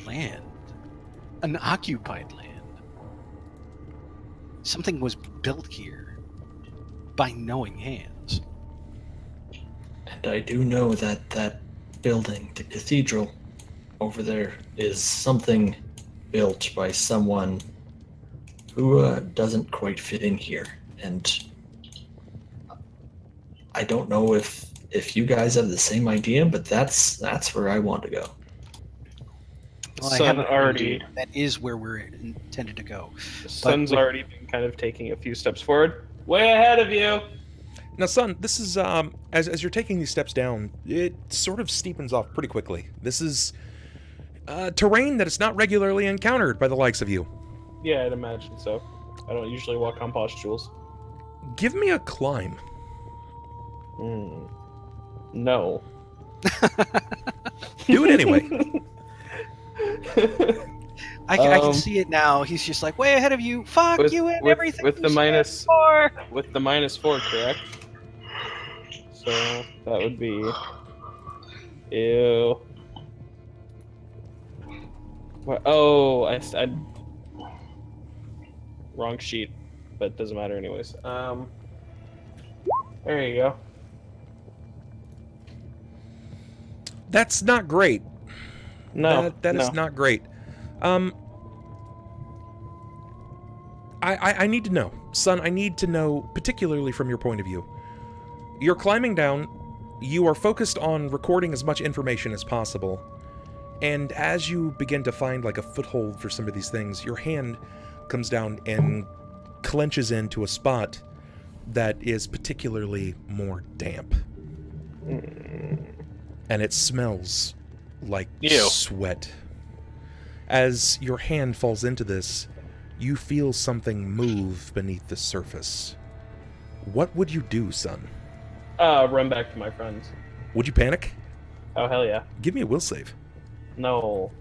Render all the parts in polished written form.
land. An occupied land. Something was built here by knowing hands. And I do know that that building, the cathedral over there, is something built by someone who doesn't quite fit in here. And I don't know if you guys have the same idea, but that's where I want to go. Well, Sunn already. That is where we're intended to go. Sunn's already been kind of taking a few steps forward. Way ahead of you. Now, Sunn, this is as you're taking these steps down, it sort of steepens off pretty quickly. This is terrain that is not regularly encountered by the likes of you. Yeah, I'd imagine so. I don't usually walk on pustules. Give me a climb. No. Do it anyway. I can see it now. He's just like way ahead of you. Fuck you and everything. With the minus for. With the -4, correct? So that would be. Ew. What? Oh, I wrong sheet, but it doesn't matter anyways. There you go. That's not great. No, that is not great. I need to know, Sunn. I need to know, particularly from your point of view. You're climbing down. You are focused on recording as much information as possible. And as you begin to find like a foothold for some of these things, your hand comes down and clenches into a spot that is particularly more damp. And it smells like sweat. As your hand falls into this, you feel something move beneath the surface. What would you do, Sunn? Run back to my friends. Would you panic? Oh, hell yeah. Give me a will save. No.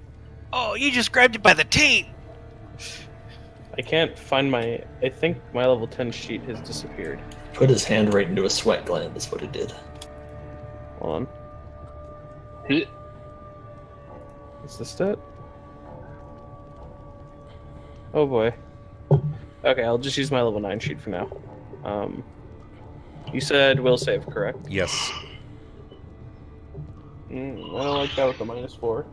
Oh, you just grabbed it by the taint! I can't find my... I think my level 10 sheet has disappeared. Put his hand right into a sweat gland is what it did. Hold on. Is this it? Oh boy. Okay, I'll just use my level 9 sheet for now. You said will save, correct? Yes. I don't like that with the -4.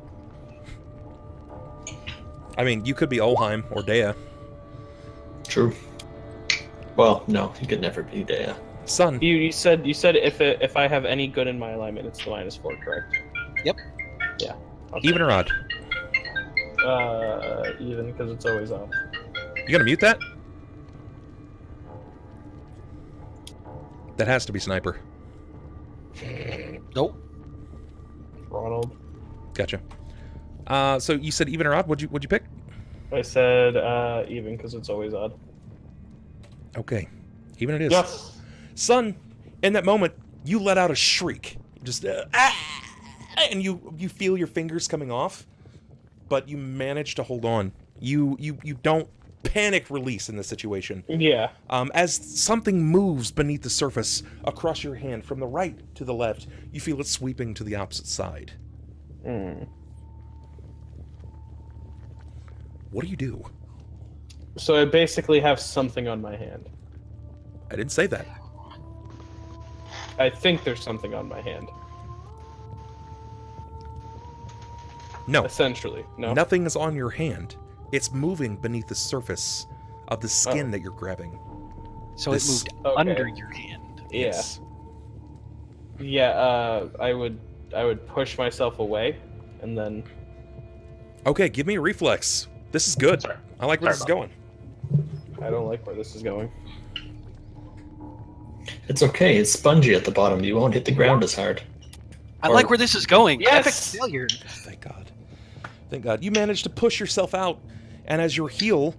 I mean, you could be Ulhime or Deia. True. Well, no, you could never be Deia. Sunn. You said if I have any good in my alignment, it's the -4, correct? Yep. Yeah. Okay. Even or odd? Even, because it's always on. You gonna mute that? That has to be Sniper. Nope. Ronald. Gotcha. So you said even or odd? What'd you pick? I said even, because it's always odd. Okay. Even it is. Yes. Sunn, in that moment, you let out a shriek. Just and you feel your fingers coming off, but you manage to hold on. You don't panic release in this situation. Yeah. As something moves beneath the surface across your hand from the right to the left, you feel it sweeping to the opposite side. What do you do? So I basically have something on my hand. I didn't say that. I think there's something on my hand. No. Essentially, no. Nothing is on your hand. It's moving beneath the surface of the skin that you're grabbing. So it moved under your hand. Yeah. Yes. Yeah, I would push myself away, and then... Okay, give me a reflex. This is good. Sorry. I like where this is going. I don't like where this is going. It's okay, it's spongy at the bottom. You won't hit the ground as hard. I like where this is going. Yes! Epic failure. Thank God. Thank God. You managed to push yourself out, and as your heel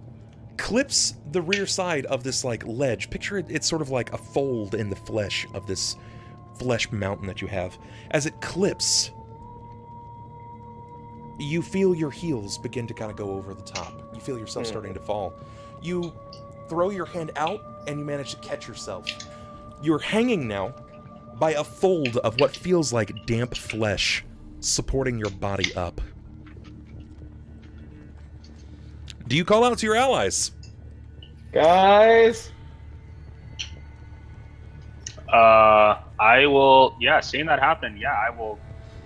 clips the rear side of this, like, ledge, picture it, it's sort of like a fold in the flesh of this flesh mountain that you have. As it clips, you feel your heels begin to kind of go over the top. You feel yourself starting to fall. You throw your hand out, and you manage to catch yourself. You're hanging now by a fold of what feels like damp flesh supporting your body up. Do you call out to your allies? Guys. I will. Yeah, seeing that happen, yeah, I will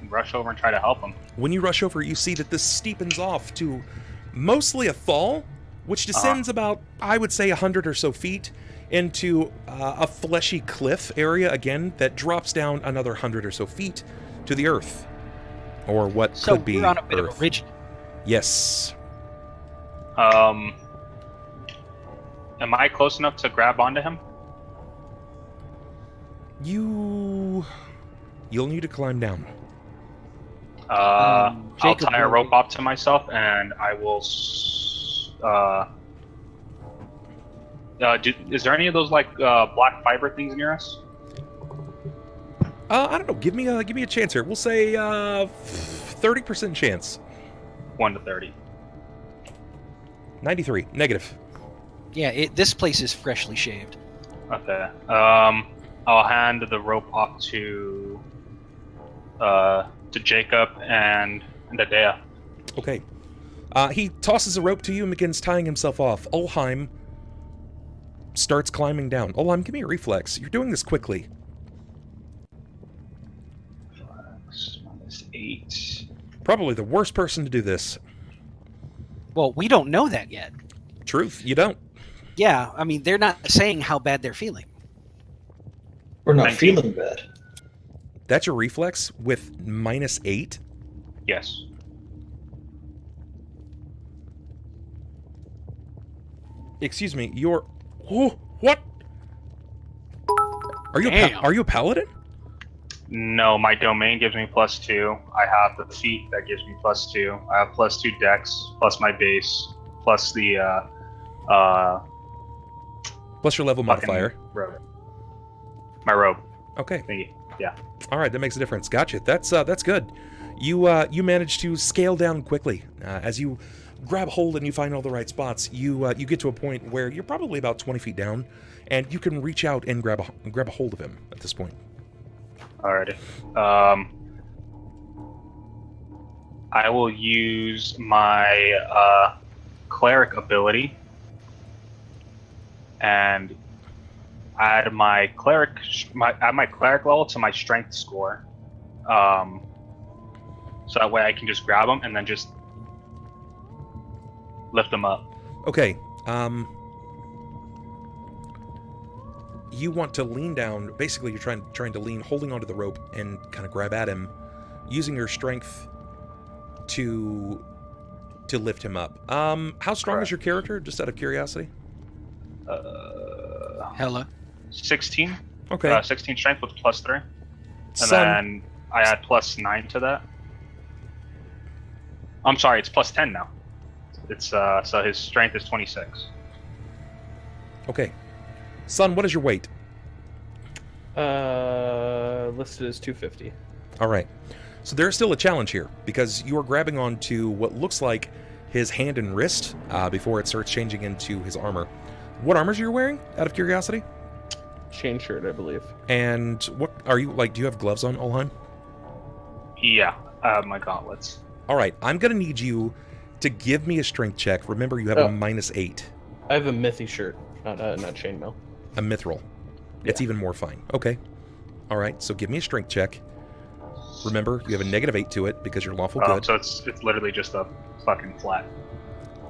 rush over and try to help him. When you rush over, you see that this steepens off to mostly a fall, which descends about, I would say, 100 or so feet into a fleshy cliff area again that drops down another 100 or so feet to the earth, or what could be we're on a bit earth. of a ridge. Yes. Am I close enough to grab onto him? You'll need to climb down. I'll Jacob tie a will- rope up to myself, and I will. Is there any of those like black fiber things near us? I don't know. Give me a chance here. We'll say 30% chance. 1 to 30. 93 negative. Yeah, this place is freshly shaved. Okay. I'll hand the rope off to Jakob and to Deia. Okay. He tosses a rope to you and begins tying himself off. Ulhime starts climbing down. Ulhime, give me a reflex. You're doing this quickly. -8. Probably the worst person to do this. Well, we don't know that yet. Truth, you don't. Yeah, I mean, they're not saying how bad they're feeling. We're not 19. feeling bad. That's your reflex with -8. Yes. Excuse me, you're... Oh, what? Are you Damn. are you a paladin? No, my domain gives me +2. I have the feat that gives me +2. I have +2 dex, plus my base, plus the Plus your level fucking modifier. robe. My robe Okay. thingy. Yeah. All right, that makes a difference. Gotcha. That's good. You manage to scale down quickly as you grab hold and you find all the right spots. You get to a point where you're probably about 20 feet down, and you can reach out and grab a hold of him at this point. Alrighty. I will use my cleric ability and add my cleric level to my strength score. So that way I can just grab them and then just lift them up. Okay. You want to lean down. Basically, you're trying to lean, holding onto the rope and kind of grab at him, using your strength to lift him up. How strong is your character? Just out of curiosity. Hella. 16. Okay. 16 strength with +3, and Sunn, then I add +9 to that. I'm sorry, it's +10 now. It's so his strength is 26. Okay. Sunn, what is your weight? Listed as 250. All right. So there's still a challenge here because you are grabbing onto what looks like his hand and wrist before it starts changing into his armor. What armors are you wearing, out of curiosity? Chain shirt, I believe. And what are you like? Do you have gloves on, Ulhime? Yeah, my gauntlets. All right. I'm gonna need you to give me a strength check. Remember, you have a -8. I have a Mythy shirt, not chainmail. A mithril. It's even more fine. Okay. All right. So give me a strength check. Remember, you have a -8 to it because you're lawful good. So it's literally just a fucking flat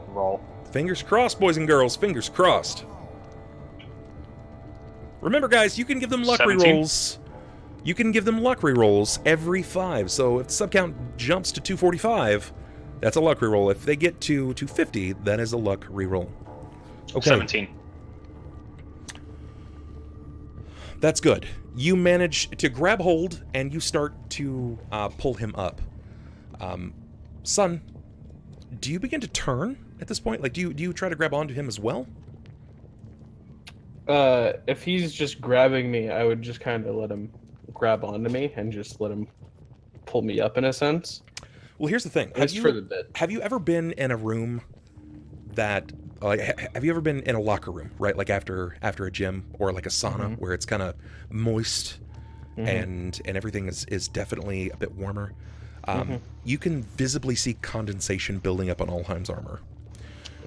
roll. Fingers crossed, boys and girls. Fingers crossed. Remember, guys, you can give them luck 17. rerolls. You can give them luck rerolls every 5. So if the sub count jumps to 245, that's a luck reroll. If they get to 250, that is a luck reroll. Okay. 17. That's good. You manage to grab hold and you start to pull him up. Sunn, do you begin to turn at this point? Like, do you try to grab onto him as well? If he's just grabbing me, I would just kind of let him grab onto me and just let him pull me up in a sense. Well, here's the thing. Just for the bit. Have you ever been in a room that, like, have you ever been in a locker room, right? Like after a gym or like a sauna where it's kind of moist and everything is definitely a bit warmer. You can visibly see condensation building up on Ulhime's armor.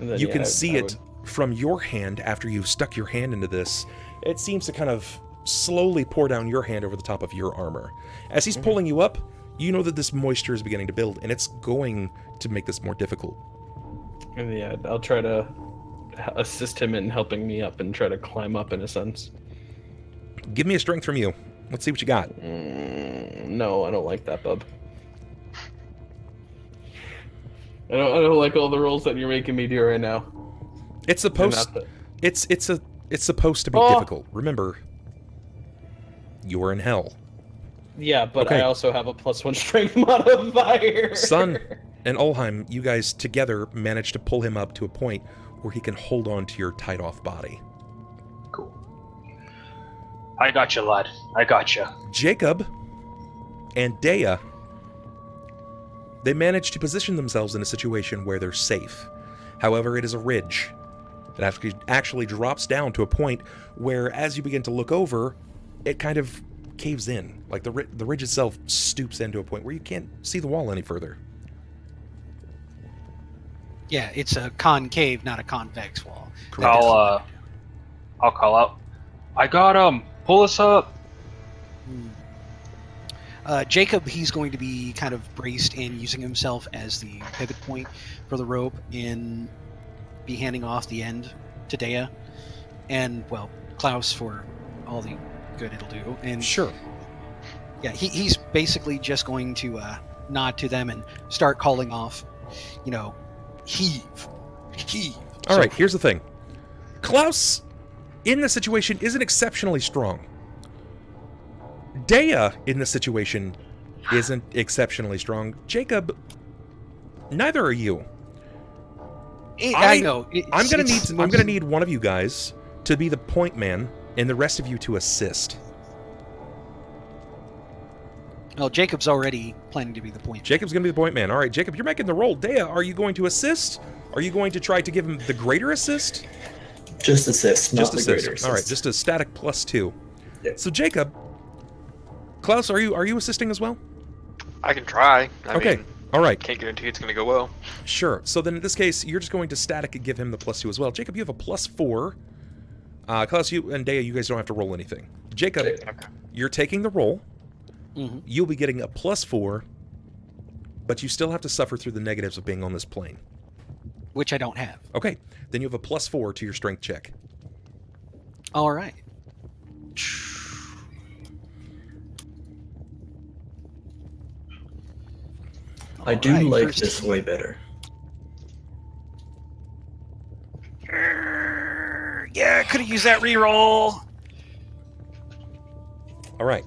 And you can see it from your hand after you've stuck your hand into this. It seems to kind of slowly pour down your hand over the top of your armor. As he's pulling you up, you know that this moisture is beginning to build, and it's going to make this more difficult. And yeah, I'll try to assist him in helping me up and try to climb up in a sense. Give me a strength from you. Let's see what you got. No, I don't like that, bub. I don't like all the rolls that you're making me do right now. It's supposed. It's supposed to be difficult. Remember, you're in hell. Yeah, but Okay. I also have a +1 strength modifier. Sunn and Ulhime, you guys together managed to pull him up to a point where he can hold on to your tied-off body. Cool. I got you, lad. I got you. Jakob and Deia, they managed to position themselves in a situation where they're safe. However, it is a ridge. It actually drops down to a point where, as you begin to look over, it kind of caves in. Like the ridge itself stoops into a point where you can't see the wall any further. Yeah, it's a concave, not a convex wall. Correct. I'll call out. I got him. Pull us up. Jakob, he's going to be kind of braced and using himself as the pivot point for the rope and be handing off the end to Deia. And, well, Klaus for all the good it'll do. And Sure. Yeah, he's basically just going to nod to them and start calling off, heave. All right, here's the thing. Klaus, in this situation, isn't exceptionally strong. Deia, in this situation, isn't exceptionally strong. Jakob, neither are you. I know. I'm gonna need one of you guys to be the point man, and the rest of you to assist. Well, Jacob's already planning to be the point. Jacob's gonna be the point man. All right, Jakob, you're making the roll. Deia, are you going to assist? Are you going to try to give him the greater assist? Just assist, not the greater assist. All right, just a static +2. Yeah. So Jakob, Klaus, are you assisting as well? I can try. I Okay. mean, All right. can't guarantee it's going to go well. Sure. So then in this case, you're just going to static and give him the +2 as well. Jakob, you have a +4. Klaus, you and Deia, you guys don't have to roll anything. Jakob, Okay. you're taking the roll. Mm-hmm. You'll be getting a +4, but you still have to suffer through the negatives of being on this plane. Which I don't have. Okay. Then you have a +4 to your strength check. All right. I do Alright, like first- this way better. Yeah, could have used that reroll. All right.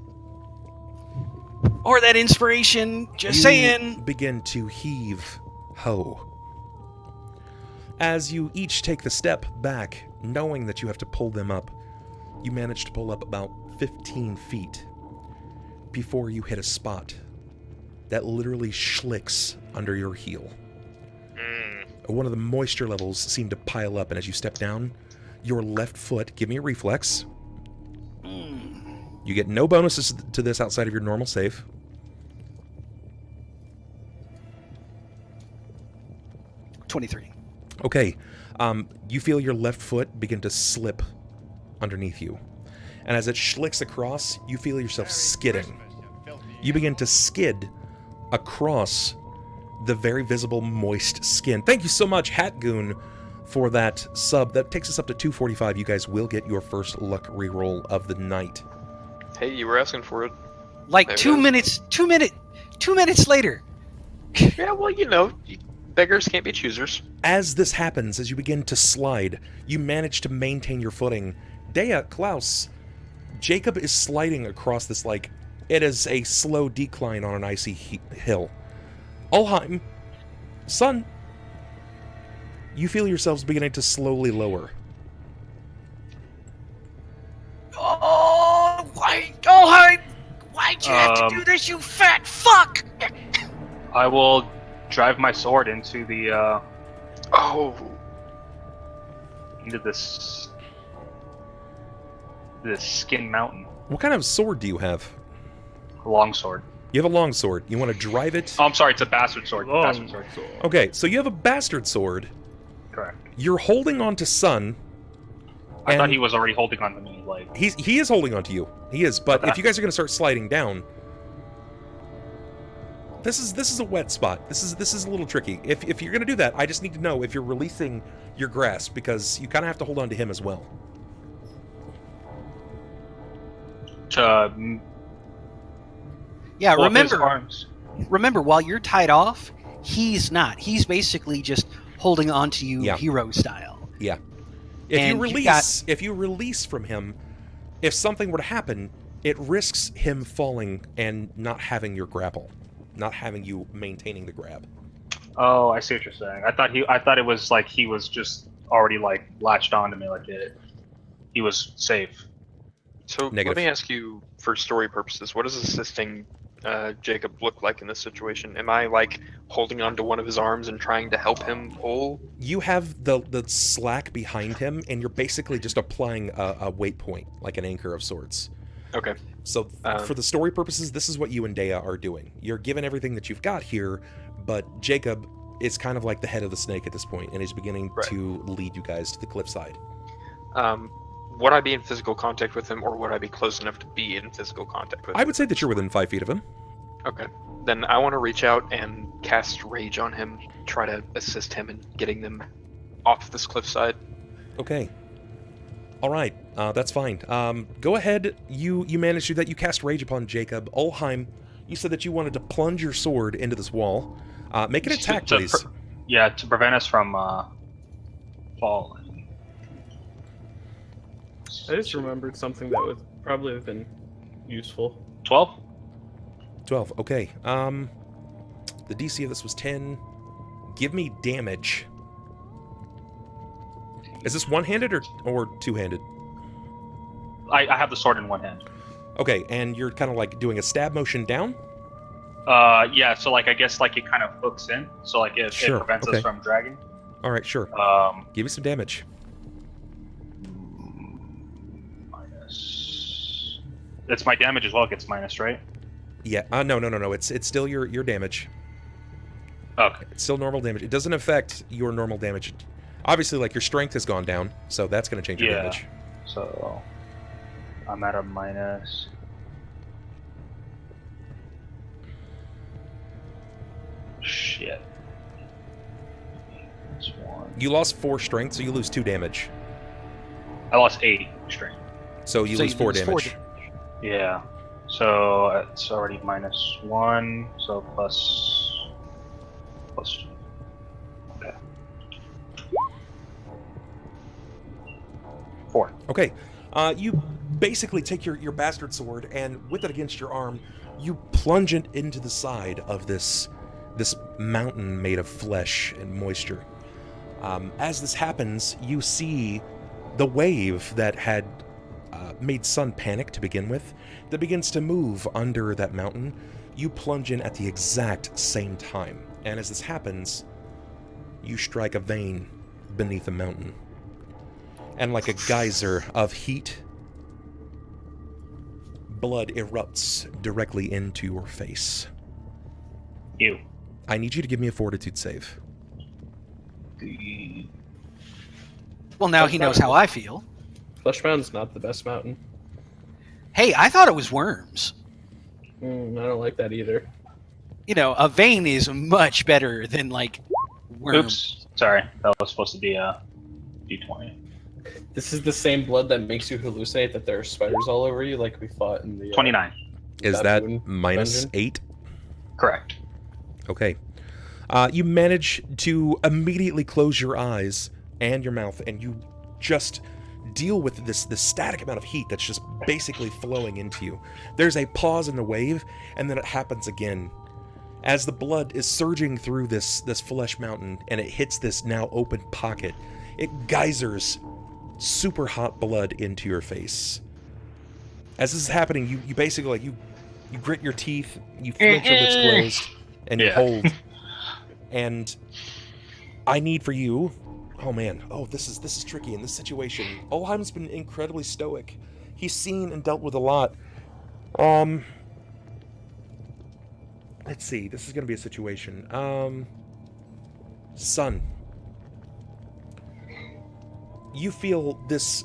Or that inspiration. Just You saying. begin to heave ho. As you each take the step back, knowing that you have to pull them up, you manage to pull up about 15 feet before you hit a spot that literally schlicks under your heel. One of the moisture levels seem to pile up, and as you step down, your left foot, give me a reflex. You get no bonuses to this outside of your normal save. $23. Okay, you feel your left foot begin to slip underneath you. And as it schlicks across, you feel yourself skidding. You begin to skid across the very visible moist skin. Thank you so much, Hatgoon, for that sub. That takes us up to 245. You guys will get your first luck reroll of the night. Hey, you were asking for it. Like There it 2 is. minutes. 2 minutes later. Yeah, well, beggars can't be choosers. As this happens, as you begin to slide, you manage to maintain your footing. Deia, Klaus, Jakob is sliding across this, like, it is a slow decline on an icy hill. Ulhime, Sunn, you feel yourselves beginning to slowly lower. Oh, why'd you have to do this, you fat fuck? I will drive my sword into the into this skin mountain. What kind of sword do you have? Long sword. You have a long sword. You want to drive it? Oh, I'm sorry, it's a bastard sword. Bastard sword. Okay, so you have a bastard sword. Correct. You're holding on to Sunn. I thought he was already holding on to me. Like he is holding on to you. He is. But Okay. if you guys are going to start sliding down, this is a wet spot. This is a little tricky. If you're going to do that, I just need to know if you're releasing your grasp, because you kind of have to hold on to him as well. Yeah, pull up his arms. remember, while you're tied off, he's not. He's basically just holding on to you, Yeah. hero style. Yeah. If And you you release from him, if something were to happen, it risks him falling and not having your grapple, not having you maintaining the grab. Oh, I see what you're saying. I thought it was like he was just already like latched onto me, like he was safe. So Negative. let me ask you, for story purposes, what does assisting Jacob look like in this situation? Am I like holding onto one of his arms and trying to help him pull? You have the slack behind him, and you're basically just applying a weight point, like an anchor of sorts. Okay. So for the story purposes, this is what you and Deia are doing. You're given everything that you've got here, but Jacob is kind of like the head of the snake at this point, and is beginning to lead you guys to the cliffside. Would I be in physical contact with him, or would I be close enough to be in physical contact with him? I would say that you're within 5 feet of him. Okay. Then I want to reach out and cast Rage on him, try to assist him in getting them off this cliffside. Okay. All right, that's fine. Go ahead. You managed to do that. You cast Rage upon Jacob. Ulhime, you said that you wanted to plunge your sword into this wall. Make an attack, please. To prevent us from falling. I just remembered something that would probably have been useful. 12? 12. Okay. The DC of this was 10. Give me damage. Is this one-handed or two-handed? I have the sword in one hand. Okay, and you're kind of like doing a stab motion down? Yeah, so like I guess like it kind of hooks in, so like it prevents us from dragging. All right, sure. Give me some damage. Minus. It's my damage as well. It gets minus, right? Yeah. No. It's still your damage. Okay. It's still normal damage. It doesn't affect your normal damage. Obviously, like your strength has gone down, so that's going to change your damage. So I'm at a minus. Shit. That's 1. You lost 4 strength, so you lose 2 damage. I lost 8 strength. So you lose 4 damage. Yeah. So it's already minus 1. So plus. Okay. 4. Okay. You basically take your bastard sword, and with it against your arm, you plunge it into the side of this mountain made of flesh and moisture. As this happens, you see the wave that had made Sunn panic to begin with, that begins to move under that mountain. You plunge in at the exact same time, and as this happens, you strike a vein beneath the mountain. And like a geyser of heat, blood erupts directly into your face. Ew. I need you to give me a fortitude save. Well, now he knows how I feel. Flesh Mountain's not the best mountain. Hey, I thought it was worms. I don't like that either. You know, a vein is much better than, like, worms. Oops. Sorry. That was supposed to be a D20. This is the same blood that makes you hallucinate that there are spiders all over you, like we fought in the 29. Is that baboon minus dungeon? 8? Correct. Okay. You manage to immediately close your eyes and your mouth, and you just deal with this static amount of heat that's just basically flowing into you. There's a pause in the wave, and then it happens again. As the blood is surging through this flesh mountain, and it hits this now open pocket, it geysers super hot blood into your face. As this is happening, you basically, like, you grit your teeth, you flinch your lips closed, and you hold. And I need for you... Oh man, this is tricky in this situation. Ulhime's been incredibly stoic. He's seen and dealt with a lot. Let's see, this is gonna be a situation. Sunn, you feel this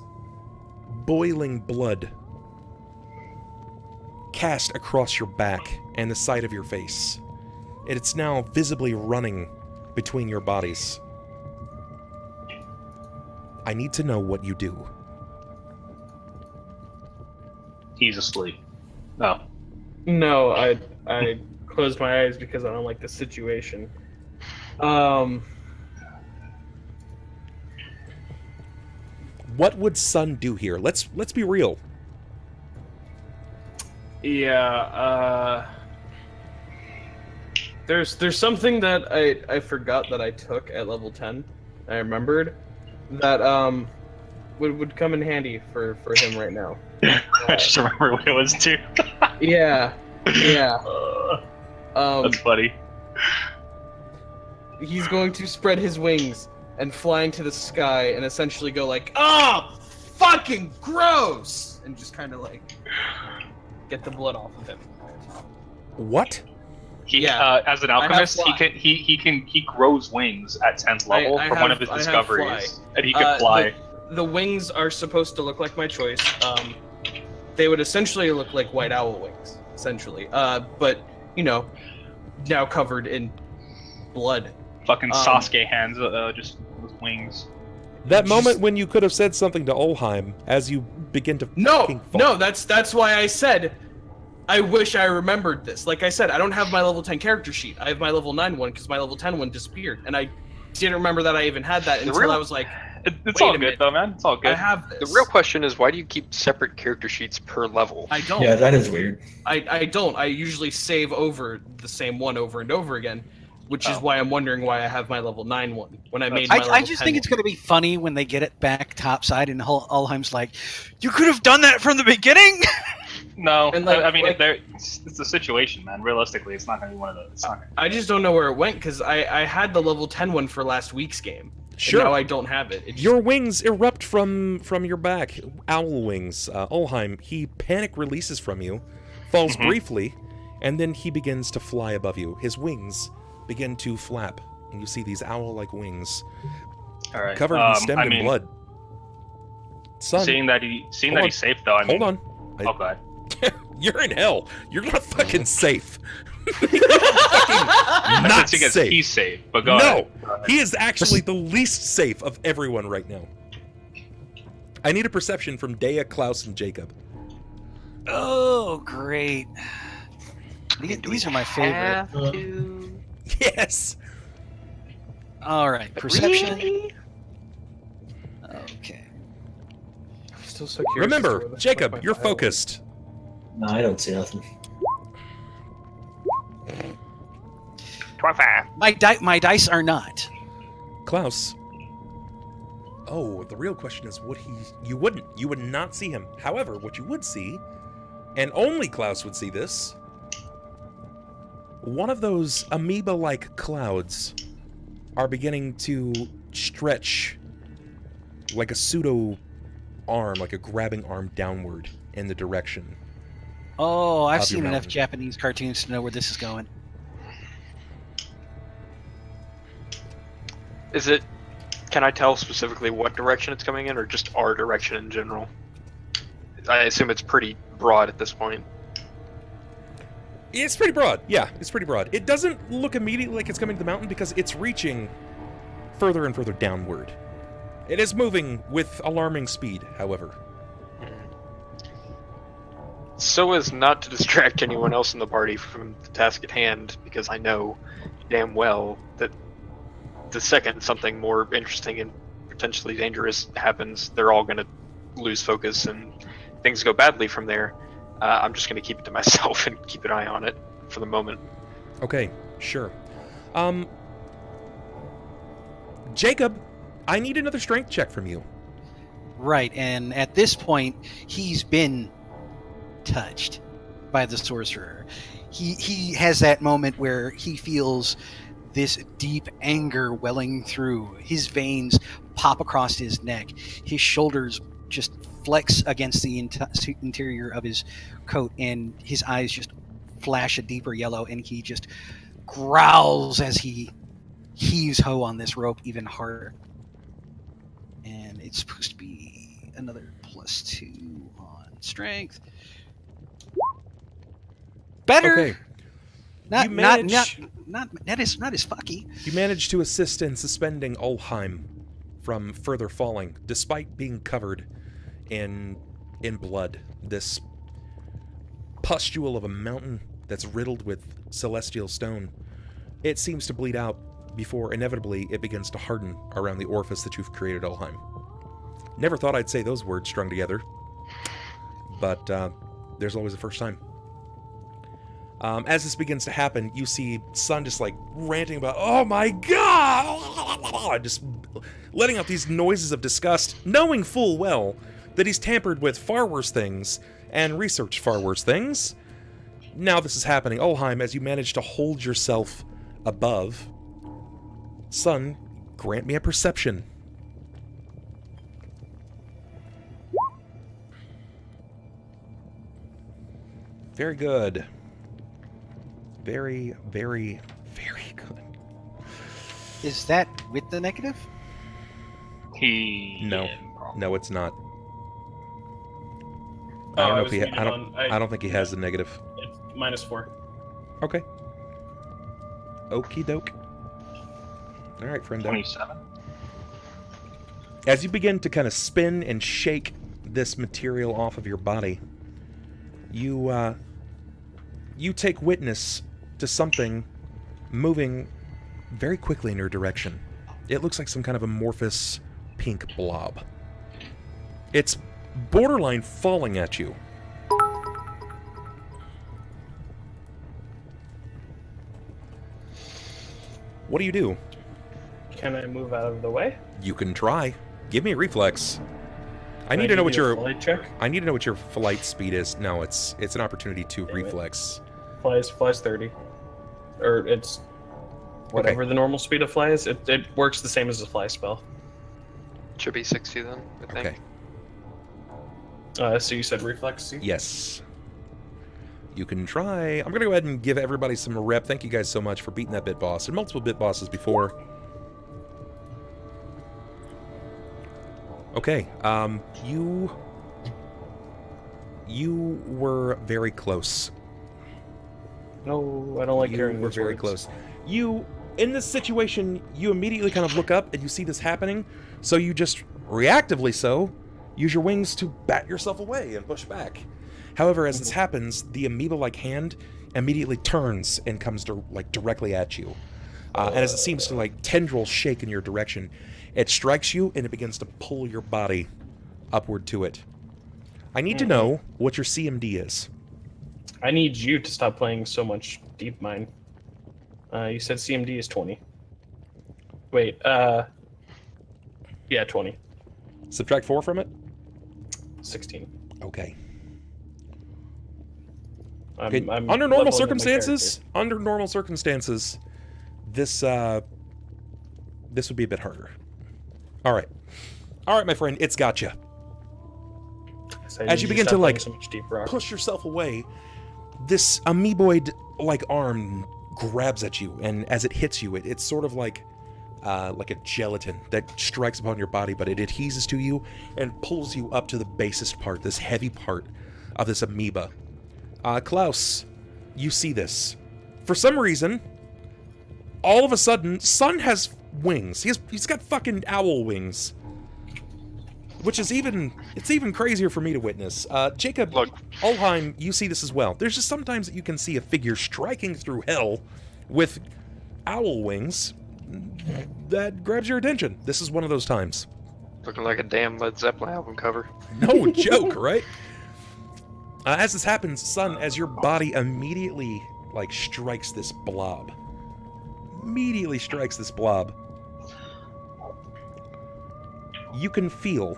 boiling blood cast across your back and the side of your face. It's now visibly running between your bodies. I need to know what you do. He's asleep. Oh. No, I closed my eyes because I don't like the situation. What would Sunn do here? Let's be real. Yeah, there's something that I forgot that I took at level 10. I remembered that would come in handy for him right now. I just remember what it was too. Yeah. That's funny. He's going to spread his wings and fly into the sky and essentially go like, "Oh, fucking gross!" and just kind of like get the blood off of him. What? As an alchemist, he grows wings at 10th level from one of his discoveries, and he can fly. The wings are supposed to look like my choice. They would essentially look like white owl wings, essentially. But now covered in blood. Fucking Sasuke hands, just with wings. That moment when you could have said something to Ulhime as you begin to No, that's why I said I wish I remembered this. Like I said, I don't have my level 10 character sheet. I have my level 9 one because my level 10 one disappeared, and I didn't remember that I even had that until I was like, it's all good though, man. It's all good. I have this. The real question is, why do you keep separate character sheets per level? I don't. Yeah, that is weird. I don't. I usually save over the same one over and over again, which is why I'm wondering why I have my level 9 one when I made my level 10 I just think it's going to be funny when they get it back topside and Ulhime's like, "You could have done that from the beginning." No, And like- I mean, like- it's a situation, man. Realistically, it's not going to be one of those. It's not gonna I just don't know where it went because I had the level 10 one for last week's game. Sure. And now I don't have it. Your wings erupt from your back. Owl wings. Ulhime, he panic releases from you, falls briefly, and then he begins to fly above you. His wings begin to flap, and you see these owl-like wings All right. covered in stemmed in blood. Sunn, Seeing that he's safe though. hold on. Oh god. You're in hell. You're not fucking safe. Not Not because safe. he's safe, but go No, ahead. he is actually the least safe of everyone right now. I need a perception from Deia, Klaus, and Jakob. Oh, great! These are my favorite. Yes. All right, perception. Really? Okay. I'm still so curious. Remember, Jakob, you're focused. No, I don't see nothing. 25. My dice are not. Klaus. Oh, the real question is you would not see him. However, what you would see, and only Klaus would see this, one of those amoeba-like clouds are beginning to stretch like a pseudo arm, like a grabbing arm downward in the direction. Oh, I've Of your seen enough mountain. Japanese cartoons to know where this is going. Is it? Can I tell specifically what direction it's coming in, or just our direction in general? I assume it's pretty broad at this point. It's pretty broad. Yeah, it's pretty broad. It doesn't look immediately like it's coming to the mountain because it's reaching further and further downward. It is moving with alarming speed, however. So as not to distract anyone else in the party from the task at hand, because I know damn well that the second something more interesting and potentially dangerous happens, they're all going to lose focus and things go badly from there. I'm just going to keep it to myself and keep an eye on it for the moment. Okay, sure. Jakob, I need another strength check from you. Right, and at this point, he's been touched by the sorcerer. He has that moment where he feels this deep anger welling through. His veins pop across his neck. His shoulders just flex against the interior of his coat, and his eyes just flash a deeper yellow, and he just growls as he heaves ho on this rope even harder. and it's supposed to be another +2 on strength. Better. Okay. Not You manage- not as fucky. You manage to assist in suspending Ulhime from further falling, despite being covered in blood. This pustule of a mountain that's riddled with celestial stone. It seems to bleed out before inevitably it begins to harden around the orifice that you've created, Ulhime. Never thought I'd say those words strung together, but there's always a first time. As this begins to happen, you see Sunn just like ranting about, "Oh my god!" just letting out these noises of disgust, knowing full well that he's tampered with far worse things and researched far worse things. Now this is happening. Ulhime, as you manage to hold yourself above, Sunn, grant me a perception. Very good. Very, very, very good. Is that with the negative? No, no, it's not. Oh, I don't know was if he. muted I on- don't think he has the negative. It's -4. Okay. Okie doke. All right, friendo. 27. As you begin to kind of spin and shake this material off of your body, you take witness to something moving very quickly in your direction. It looks like some kind of amorphous pink blob. It's borderline falling at you. What do you do? Can I move out of the way? You can try. Give me a reflex. I Can need to know give what you a your flight check. I need to know what your flight speed is. No, it's an opportunity to Damn it. reflex. Flies 30, or it's whatever the normal speed of fly is. It works the same as a fly spell. Should be 60 then, I think. Okay. So you said reflex? See? Yes. You can try. I'm gonna go ahead and give everybody some rep. Thank you guys so much for beating that bit boss and multiple bit bosses before. Okay. You were very close. No, I don't like You hearing were these very words. close. You, in this situation, you immediately kind of look up and you see this happening, so you just reactively use your wings to bat yourself away and push back. However, as this happens, the amoeba-like hand immediately turns and comes directly at you. And as it seems to tendrils shake in your direction, it strikes you and it begins to pull your body upward to it. I need to know what your CMD is. I need you to stop playing so much Deep Mine. You said CMD is 20. Wait, yeah, 20. Subtract 4 from it? 16. Okay. I'm Under normal leveling up my circumstances, character. this would be a bit harder. All right, my friend, it's gotcha. So I As need you to begin stop to, playing so much Deep Rock. push yourself away, this amoeboid-like arm grabs at you, and as it hits you, it's sort of like a gelatin that strikes upon your body, but it adheses to you and pulls you up to the basest part, this heavy part of this amoeba. Klaus, you see this. For some reason, all of a sudden, Sunn has wings. He's got fucking owl wings. Which is even crazier for me to witness. Jakob, Look. Ulhime, you see this as well. There's just sometimes that you can see a figure striking through hell with owl wings that grabs your attention. This is one of those times. Looking like a damn Led Zeppelin album cover. No joke, right? As this happens, Sunn, as your body immediately strikes this blob. You can feel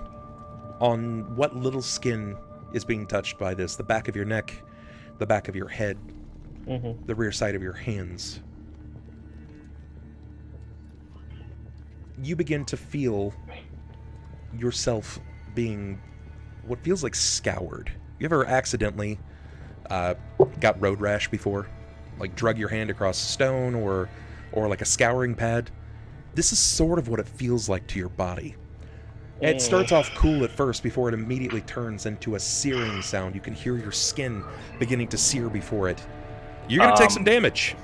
on what little skin is being touched by this. The back of your neck, the back of your head, the rear side of your hands. You begin to feel yourself being what feels like scoured. You ever accidentally got road rash before? Drug your hand across a stone or like a scouring pad? This is sort of what it feels like to your body. It starts off cool at first before it immediately turns into a searing sound. You can hear your skin beginning to sear before it. You're going to take some damage.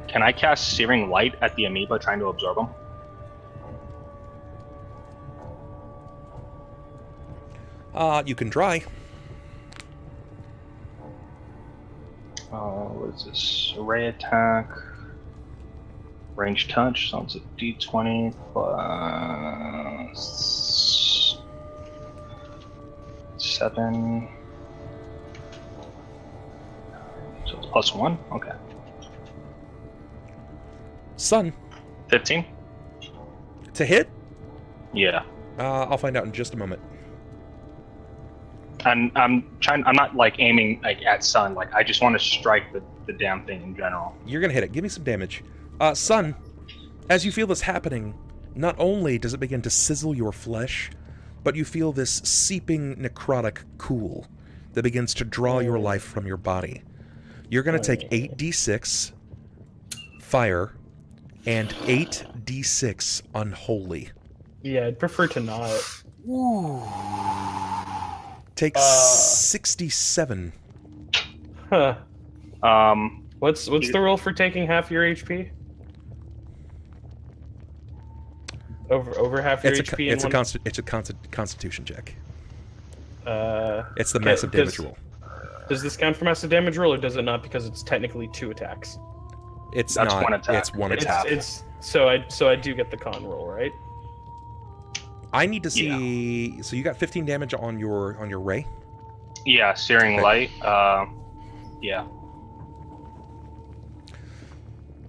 Can I cast Searing Light at the amoeba trying to absorb them? You can try. What is this? Ray attack. Range touch, so it's a d20 plus 7. So it's plus 1? Okay. Sunn. 15? To hit? Yeah. I'll find out in just a moment. And I'm not like aiming like at Sunn, like I just want to strike the damn thing in general. You're gonna hit it. Give me some damage. Sunn, as you feel this happening, not only does it begin to sizzle your flesh, but you feel this seeping necrotic cool that begins to draw your life from your body. You're gonna take 8d6 fire and 8d6 unholy. Yeah, I'd prefer to not. Ooh. Take 67. Huh. What's You- the rule for taking half your HP? Over half your HP. It's a constitution check. It's the okay, massive damage rule. Does this count for massive damage rule, or does it not? Because it's technically 2 attacks. It's That's not. one attack. It's one It's attack. half. So I do get the con roll, right? I need to see. So you got 15 damage on your ray. Yeah, Searing Okay. Light. Yeah.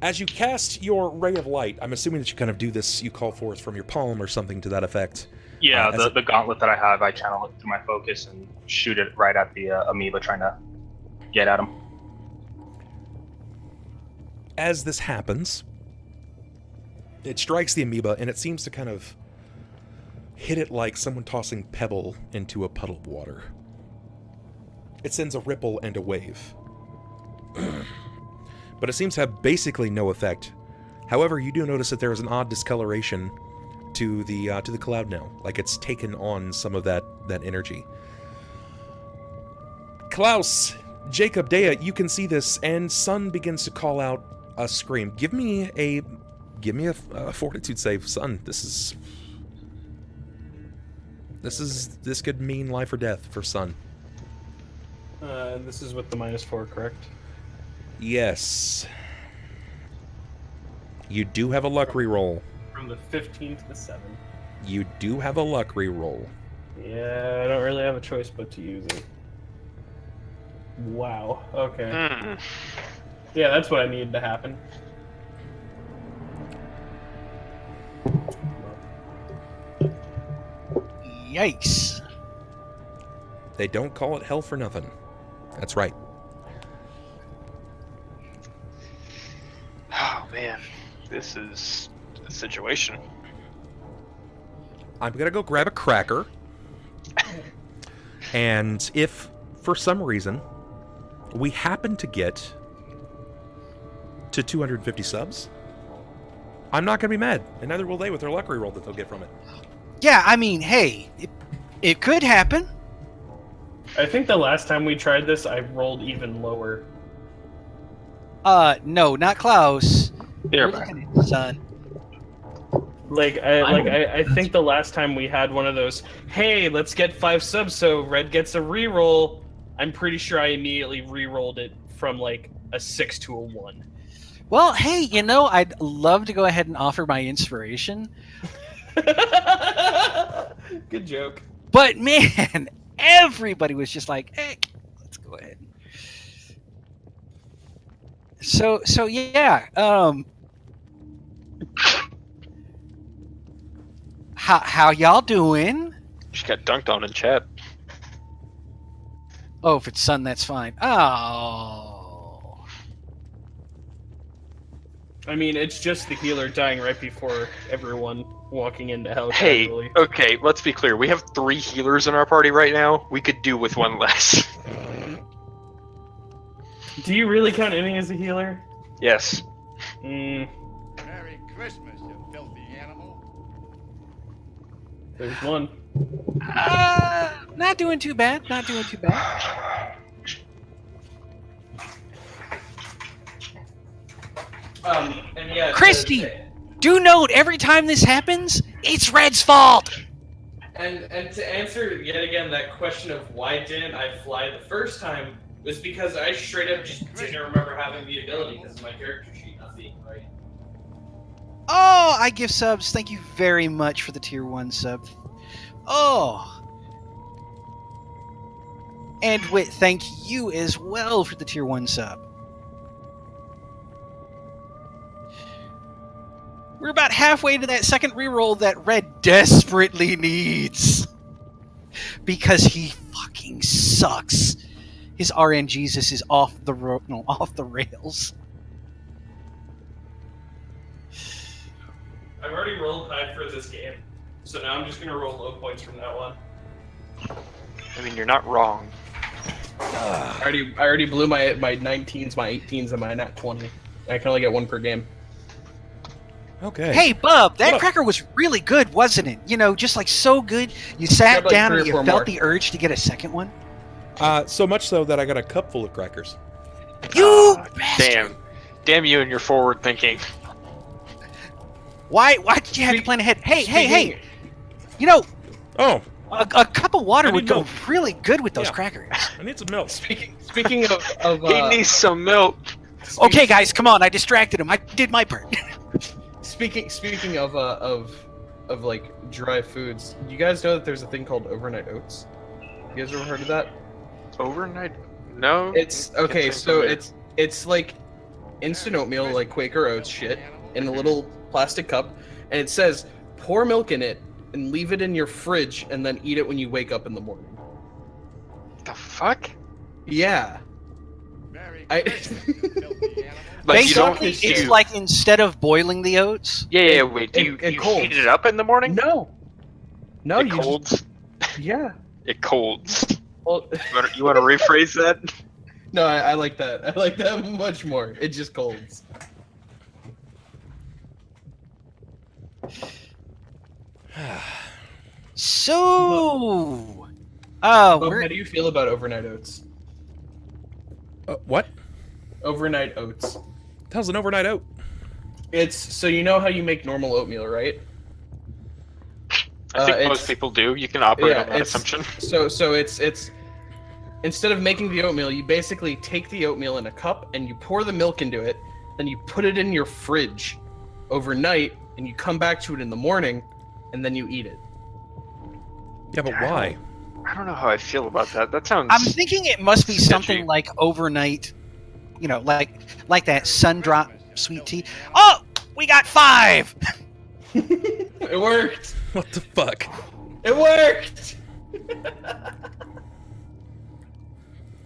As you cast your ray of light, I'm assuming that you kind of do this. You call forth from your palm or something to that effect. Yeah, as the gauntlet that I have, I channel it through my focus and shoot it right at the amoeba trying to get at him. As this happens, it strikes the amoeba, and it seems to kind of hit it like someone tossing pebble into a puddle of water. It sends a ripple and a wave. But it seems to have basically no effect. However, you do notice that there is an odd discoloration to the cloud now, like it's taken on some of that energy. Klaus, Jakob, Deia, you can see this, and Sunn begins to call out a scream. Give me a fortitude save, Sunn. This could mean life or death for Sunn. This is with the -4, correct? Yes. You do have a luck reroll. From the 15 to the 7. You do have a luck reroll. Yeah, I don't really have a choice but to use it. Wow. Okay. Yeah, that's what I needed to happen. Yikes. They don't call it hell for nothing. That's right. Oh man, this is a situation. I'm gonna go grab a cracker. And if, for some reason, we happen to get to 250 subs, I'm not gonna be mad, and neither will they with their luck reroll that they'll get from it. Yeah, I mean, hey, it could happen. I think the last time we tried this, I rolled even lower. No, not Klaus. Here, You're looking at Sunn. I think the last time we had one of those, hey, let's get 5 subs so Red gets a reroll. I'm pretty sure I immediately rerolled it from like a 6 to a 1. Well, hey, I'd love to go ahead and offer my inspiration. Good joke. But man, everybody was just like, hey, let's go ahead. So yeah, how y'all doing? She got dunked on in chat. Oh, if it's Sunn, that's fine. Oh. I mean, it's just the healer dying right before everyone walking into hell. Hey, casually. okay, let's be clear. We have 3 healers in our party right now. We could do with 1 less. Do you really count Innie as a healer? Yes. Mm, Merry Christmas, you filthy animal. There's one. Not doing too bad. Not doing too bad. And yeah, Christy, do note every time this happens, it's Red's fault. And to answer yet again that question of why didn't I fly the first time was because I straight up just didn't remember having the ability because of my character sheet not being right. Oh, I give subs. Thank you very much for the tier 1 sub. Oh. And Wit, thank you as well for the tier 1 sub. We're about halfway to that second reroll that Red desperately needs. Because he fucking sucks. His RNGesus is off the rails. I've already rolled high for this game, so now I'm just gonna roll low points from now on. I mean, you're not wrong. I already blew my 19s, my 18s, and my nat 20. I can only get one per game. Okay. Hey, Bub, that cracker was really good, wasn't it? You know, just like so good, you sat like down 3 or and you 4 felt more. the urge to get a second one? So much so that I got a cup full of crackers. You bastard! Damn you and your forward thinking. Why did you have to plan ahead? Hey! You know, Oh, a cup of water I would need go milk. really good with those Yeah. crackers. I need some milk. Speaking of He needs some milk. Okay, guys, come on! I distracted him. I did my part. Speaking of like dry foods, you guys know that there's a thing called overnight oats? You guys ever heard of that? Overnight? No. It's okay, so it's like instant oatmeal, like Quaker Oats shit, in a little plastic cup, and it says pour milk in it and leave it in your fridge and then eat it when you wake up in the morning. The fuck? Yeah. I Like you don't. Basically, it's like instead of boiling the oats, Yeah. Wait. Do you colds. heat it up in the morning? no, It you colds. yeah. It colds. Well, You want to rephrase that? no, I like that. I like that much more. It just colds. so. How We're do you feel about overnight oats? What? Overnight oats. The hell's an overnight oat? It's so you know how you make normal oatmeal, right? I think it's- most people do. You can operate yeah, on that it's- assumption. So it's instead of making the oatmeal, you basically take the oatmeal in a cup and you pour the milk into it, then you put it in your fridge overnight, and you come back to it in the morning, and then you eat it. Yeah, but why? I don't know how I feel about that. That sounds. I'm thinking it must be sketchy. something like overnight, you know, like that sun drop sweet tea. Oh, we got 5. It worked. What the fuck? It worked.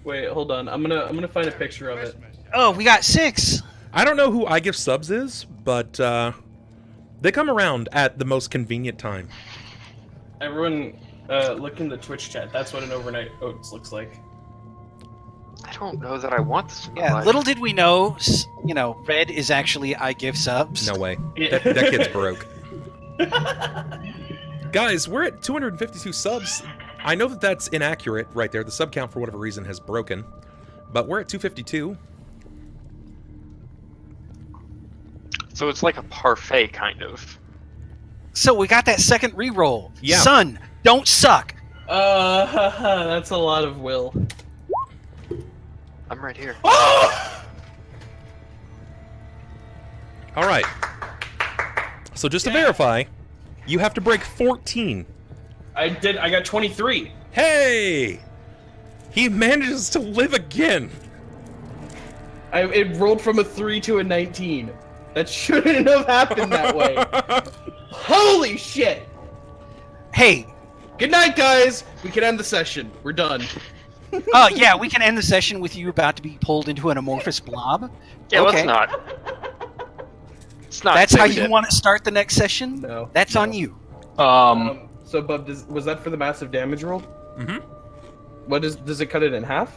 Wait, hold on. I'm gonna find a picture of it. Oh, we got 6. I don't know who I Give Subs is, but they come around at the most convenient time. Everyone, look in the Twitch chat. That's what an overnight oats looks like. I don't know that I want this in my Yeah, life. little did we know, you know, Red is actually I Give Subs. No way. Yeah. That kid's broke. Guys, we're at 252 subs. I know that that's inaccurate right there. The sub count, for whatever reason, has broken. But we're at 252. So it's like a parfait, kind of. So we got that second reroll. Yeah. Sun, don't suck. That's a lot of will. I'm right here. All right. So just to verify, you have to break 14. I got 23. Hey! He manages to live again. It rolled from a 3 to a 19. That shouldn't have happened that way. Holy shit! Hey, Good night, guys. We can end the session. We're done. oh yeah, we can end the session with you about to be pulled into an amorphous blob. Yeah, Okay. let's not. It's not. That's how say we you did. want to start the next session? No. That's no. on you. So, Bub, was that for the massive damage roll? Mm-hmm. Does it cut it in half?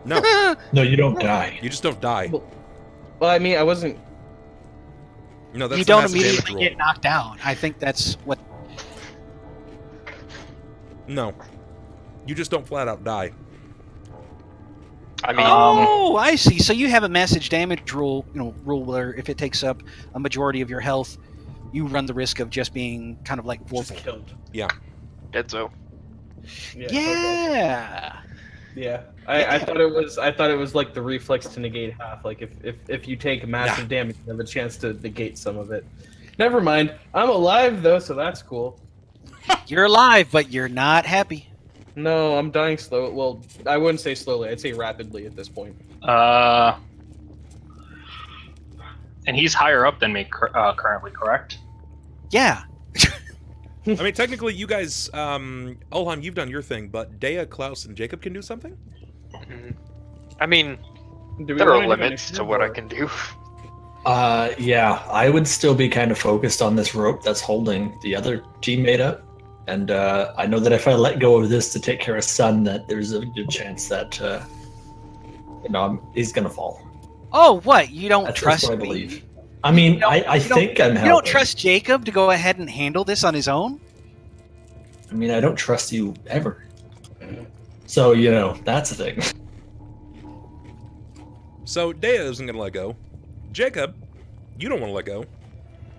No, No, you don't die. you just don't die. Well, I mean, I wasn't. No, that's you the don't massive damage immediately roll. get knocked down. I think that's what. No. You just don't flat out die. I mean, Oh, I see. So you have a massive damage rule, rule where if it takes up a majority of your health, you run the risk of just being kind of like Just vorpal. killed. Yeah. Deadzo. Yeah. Yeah. Yeah. I thought it was like the reflex to negate half. Like if you take massive damage, you have a chance to negate some of it. Never mind. I'm alive though, so that's cool. You're alive, but you're not happy. No, I'm dying slow. Well, I wouldn't say slowly. I'd say rapidly at this point. And he's higher up than me currently, correct? Yeah. I mean, technically, you guys, Ulhime, you've done your thing, but Deia, Klaus, and Jacob can do something? I mean, Do we there are wanna do limits to initiative, what I or- can do. Yeah, I would still be kind of focused on this rope that's holding the other teammate up. And I know that if I let go of this to take care of Sunn, that there's a good chance that, he's going to fall. Oh, what? You don't That's trust what I me? believe. I mean, You don't- I you don't- think I'm helping. You don't trust Jacob to go ahead and handle this on his own? I mean, I don't trust you ever. So, that's the thing. So, Deia isn't going to let go. Jacob, you don't want to let go.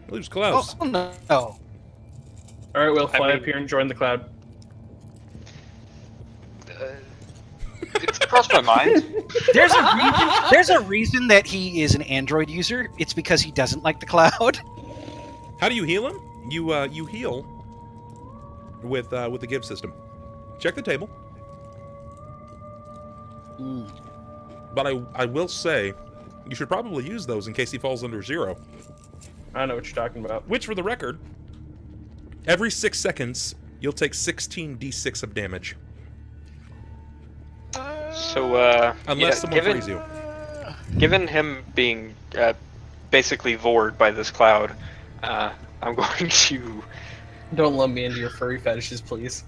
It leaves Klaus. Oh, no. All right, we'll fly mean- up here and join the cloud. It's crossed my mind. There's a reason that he is an Android user. It's because he doesn't like the cloud. How do you heal him? You heal with the give system. Check the table. But I will say, you should probably use those in case he falls under 0. I know what you're talking about. Which, for the record, every 6 seconds, you'll take 16d6 of damage. So, Unless someone frees you. given him being basically vored by this cloud, I'm going to. Don't lump me into your furry fetishes, please.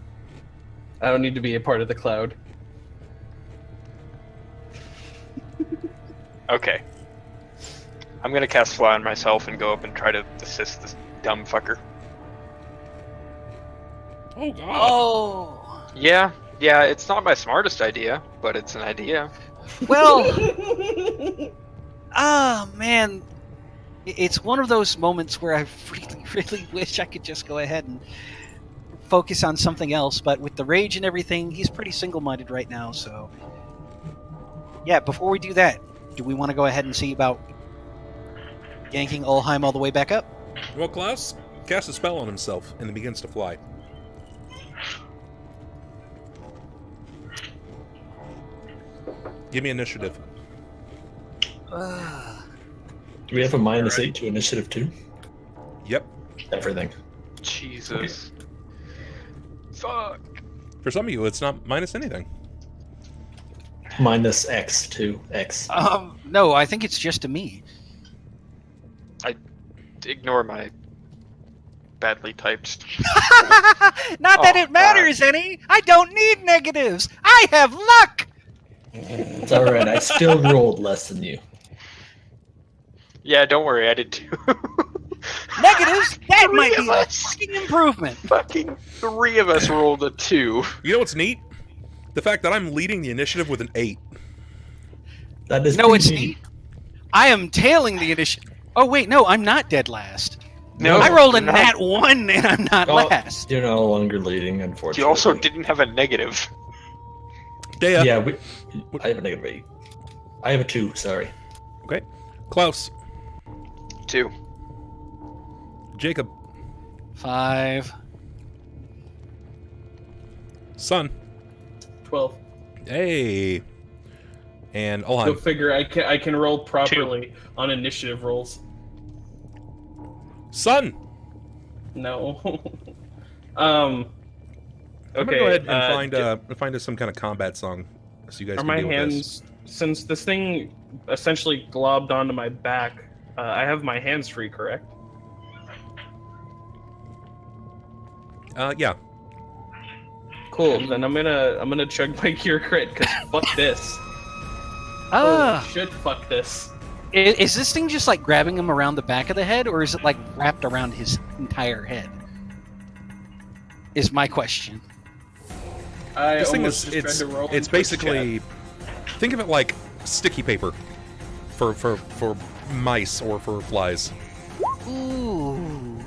I don't need to be a part of the cloud. Okay. I'm gonna cast Fly on myself and go up and try to assist this dumb fucker. Oh, God. Oh. Yeah, it's not my smartest idea, but it's an idea. Well, man. It's one of those moments where I really, really wish I could just go ahead and focus on something else, but with the rage and everything, he's pretty single-minded right now, so... Yeah, before we do that, do we want to go ahead and see about yanking Ulhime all the way back up? Well, Klaus casts a spell on himself and then begins to fly. Give me initiative. Do we have a -8 to initiative too? Yep. Everything. Jesus. Fuck. For some of you, it's not minus anything. -X to X. No, I think it's just to me. Ignore my badly typed. Not that Oh, it matters any! I don't need negatives! I have luck! It's alright, I still rolled less than you. Yeah, don't worry, I did too. Negatives? That Three might of be a us. fucking improvement! Fucking 3 of us rolled a 2. You know what's neat? The fact that I'm leading the initiative with an 8. That is No, it's pretty neat. I am tailing the initiative. Oh, wait, no, I'm not dead last. No, I rolled a you're not. nat 1 and I'm not Oh, last. You're no longer leading, unfortunately. You also didn't have a negative. Deia. Yeah, I have a -8. I have a 2, sorry. Okay. Klaus. 2. Jacob. 5. Sunn. 12. Hey. And Go Ulhime. figure. I can roll properly on initiative rolls. Sunn. No. I'm gonna Okay. go ahead and find us some kind of combat song, so you guys Are can my deal with this. hands? Since this thing essentially globbed onto my back, I have my hands free, correct? Yeah. Cool. Then I'm gonna chug my cure crit because fuck this. Ah, Oh shit! Fuck this. Is this thing just like grabbing him around the back of the head, or is it like wrapped around his entire head? Is my question. This thing is it's basically think of it like sticky paper for mice or for flies. Ooh.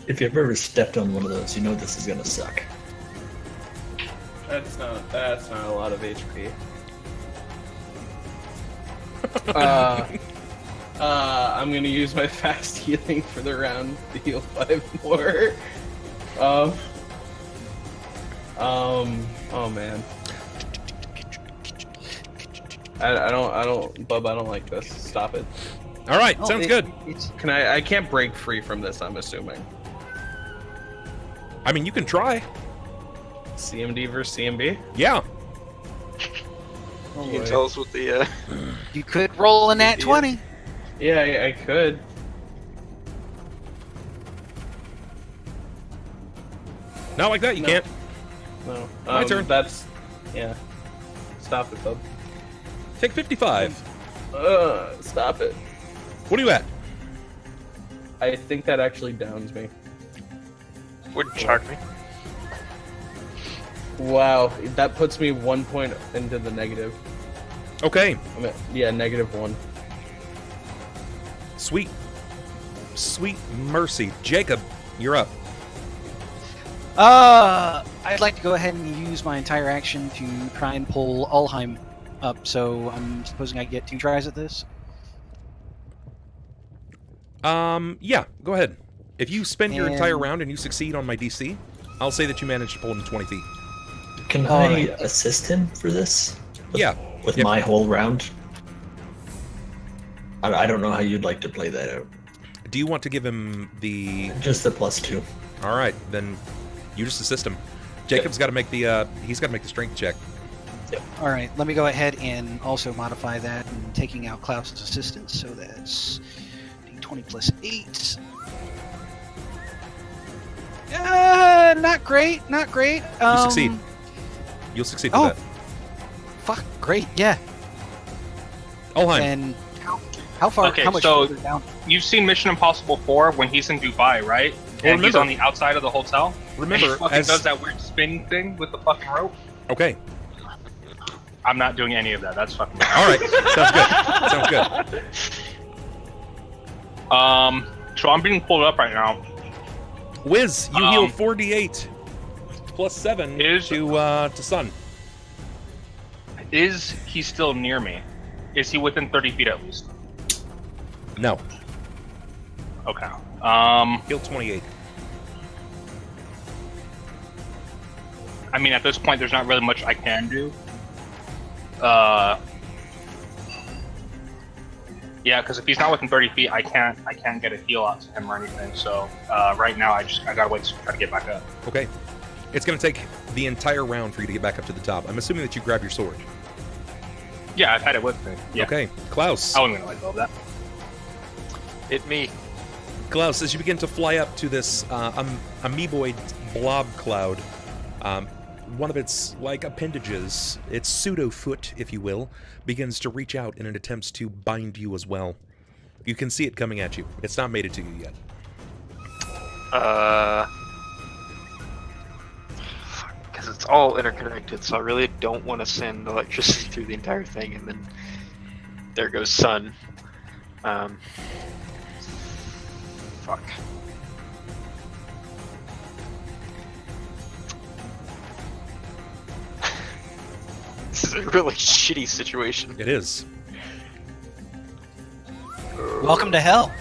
If you've ever stepped on one of those, you know this is gonna suck. That's not a lot of HP. I'm gonna use my fast healing for the round to heal 5 more. Oh man. I don't, Bub, I don't like this. Stop it. All right, sounds good. I can't break free from this, I'm assuming. I mean, you can try. CMD versus CMB? Yeah. Oh, You can tell us what the You could roll a nat 20. Yeah, I could. Not like that, you No. can't. No. My turn. Yeah. Stop it, Bub. Take 55. Stop it. What are you at? I think that actually downs me. wouldn't shock me. Wow, that puts me 1 point into the negative. Okay. I'm at, yeah, -1. Sweet. Sweet mercy. Jacob, you're up. I'd like to go ahead and use my entire action to try and pull Ulhime up, so I'm supposing I get 2 tries at this. Yeah, go ahead. If you spend your And- entire round and you succeed on my DC, I'll say that you managed to pull him 20 feet. Can All I right. assist him for this? Yeah. With Yep. my whole round? I don't know how you'd like to play that out. Do you want to give him the... Just the +2. All right, then you just assist him. Jacob's got to make the, he's got to make the strength check. All right, let me go ahead and also modify that and taking out Klaus's assistance, so that's d20 plus 8. Not great, not great. You succeed. You'll succeed with Oh. that. Fuck, great, yeah. Ulhime. And how far? Okay, how much so- further down? You've seen Mission Impossible 4 when he's in Dubai, right? Well, And he's remember- on the outside of the hotel. Remember, and he fucking as... does that weird spinning thing with the fucking rope. Okay. I'm not doing any of that. That's fucking. All right. Sounds good. Sounds good. So I'm being pulled up right now. Wiz, you heal 4d8 plus 7 Is- to Sunn. Is he still near me? Is he within 30 feet at least? No. Okay. Heal 28. I mean, at this point, there's not really much I can do. Yeah, because if he's not within 30 feet, I can't get a heal out to him or anything. So right now, I gotta wait to try to get back up. Okay. It's going to take the entire round for you to get back up to the top. I'm assuming that you grab your sword. Yeah, I've had it with me. Yeah. Okay. Klaus. I wasn't gonna let go of that. Hit me. Klaus, as you begin to fly up to this amoeboid blob cloud, one of its, like, appendages, its pseudo-foot, if you will, begins to reach out in an attempt to bind you as well. You can see it coming at you. It's not made it to you yet. Because it's all interconnected, so I really don't want to send electricity through the entire thing, and then there goes Sunn. Fuck. This is a really shitty situation. It is. Welcome to hell.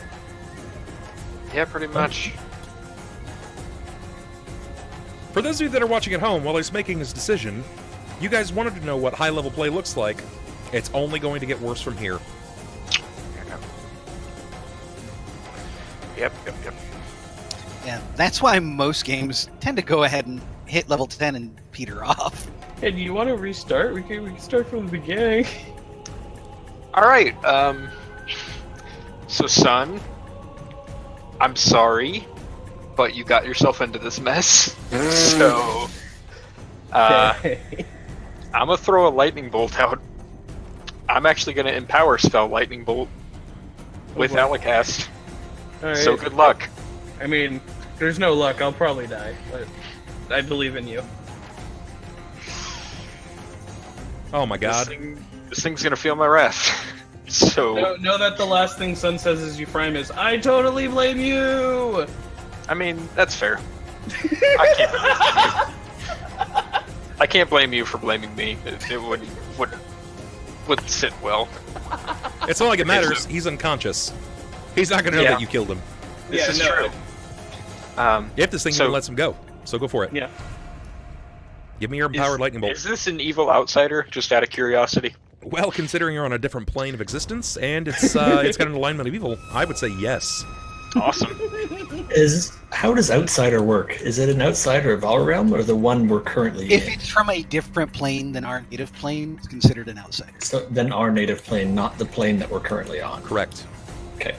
Yeah, pretty much. For those of you that are watching at home, while he's making his decision, you guys wanted to know what high-level play looks like. It's only going to get worse from here. Yep. Yeah, that's why most games tend to go ahead and hit level 10 and peter off. Hey, do you want to restart? We can start from the beginning. Alright, so Sunn, I'm sorry, but you got yourself into this mess. So, Okay. I'm gonna throw a lightning bolt out. I'm actually going to empower spell Lightning Bolt with boy. Alicast. All So right. good luck. I mean, there's no luck. I'll probably die, but I believe in you. Oh my god. This thing's going to feel my wrath. So, Know that the last thing Sunn says as you frame is, I totally blame you! I mean, that's fair. I can't blame you for blaming me. It wouldn't sit well. It's not like it matters. He's unconscious. He's not gonna know Yeah. that you killed him. This is true. If this thing So- even lets him go, so go for it. Yeah. Give me your empowered lightning bolt. Is this an evil outsider? Just out of curiosity. Well, considering you're on a different plane of existence and it's got an alignment of evil, I would say yes. Awesome. How does outsider work? Is it an outsider of our realm or the one we're currently If in? it's from a different plane than our native plane, it's considered an outsider. So then our native plane, not the plane that we're currently on. Correct. Okay.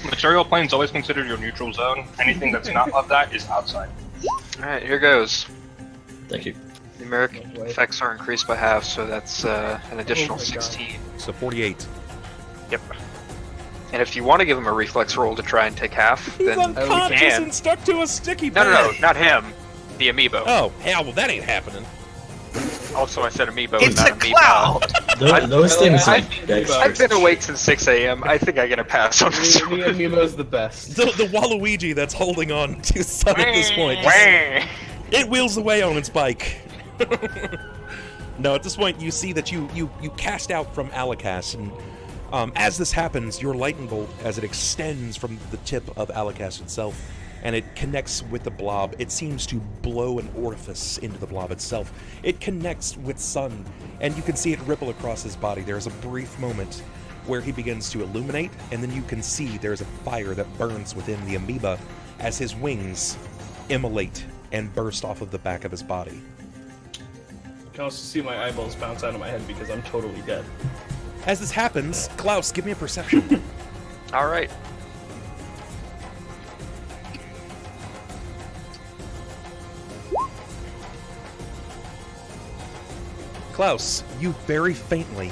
Material plane's always considered your neutral zone. Anything that's not of that is outside. Alright, here goes. Thank you. Numeric effects are increased by half, so that's an additional Oh my God. 16. So 48. Yep. And if you want to give him a reflex roll to try and take half, then you can. stuck to a sticky No, not him. The amiibo. Oh, hell, well that ain't happening. Also, I said amiibo, It's not a amiibo. cloud! Those things I- like dead I've been awake since 6 a.m. I think I get a pass on The this one. amiibo's the best. The Waluigi that's holding on to Sunn at this point, Wah. it wheels away on its bike. No, at this point you see that you cast out from Alicast, and as this happens, your lightning bolt, as it extends from the tip of Alicast itself, and it connects with the blob, it seems to blow an orifice into the blob itself. It connects with Sunn, and you can see it ripple across his body. There's a brief moment where he begins to illuminate, and then you can see there's a fire that burns within the amoeba as his wings immolate and burst off of the back of his body. You can also see my eyeballs bounce out of my head because I'm totally dead. As this happens, Klaus, give me a perception. Alright. Klaus, you very faintly,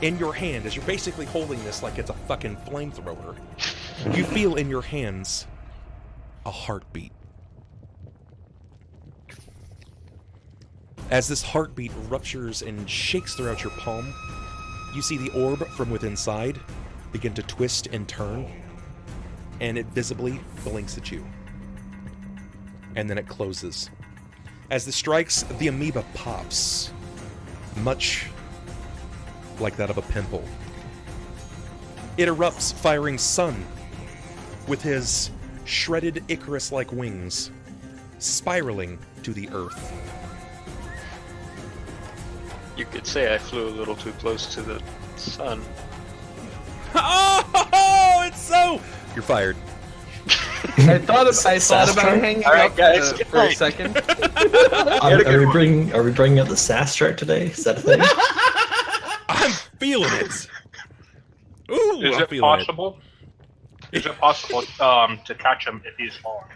in your hand, as you're basically holding this like it's a fucking flamethrower, you feel in your hands a heartbeat. As this heartbeat ruptures and shakes throughout your palm, you see the orb from within inside begin to twist and turn, and it visibly blinks at you. And then it closes. As this strikes, the amoeba pops, much like that of a pimple. It erupts, firing Sunn with his shredded Icarus-like wings, spiraling to the earth. You could say I flew a little too close to the sun. Oh, it's so... You're fired. I thought about hanging All right, up guys, for a right. second. Are we bringing up the SAS track today? Is that a thing? I'm feeling it. Ooh, Is I'm it feeling possible? Is it possible to catch him if he's falling?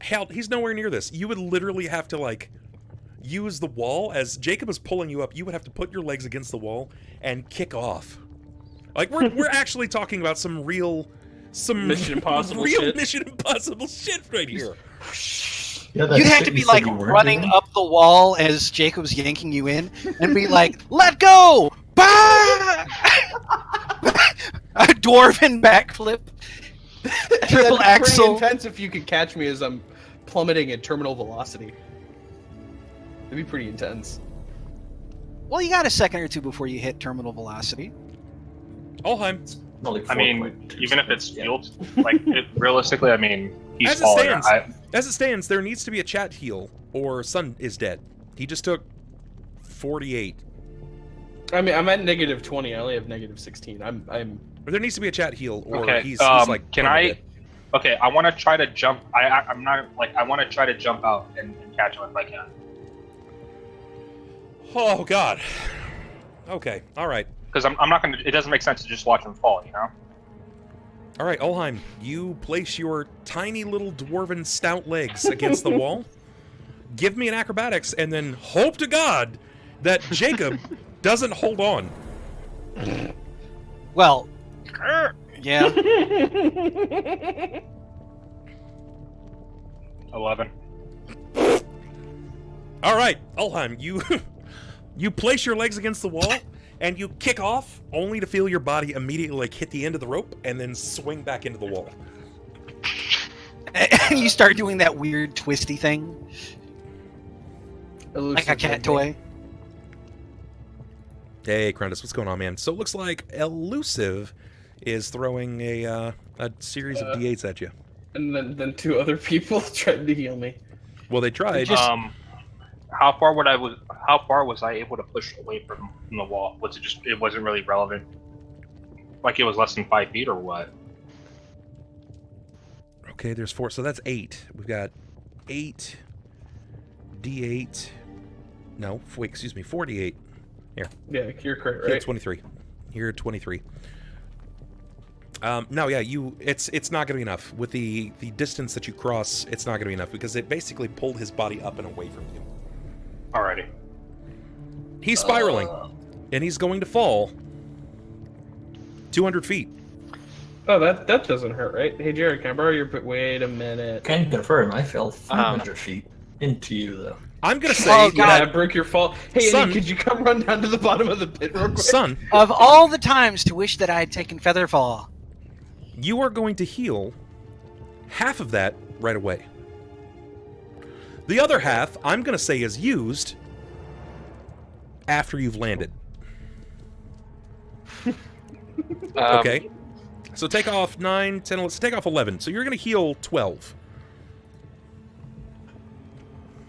Hell, he's nowhere near this. You would literally have to, like, use the wall. As Jacob is pulling you up, you would have to put your legs against the wall and kick off. Like, we're actually talking about some Mission Impossible real shit. Mission Impossible shit right here. Yeah, that You'd have shit to be you said like you weren't running doing? up the wall as Jacob's yanking you in, and be like, "Let go!" Bah! A dwarven backflip, triple That'd be axle. Pretty intense if you could catch me as I'm plummeting at terminal velocity. That'd be pretty intense. Well, you got a second or two before you hit terminal velocity. Ulhime, Only I mean, 4.2 even if it's seconds. fueled, like realistically, I mean, he's as it falling. stands, as it stands, there needs to be a chat heal, or Sunn is dead. He just took 48. I mean, I'm at -20. I only have -16. I'm. Or there needs to be a chat heal, or Okay, he's like. can permanent. Okay, I want to try to jump. I'm not like I want to try to jump out and catch him if I can. Oh God. Okay. All right. Because I'm not gonna. It doesn't make sense to just watch him fall, you know. All right, Ulhime, you place your tiny little dwarven stout legs against the wall. give me an acrobatics, and then hope to God that Jacob doesn't hold on. Well, yeah. 11. All right, Ulhime, you place your legs against the wall, and you kick off, only to feel your body immediately like hit the end of the rope, and then swing back into the wall. And you start doing that weird twisty thing, like a cat toy. Hey, Krendus, what's going on, man? So it looks like Elusive is throwing a series of D8s at you. And then two other people tried to heal me. Well, they tried. How far was I able to push away from the wall? Was it just, it wasn't really relevant? Like it was less than 5 feet or what? Okay, there's 4, so that's 8. We've got 8 D8. No, wait, excuse me, 48. Here. Yeah, you're correct, right? Here, 23. Here, 23. No, yeah, it's not going to be enough. With the distance that you cross, it's not going to be enough because it basically pulled his body up and away from you. Alrighty. He's spiraling, and he's going to fall 200 feet. Oh, that doesn't hurt, right? Hey, Jared, can I borrow your... Wait a minute. Can confirm, I fell 500 feet into you, though. I'm going to say Oh, God, that... I broke your fall. Hey, Sunn, Eddie, could you come run down to the bottom of the pit real quick? Sunn, Of all the times to wish that I had taken Featherfall. you are going to heal half of that right away. The other half, I'm going to say, is used after you've landed. Okay? So take off 9, 10, let's take off 11. So you're going to heal 12.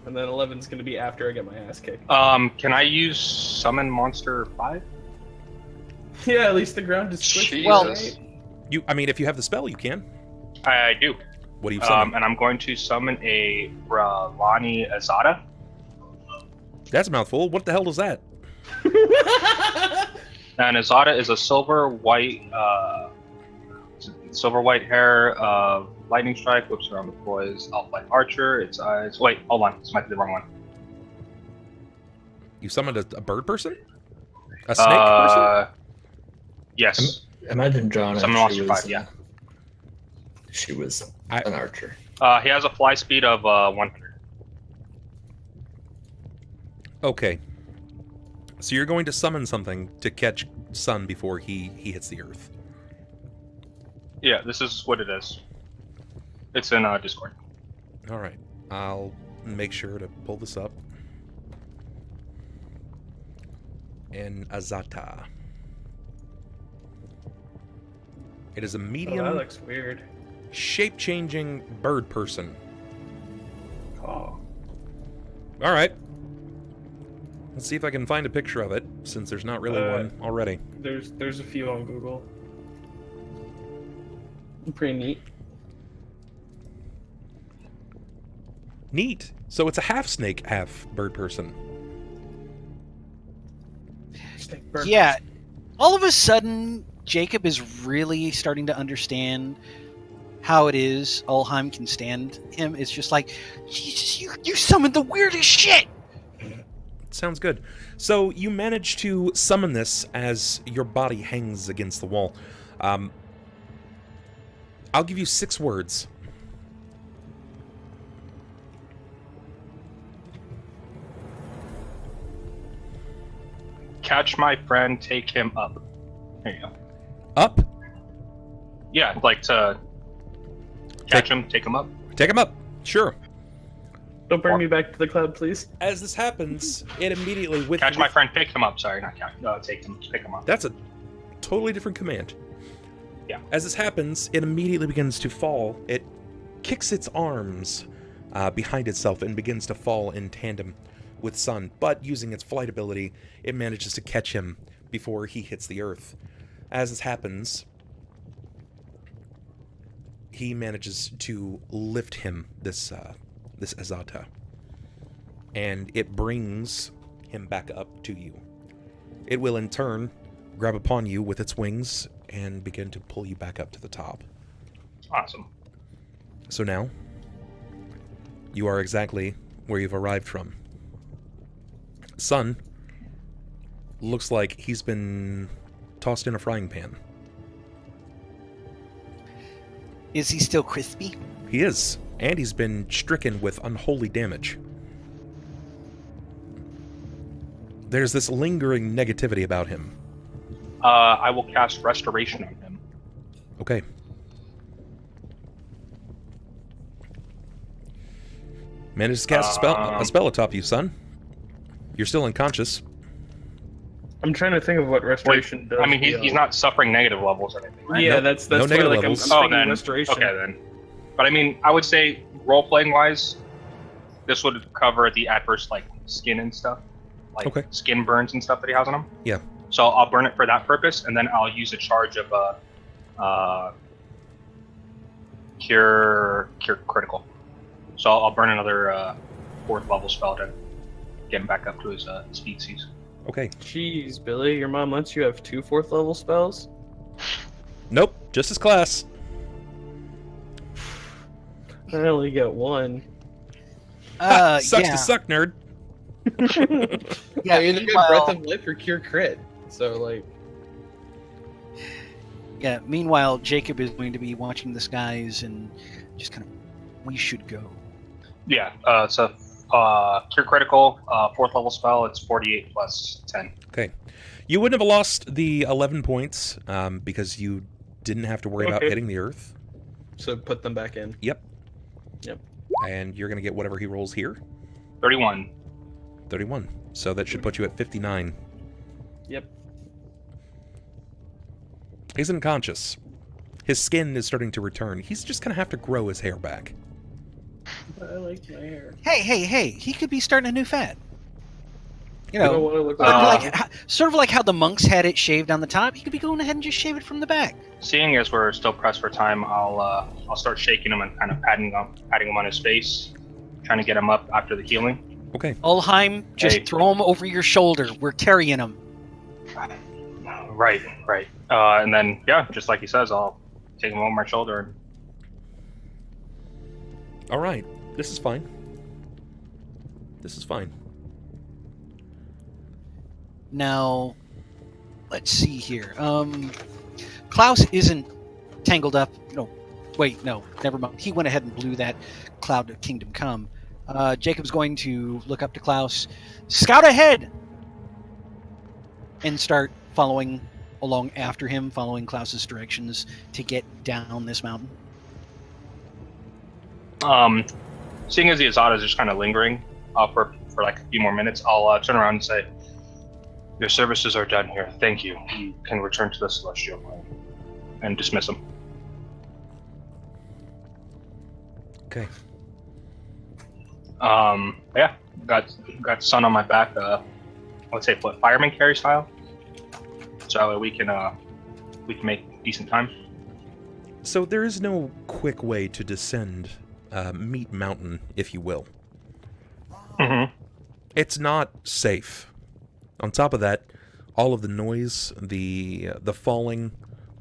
And then 11's going to be after I get my ass kicked. Can I use Summon Monster 5? Yeah, at least the ground is squishy. Well, right? I mean, if you have the spell, you can. I do. What do you summon? And I'm going to summon a Ralani Azada. That's a mouthful. What the hell is that? And Azada is a silver white hair, lightning strike, whips around the boys, elf-like archer, its eyes. Wait, hold on, this might be the wrong one. You summoned a bird person? A snake person? Yes. Imagine John. Summon Monster 5, yeah. She was an archer. He has a fly speed of 100. Okay. So you're going to summon something to catch Sunn before he hits the earth. Yeah, this is what it is. It's in Discord. All right. I'll make sure to pull this up. And Azata. It is a medium, that looks weird. shape-changing bird person. Oh. All right. Let's see if I can find a picture of it, since there's not really one already. There's a few on Google. Pretty neat. Neat. So it's a half snake, half bird person. Snake bird. Yeah. All of a sudden, Jacob is really starting to understand how it is Ulhime can stand him. It's just like, Jesus, you summoned the weirdest shit! Sounds good. So you manage to summon this as your body hangs against the wall. I'll give you 6 words. Catch my friend, take him up. There you go. Up? Yeah, like to catch him, take him up. Take him up. Sure. Don't bring me back to the cloud, please. As this happens, it immediately Catch my friend, pick him up. Sorry, not catch. Take him, pick him up. That's a totally different command. Yeah. As this happens, it immediately begins to fall. It kicks its arms behind itself and begins to fall in tandem with Sunn. But using its flight ability, it manages to catch him before he hits the earth. As this happens, he manages to lift him, this Azata, and it brings him back up to you. It will in turn grab upon you with its wings and begin to pull you back up to the top. Awesome. So now, you are exactly where you've arrived from. Sunn looks like he's been tossed in a frying pan. Is he still crispy? He is, and he's been stricken with unholy damage. There's this lingering negativity about him. I will cast Restoration on him. Okay. Managed to cast a spell atop you, Sunn. You're still unconscious. I'm trying to think of what restoration does. I mean, he's not suffering negative levels or anything, right? Yeah, Nope. that's No why, negative like, levels. I'm Oh, thinking then. restoration. Okay, then. But I mean, I would say role-playing wise, this would cover the adverse, like, skin and stuff. Like, Okay. skin burns and stuff that he has on him. Yeah. So I'll burn it for that purpose, and then I'll use a charge of cure critical. So I'll burn another 4th level spell to get him back up to his species. Okay. Jeez, Billy, your mom lets you have 2 4th level spells? Nope, just his class. I only get 1. Sucks yeah. to suck, nerd. Yeah, I either get meanwhile- Breath of Life or Cure Crit. So, like, Yeah, meanwhile, Jacob is going to be watching the skies and just kind of, we should go. Yeah, so cure critical, 4th level spell, it's 48 plus 10. Okay. You wouldn't have lost the 11 points because you didn't have to worry about Okay. hitting the earth. so put them back in. Yep. Yep. And you're going to get whatever he rolls here. 31. 31. So that should put you at 59. Yep. He's unconscious. His skin is starting to return. He's just going to have to grow his hair back. I like my hair. Hey, he could be starting a new fad. You I don't know, want to look sort of like how the monks had it shaved on the top. He could be going ahead and just shave it from the back. Seeing as we're still pressed for time, I'll start shaking him and kind of patting him on his face, trying to get him up after the healing. Okay. Ulhime, just Hey. throw him over your shoulder. We're carrying him. Right. And then, yeah, just like he says, I'll take him over my shoulder. And All right. This is fine. This is fine. Now, let's see here. Klaus isn't tangled up. No, wait, no, never mind. He went ahead and blew that cloud of Kingdom Come. Jacob's going to look up to Klaus, scout ahead, and start following along after him, following Klaus's directions to get down this mountain. Seeing as the Azada is just kind of lingering for like a few more minutes, I'll turn around and say, "Your services are done here. Thank you. You can return to the Celestial Plane," and dismiss him. Okay. Yeah, got Sunn on my back. I would say what, fireman carry style, so we can make decent time. So there is no quick way to descend Meat Mountain, if you will. Mm-hmm. It's not safe. On top of that, all of the noise, the falling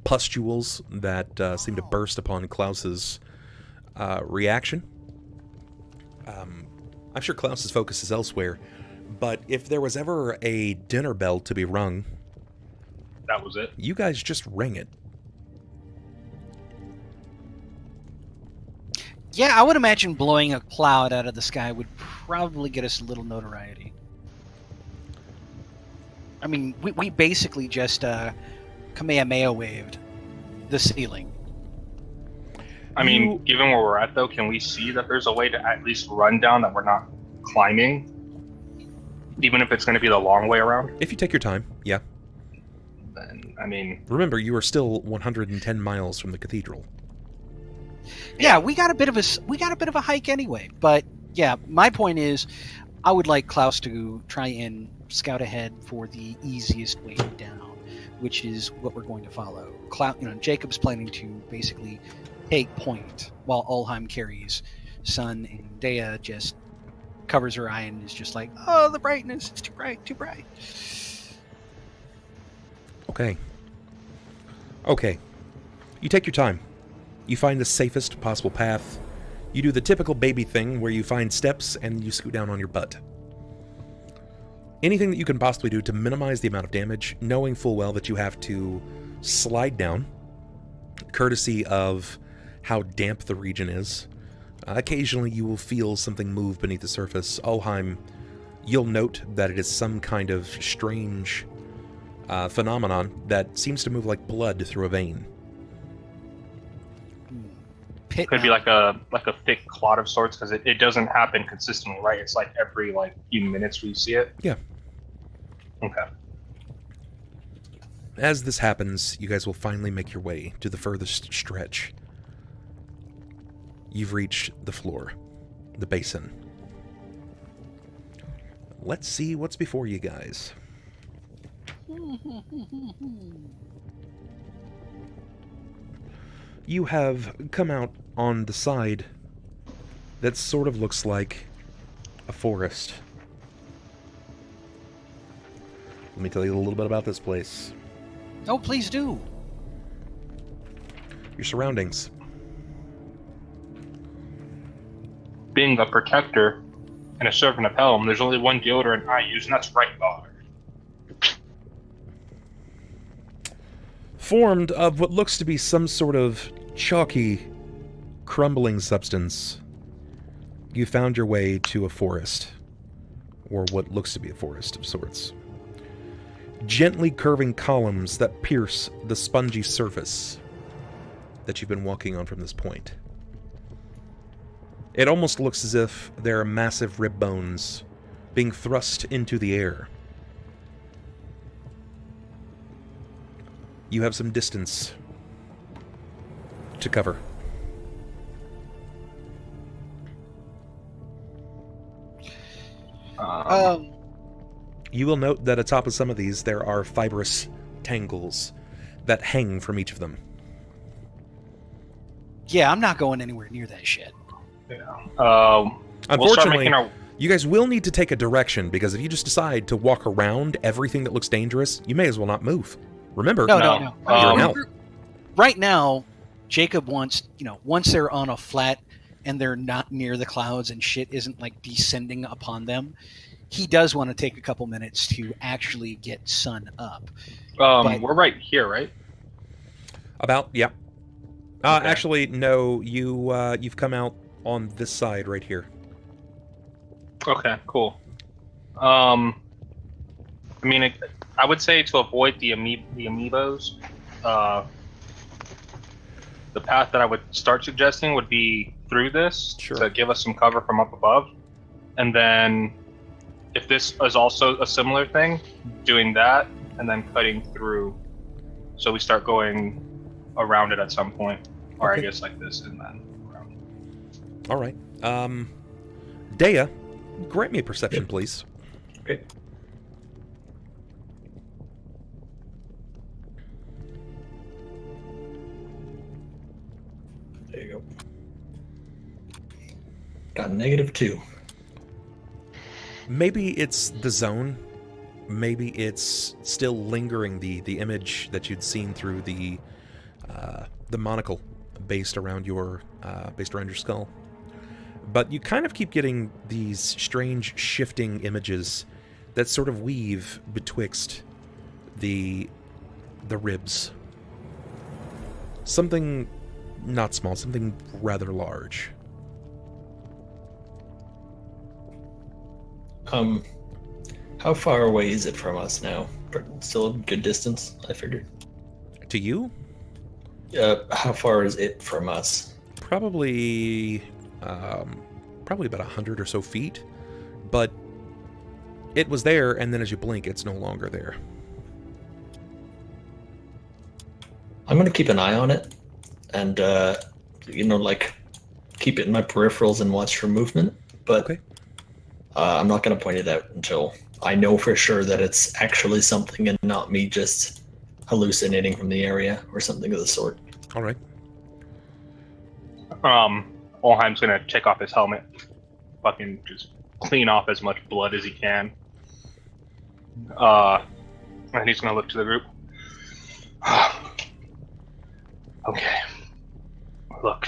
pustules that seem to burst upon Klaus's reaction. I'm sure Klaus's focus is elsewhere, but if there was ever a dinner bell to be rung, That was it. you guys just rang it. Yeah, I would imagine blowing a cloud out of the sky would probably get us a little notoriety. I mean, we basically just Kamehameha waved the ceiling. I mean, given where we're at, though, can we see that there's a way to at least run down that we're not climbing? Even if it's going to be the long way around? If you take your time, yeah. Then, I mean... Remember, you are still 110 miles from the cathedral. Yeah, we got a bit of a hike anyway. But yeah, my point is, I would like Klaus to try and scout ahead for the easiest way down, which is what we're going to follow. Jacob's planning to basically take point while Ulhime carries. Sunn and Deia just covers her eye and is just like, "Oh, the brightness! It's too bright, too bright." Okay. Okay. You take your time. You find the safest possible path. You do the typical baby thing where you find steps and you scoot down on your butt. Anything that you can possibly do to minimize the amount of damage, knowing full well that you have to slide down, courtesy of how damp the region is. Occasionally you will feel something move beneath the surface. Ulhime, you'll note that it is some kind of strange phenomenon that seems to move like blood through a vein. Could be like a thick clot of sorts, because it doesn't happen consistently, right? It's like every few minutes we see it. Yeah. Okay. As this happens, you guys will finally make your way to the furthest stretch. You've reached the floor, the basin. Let's see what's before you guys. You have come out on the side that sort of looks like a forest. Let me tell you a little bit about this place. Oh, please do. Your surroundings. Being a protector and a servant of Helm, there's only one deodorant I use, and that's Right Bar. Formed of what looks to be some sort of chalky, crumbling substance, you found your way to a forest, or what looks to be a forest of sorts. Gently curving columns that pierce the spongy surface that you've been walking on from this point. It almost looks as if there are massive rib bones being thrust into the air. You have some distance to cover. You will note that atop of some of these there are fibrous tangles that hang from each of them. Yeah, I'm not going anywhere near that shit. Yeah. Unfortunately, you guys will need to take a direction, because if you just decide to walk around everything that looks dangerous, you may as well not move. Remember, No. you're an elf. Right now, Jacob wants, once they're on a flat and they're not near the clouds and shit isn't descending upon them, he does want to take a couple minutes to actually get Sunn up. We're right here, right? Yeah. Okay. Actually, no. You've come out on this side right here. Okay, cool. I would say to avoid the amiibos, the path that I would start suggesting would be through this to give us some cover from up above, and then if this is also a similar thing, doing that and then cutting through, so we start going around it at some point, or Okay. I guess like this and then around. All right. Deia, grant me a perception, please. Okay. There you go. Got -2. Maybe it's the zone. Maybe it's still lingering the image that you'd seen through the monocle based around your skull. But you kind of keep getting these strange shifting images that sort of weave betwixt the ribs. Something not small, something rather large. How far away is it from us now? Still a good distance, I figured. To you? How far is it from us? Probably about 100 or so feet, but it was there, and then as you blink, it's no longer there. I'm gonna keep an eye on it, and keep it in my peripherals and watch for movement. But Okay. I'm not gonna point it out until I know for sure that it's actually something and not me just hallucinating from the area or something of the sort. All right. Ulhime's gonna take off his helmet, fucking just clean off as much blood as he can. And he's gonna look to the group. Okay. Look.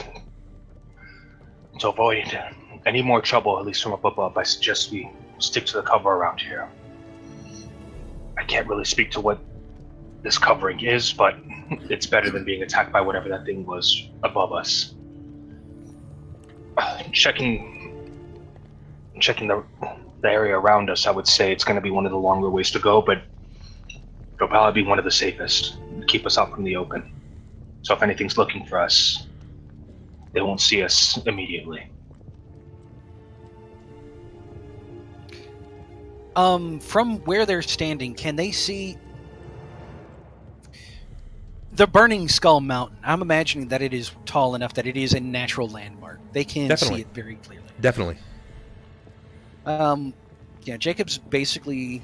It's to avoid any more trouble, at least from up above, I suggest we stick to the cover around here. I can't really speak to what this covering is, but it's better than being attacked by whatever that thing was above us. Checking the area around us, I would say it's going to be one of the longer ways to go, but it'll probably be one of the safest to keep us out from the open. So if anything's looking for us, they won't see us immediately. From where they're standing, can they see the Burning Skull Mountain? I'm imagining that it is tall enough that it is a natural landmark. They can Definitely. see it very clearly. Definitely. Yeah, Jacob's basically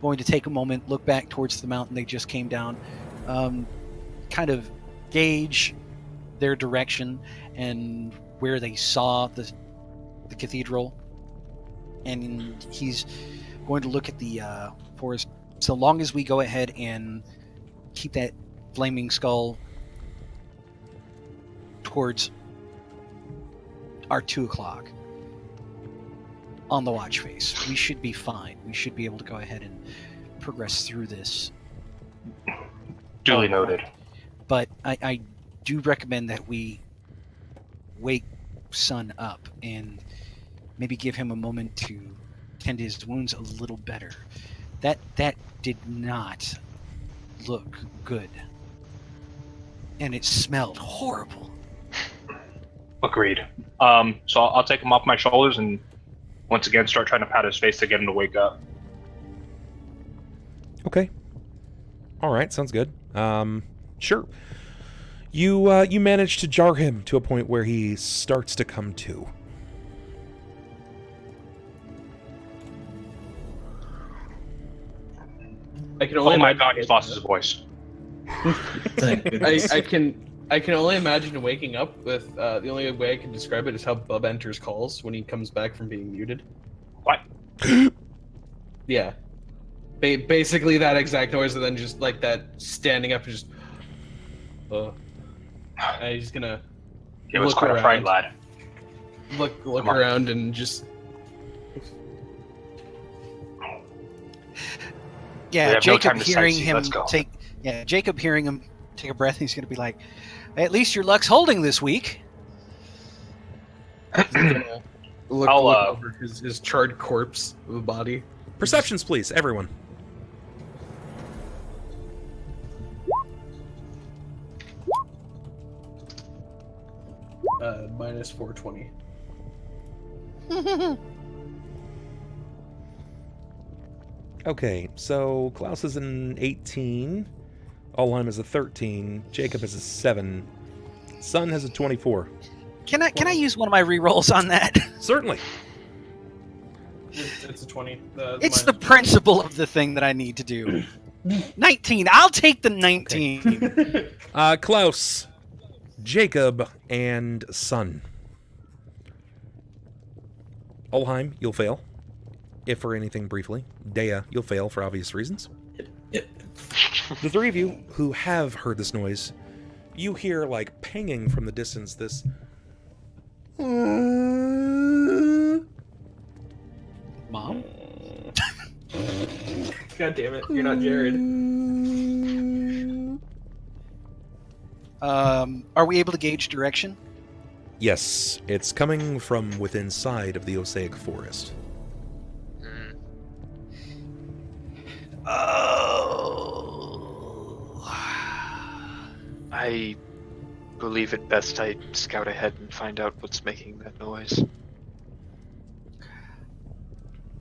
going to take a moment, look back towards the mountain they just came down, kind of gauge their direction and where they saw the cathedral, and he's going to look at the forest. So long as we go ahead and keep that flaming skull towards our 2 o'clock on the watch face, we should be fine. We should be able to go ahead and progress through this. Duly noted. But I do recommend that we wake Sunn up and maybe give him a moment to tend his wounds a little better. That did not look good. And it smelled horrible. Agreed. So I'll take him off my shoulders and once again start trying to pat his face to get him to wake up. Okay. All right, sounds good. Sure. You manage to jar him to a point where he starts to come to. I can only Oh my imagine- god, he's lost his voice. Thank goodness. I can only imagine waking up with the only way I can describe it is how Bub enters calls when he comes back from being muted. What? Yeah. Basically that exact noise, and then just like that standing up and just and he's gonna It was look quite a fright, around. lad. look Come on. around and just We Yeah, have no Jacob time to hearing sightsee. him Let's go. Jacob hearing him take a breath, he's going to be like, "At least your luck's holding this week." he's gonna look I'll, over his charred corpse of a body. Perceptions, please, everyone. Minus 420. Okay, so Klaus is an 18, Ulhime is a 13, Jacob is a 7, Sunn has a 24. Can I use one of my rerolls on that? Certainly. It's a 20. It's the principle of the thing that I need to do. 19. I'll take the 19. Klaus, Jacob, and Sunn. Ulhime, you'll fail. If for anything briefly. Deia, you'll fail for obvious reasons. Yep. The three of you who have heard this noise, you hear, like, pinging from the distance this... Mom? God damn it, you're not Jared. Are we able to gauge direction? Yes, it's coming from within side of the Osaic forest. Oh. I believe it best I scout ahead and find out what's making that noise.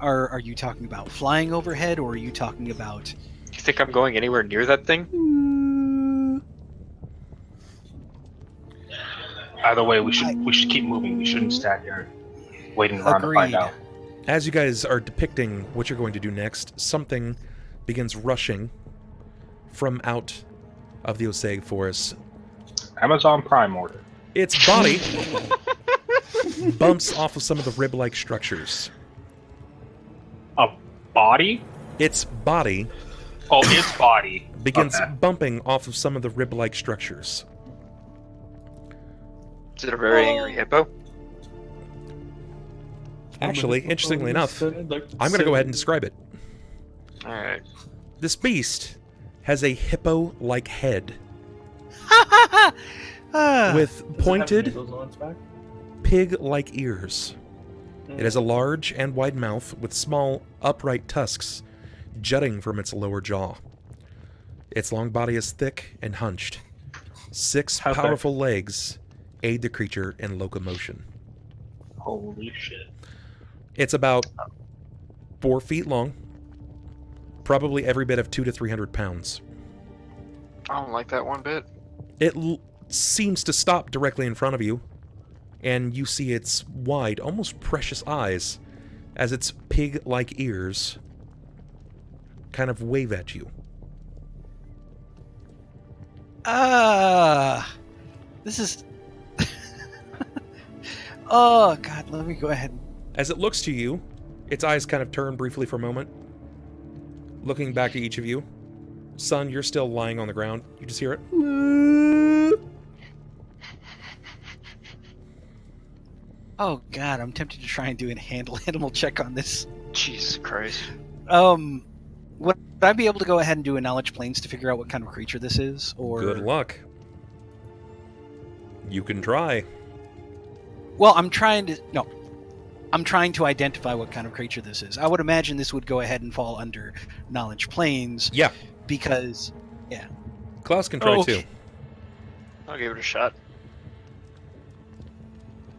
Are you talking about flying overhead, or are you talking about... Do you think I'm going anywhere near that thing? Either way, we should keep moving. We shouldn't stand here waiting around to find Agreed. out. As you guys are depicting what you're going to do next, something begins rushing from out of the Osaic forest. Amazon Prime order. Its body bumps off of some of the rib-like structures. A body? Its body Oh, its body. begins Okay. bumping off of some of the rib-like structures. Is it a very angry hippo? Actually, interestingly enough, I'm going to go ahead and describe it. All right. This beast has a hippo-like head with pointed, pig-like ears. It has a large and wide mouth with small, upright tusks jutting from its lower jaw. Its long body is thick and hunched. 6 powerful legs aid the creature in locomotion. Holy shit. It's about 4 feet long, probably every bit of 200 to 300 pounds. I don't like that one bit. It seems to stop directly in front of you, and you see its wide, almost precious eyes as its pig-like ears kind of wave at you. This is... Oh, God, let me go ahead. As it looks to you, its eyes kind of turn briefly for a moment, looking back at each of you. Sunn, you're still lying on the ground. You just hear it. Oh, God, I'm tempted to try and do an animal check on this. Jesus Christ. Would I be able to go ahead and do a knowledge planes to figure out what kind of creature this is? Or Good luck. You can try. Well, I'm trying to identify what kind of creature this is. I would imagine this would go ahead and fall under knowledge planes. Yeah. Because, yeah. Klaus can try too. I'll give it a shot.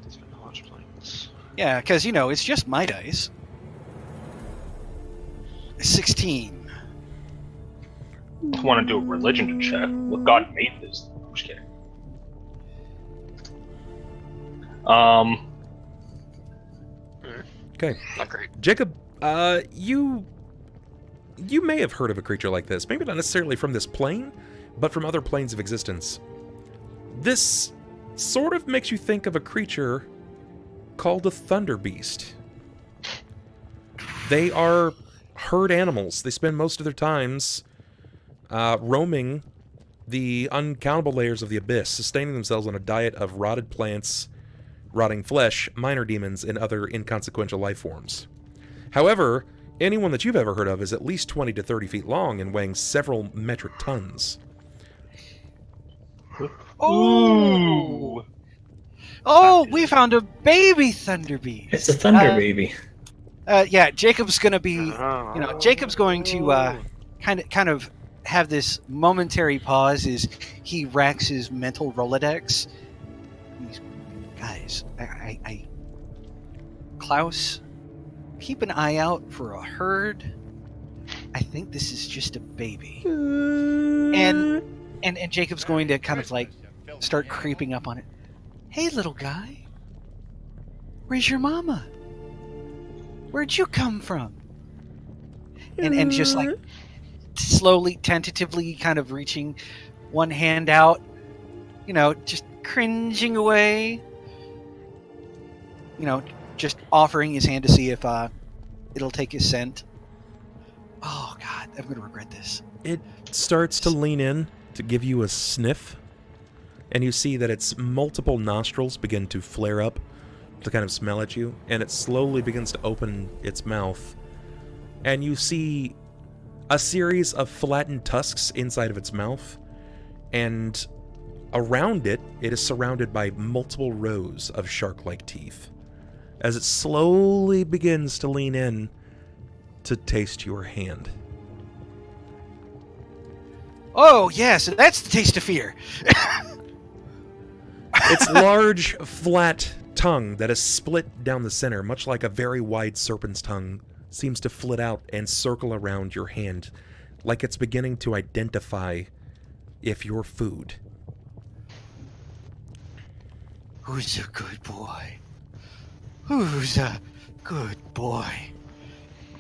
It's been knowledge planes. Yeah, because, it's just my dice. 16. I want to do a religion to check. What God made this? I'm just kidding. Okay. Not great. Jacob, you may have heard of a creature like this. Maybe not necessarily from this plane, but from other planes of existence. This sort of makes you think of a creature called a thunder beast. They are herd animals. They spend most of their times roaming the uncountable layers of the abyss, sustaining themselves on a diet of rotted plants, rotting flesh, minor demons, and other inconsequential life forms. However, anyone that you've ever heard of is at least 20 to 30 feet long and weighing several metric tons. Oh! Oh, we found a baby thunder beast. It's a thunder baby. Yeah, Jacob's gonna be, Jacob's going to kind of have this momentary pause as he racks his mental Rolodex. Guys, Klaus, keep an eye out for a herd. I think this is just a baby. And Jacob's going to kind of like start creeping up on it. Hey, little guy, where's your mama? Where'd you come from? And just like slowly, tentatively kind of reaching one hand out, just cringing away, just offering his hand to see if it'll take his scent. Oh, God, I'm going to regret this. It starts to lean in to give you a sniff, and you see that its multiple nostrils begin to flare up to kind of smell at you, and it slowly begins to open its mouth, and you see a series of flattened tusks inside of its mouth, and around it, it is surrounded by multiple rows of shark-like teeth, as it slowly begins to lean in to taste your hand. Oh, yes, that's the taste of fear. Its large, flat tongue that is split down the center, much like a very wide serpent's tongue, seems to flit out and circle around your hand, like it's beginning to identify if you're food. Who's a good boy? Who's a good boy?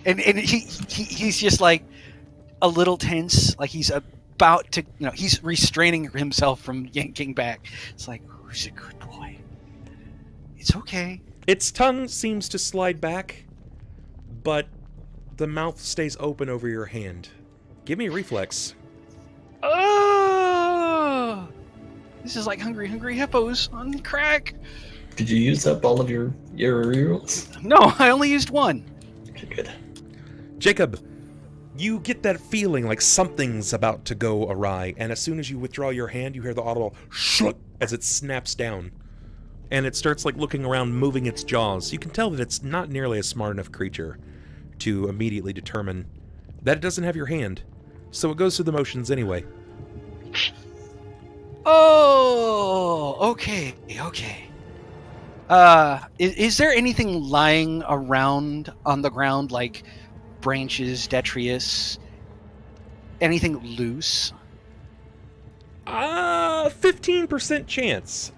And he's just like a little tense, like he's about to, he's restraining himself from yanking back. It's like, who's a good boy? It's okay. Its tongue seems to slide back, but the mouth stays open over your hand. Give me a reflex. Oh! This is like hungry hippos on crack. Did you use up all of your rerolls? No, I only used one. Okay, good. Jacob, you get that feeling like something's about to go awry, and as soon as you withdraw your hand, you hear the audible shut as it snaps down. And it starts like looking around, moving its jaws. You can tell that it's not nearly a smart enough creature to immediately determine that it doesn't have your hand. So it goes through the motions anyway. Oh, okay. Is there anything lying around on the ground, like branches, detritus, anything loose? 15% chance.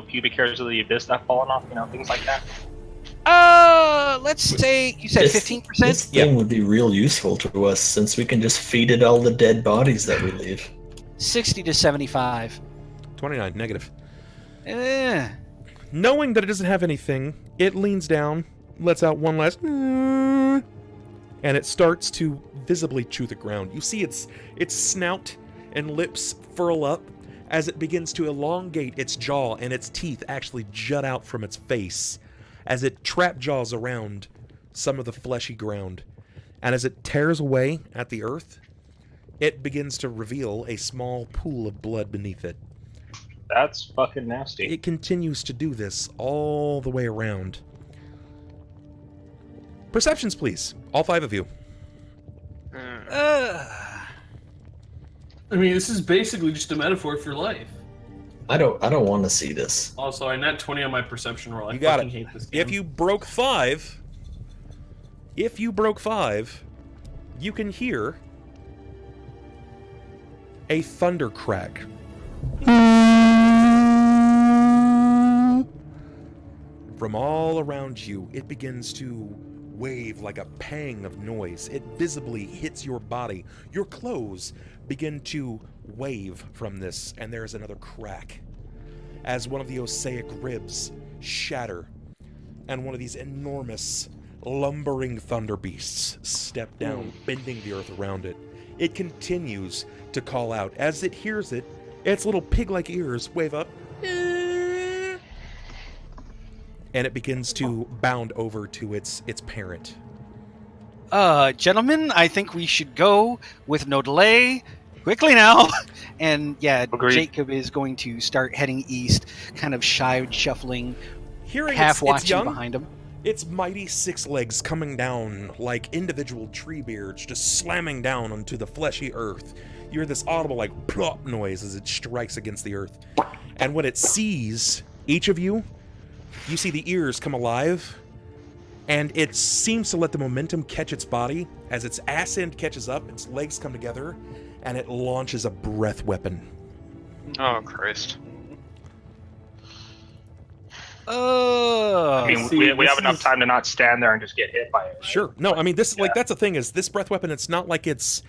Pubic hairs of the abyss that fallen off, things like that. Let's say you said 15%? This thing would be real useful to us since we can just feed it all the dead bodies that we leave. 60 to 75. 29, negative. Eh. Knowing that it doesn't have anything, it leans down, lets out one last and it starts to visibly chew the ground. You see its snout and lips furl up as it begins to elongate its jaw, and its teeth actually jut out from its face as it trap jaws around some of the fleshy ground. And as it tears away at the earth, it begins to reveal a small pool of blood beneath it. That's fucking nasty. It continues to do this all the way around. Perceptions, please. All 5 of you. I mean, this is basically just a metaphor for life. I don't want to see this. Also, I net 20 on my perception roll. I You got fucking it. hate this game. If you broke 5, you can hear a thunder crack. From all around you, it begins to wave like a pang of noise. It visibly hits your body. Your clothes begin to wave from this, and there is another crack as one of the osaic ribs shatter, and one of these enormous, lumbering thunder beasts step down, bending the earth around it. It continues to call out. As it hears it, its little pig-like ears wave up, and it begins to bound over to its parent. Gentlemen, I think we should go with no delay. Quickly now. And yeah, Agreed. Jacob is going to start heading east, kind of shuffling, Hearing half its watching young, behind him. its mighty 6 legs coming down like individual tree beards, just slamming down onto the fleshy earth. You hear this audible like plop noise as it strikes against the earth. And when it sees each of you, you see the ears come alive, and it seems to let the momentum catch its body. As its ass end catches up, its legs come together, and it launches a breath weapon. Oh, Christ. I mean, we have enough time to not stand there and just get hit by it. Right? Sure. No, I mean, this Yeah. that's the thing is this breath weapon, it's not like it's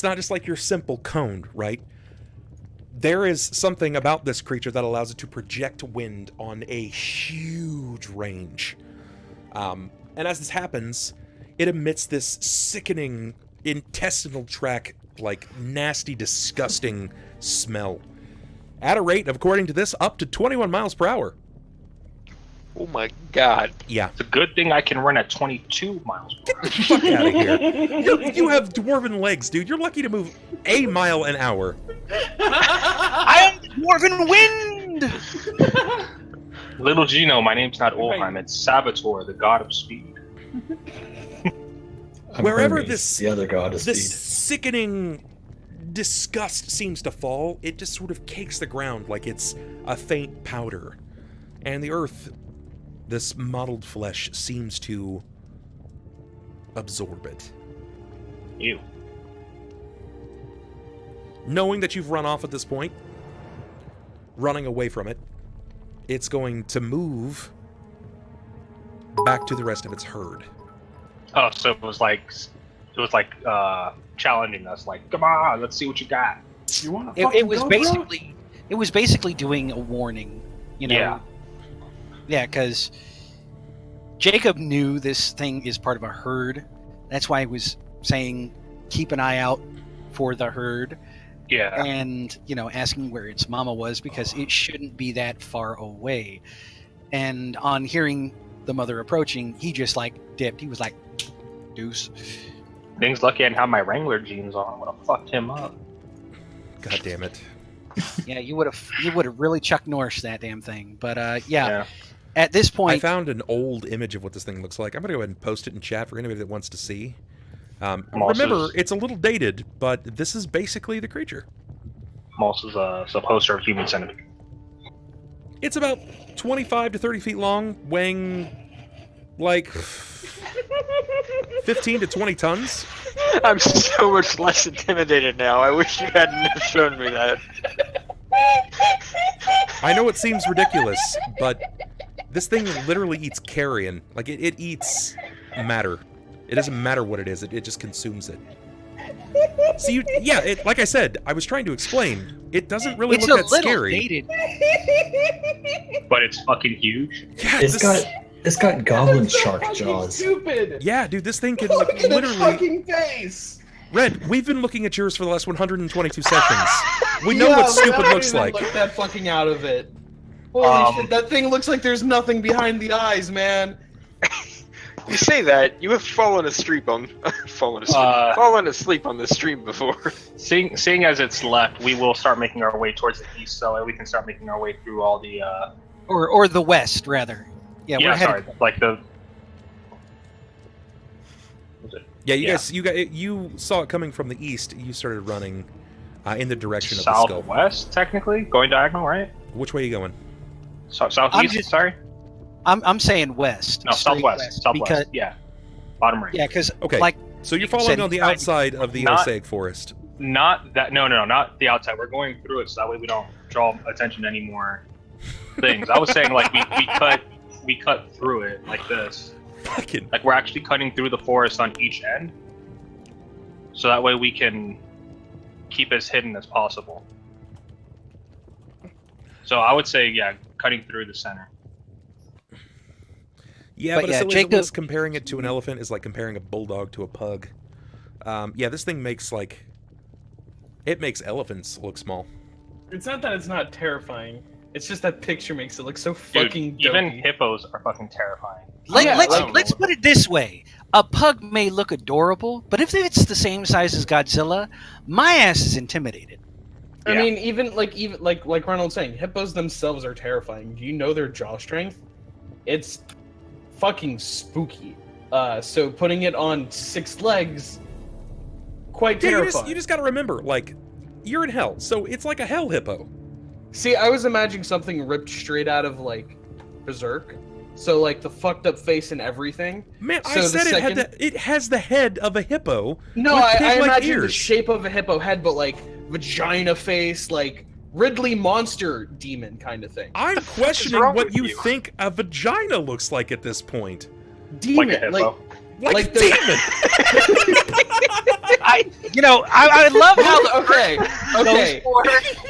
not just like your simple cone, right? There is something about this creature that allows it to project wind on a huge range. And as this happens, it emits this sickening intestinal tract, like nasty, disgusting smell. At a rate of, according to this, up to 21 miles per hour. Oh my god. Yeah. It's a good thing I can run at 22 miles per hour. Get the fuck out of here. You have dwarven legs, dude. You're lucky to move a mile an hour. I am Dwarven Wind! Little Gino, my name's not Ulhime, it's Saboteur, the god of speed. Wherever Hermes, the other god of this speed. sickening disgust seems to fall, it just sort of cakes the ground like it's a faint powder. And the earth, this mottled flesh, seems to absorb it. Ew. Knowing that you've run off at this point, running away from it, it's going to move back to the rest of its herd. Oh, so it was like challenging us, like, come on, let's see what you got. You want It was basically doing a warning, you know? Yeah. Yeah, because Jacob knew this thing is part of a herd. That's why he was saying, keep an eye out for the herd. Yeah. And, you know, asking where its mama was, because it shouldn't be that far away. And on hearing the mother approaching, he just like dipped. He was like, deuce. Thing's lucky I didn't have my Wrangler jeans on. I would have fucked him up. God damn it. Yeah, you would have really Chuck Norris that damn thing. But yeah. At this point, I found an old image of what this thing looks like. I'm going to go ahead and post it in chat for anybody that wants to see. Remember, it's a little dated, but this is basically the creature. Moss is a poster of human centipede. It's about 25 to 30 feet long, weighing like 15 to 20 tons. I'm so much less intimidated now. I wish you hadn't shown me that. I know it seems ridiculous, but this thing literally eats carrion. Like, it eats matter. It doesn't matter what it is, it just consumes it. So like I said, I was trying to explain. It doesn't really it's look a that little scary. dated. But it's fucking huge. Yeah, It's got goblin shark jaws. Stupid. Yeah, dude, this thing can Look at literally. its fucking face. Red, we've been looking at yours for the last 122 seconds. We know what stupid looks like. Look that fucking out of it. Holy shit, that thing looks like there's nothing behind the eyes, man. You say that, you have fallen asleep on fallen asleep on this stream before. Seeing as it's left, we will start making our way towards the east, so we can start making our way through all the. Or the west, rather. Yeah, we're headed. Sorry, like the. Yeah, you saw it coming from the east. You started running in the direction of the skull. Southwest, technically, going diagonal, right? Which way are you going? Southeast. Sorry. I'm saying west. No, straight southwest. west, Southwest. because, Yeah. Bottom right. yeah, because Okay. like So you're you said, following on the he's outside of the Not- Osaic forest. Not that. No, not the outside. We're going through it, so that way we don't draw attention to any more things. I was saying like we cut through it like this. Fucking. Like we're actually cutting through the forest on each end, so that way we can keep as hidden as possible. So I would say, yeah, cutting through the center. Yeah, But but yeah, as Jacob- Jacob comparing it to an elephant is like comparing a bulldog to a pug. Yeah, this thing makes elephants look small. It's not that it's not terrifying. It's just that picture makes it look so Dude, fucking even dopey. hippos are fucking terrifying. let's put it this way: a pug may look adorable, but if it's the same size as Godzilla, my ass is intimidated. I Yeah. mean, even like Ronald's saying, hippos themselves are terrifying. Do you know their jaw strength? It's fucking spooky. So putting it on 6 legs, quite Yeah, terrifying. you just gotta remember, like, you're in hell, so it's like a hell hippo. See, I was imagining something ripped straight out of like Berserk. So like the fucked up face and everything. Man, So I the said it has the head of a hippo. No, with I pig-like imagine the ears. shape of a hippo head, but like vagina face, like Ridley monster demon kind of thing. I'm fuck is questioning wrong what with you you? think a vagina looks like at this point. Demon, Like a hippo. Like the- demon. I love how okay, okay.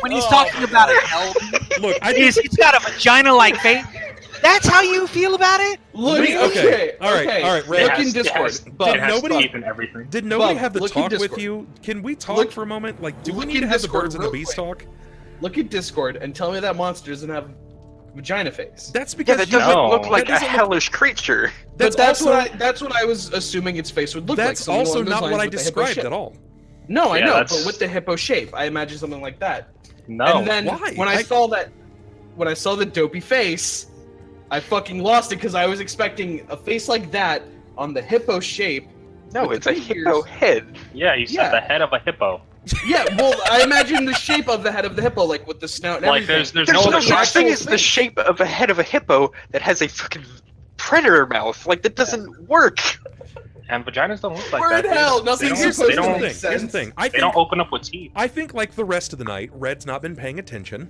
when he's talking about a hell, Look, it's got a vagina-like face. That's how you feel about it? Look, Okay, okay, all right, okay. all right, Red. Look in It Discord. has But nobody- teeth and everything. Did nobody Bub, have the look in talk with Discord. you? Can we talk Look- for a moment? Like, do we look need in to have the Discord birds and the real bees quick. talk? look at Discord and tell me that monster doesn't have vagina face. That's Yeah, because that doesn't No. look like that a doesn't look- hellish creature. But that's also what I was assuming its face would look like. that's something also along those not what lines I with the hippo described shape. at all. No, I Yeah, know, that's- but with the hippo shape, I imagine something like that. No. And then why? when I saw the dopey face, I fucking lost it because I was expecting a face like that on the hippo shape. No, with it's a the hippo ears. head. Yeah, you said Yeah. the head of a hippo. Yeah, well, I imagine the shape of the head of the hippo, like with the snout and Like everything. there's There's no no other such actual thing as the face. shape of a head of a hippo that has a fucking predator mouth. Like, that doesn't work. And vaginas don't look like We're that. in hell. They Nothing's don't- Here's supposed they to don't- make Here's the sense. thing. I They don't think, open up with teeth. I think, like the rest of the night, Red's not been paying attention,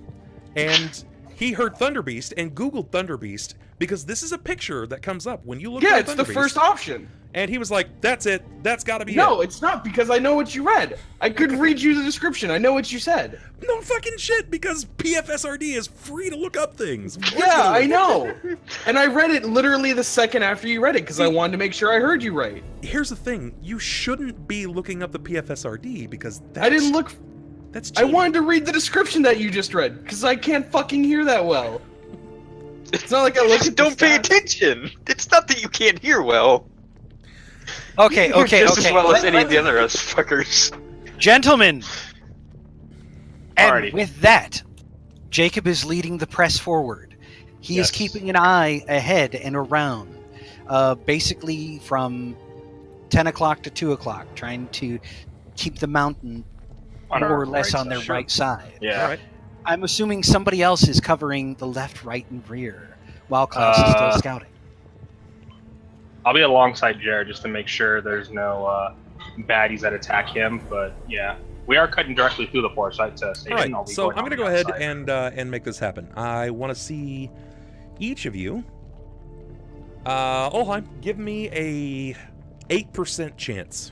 and he heard Thunderbeast and Googled Thunderbeast because this is a picture that comes up when you look Yeah, at it's the Thunderbeast. first option. And he was like, "That's it. That's got to be No, it." it's not because I know what you read. I could read you the description. I know what you said. No fucking shit, because PFSRD is free to look up things. Of course Yeah, it I is. know. And I read it literally the second after you read it because I wanted to make sure I heard you right. Here's the thing: you shouldn't be looking up the PFSRD because that's, I didn't look. That's I cheating. wanted to read the description that you just read because I can't fucking hear that well. It's not like I look Just at the don't pay stats. attention. It's not that you can't hear well. Okay, You hear okay, just okay. as well as any of the other us fuckers. Gentlemen, and Alrighty. with that, Jacob is leading the press forward. He is Yes. keeping an eye ahead and around, basically from 10 o'clock to 2 o'clock, trying to keep the mountain On more our or less right on their side. right side. Yeah. All right. I'm assuming somebody else is covering the left, right, and rear while Klaus is still scouting. I'll be alongside Jared just to make sure there's no baddies that attack him. But yeah, we are cutting directly through the foresight station. All right. I'll be So going I'm on going to the go ahead outside. and make this happen. I want to see each of you. Ulhime, give me a 8% chance.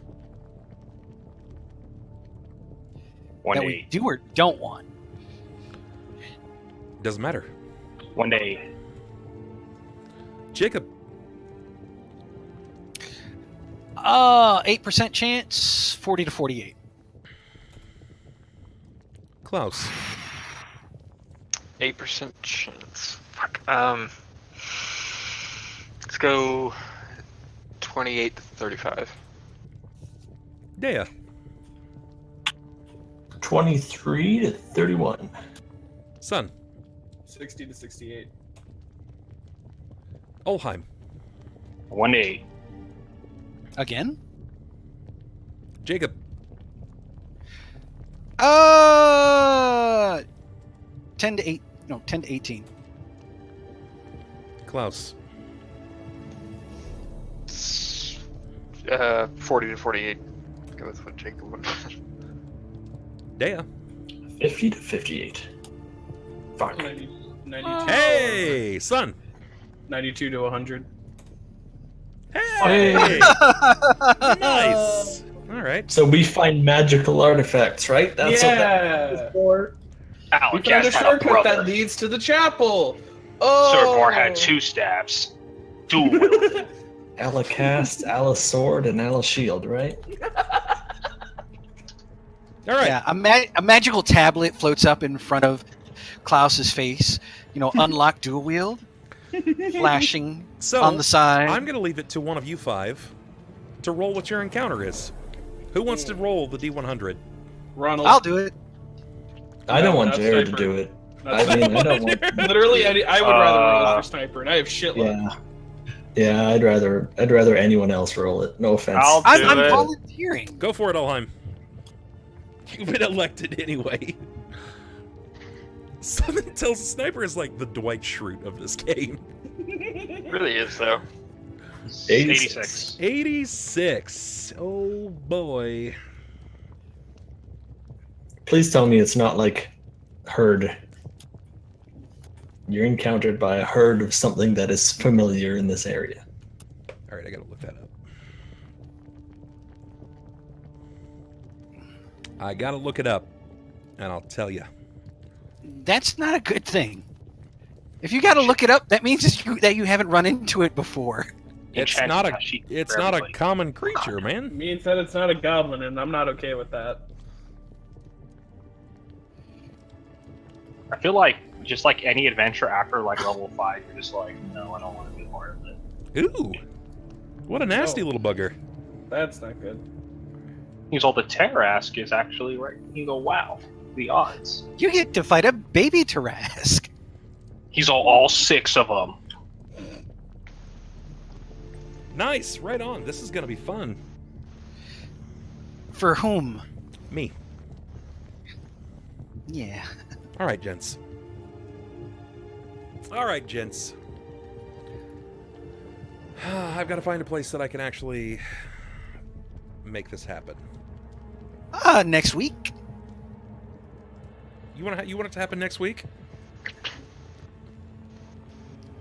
One That we day. do or don't want. Doesn't matter. One day. Jacob, 8% chance, 40 to 48. Klaus, 8% chance. Fuck. Let's go 28 to 35. Deia, 23 to 31. Sunn, 60 to 68. Ulhime, 1 day. Again? Jacob, 10 to 8. No, 10 to 18. Klaus, 40 to 48. Go with what Jacob would. Deia. 50 to 58. Fuck. 92, Hey, Sunn. 92 to 100. Hey, nice. All right. So we find magical artifacts, right? That's what that Yeah! is for. Ow, We found Jazz a had shortcut brother. that leads to the chapel! Oh! Swordmore had 2 stabs. Dual wielded. Alacast, Sword, and Shield, right? All right. Yeah, a magical tablet floats up in front of Klaus's face. You know, unlock dual wield, flashing So on the side. I'm going to leave it to one of you 5 to roll what your encounter is. Who wants to roll the D100? Ronald. I'll do it. I don't want Not Jared Sniper. to do it. Not I mean, I don't Sniper. want. Literally, I would rather roll for Sniper, and I have shitload. Yeah. Yeah, I'd rather anyone else roll it. No offense. I'll do I'm it. volunteering. Go for it, Ulhime. You've been elected anyway. Something tells Sniper is like the Dwight Schrute of this game. It really is, though. 86. 86. Oh boy. Please tell me it's not like herd. You're encountered by a herd of something that is familiar in this area. All right, I gotta look that up. I gotta look it up, and I'll tell you. That's not a good thing. If you got to look it up, that means that you haven't run into it before. It's Enchanted not a sheet it's for not a everybody. common creature, man. Me said it's not a goblin, and I'm not okay with that. I feel like just like any adventure after like level 5, you're just like, no, I don't want to be part of it. Ooh, what a nasty Oh. little bugger. That's not good. He's all the Terrask is actually right. You go, wow, the odds. You get to fight a baby Tarask. He's all 6 of them. Nice, right on. This is gonna be fun. For whom? Me. Yeah. All right, gents. All right, gents. I've got to find a place that I can actually make this happen. Next week. You want it to happen next week?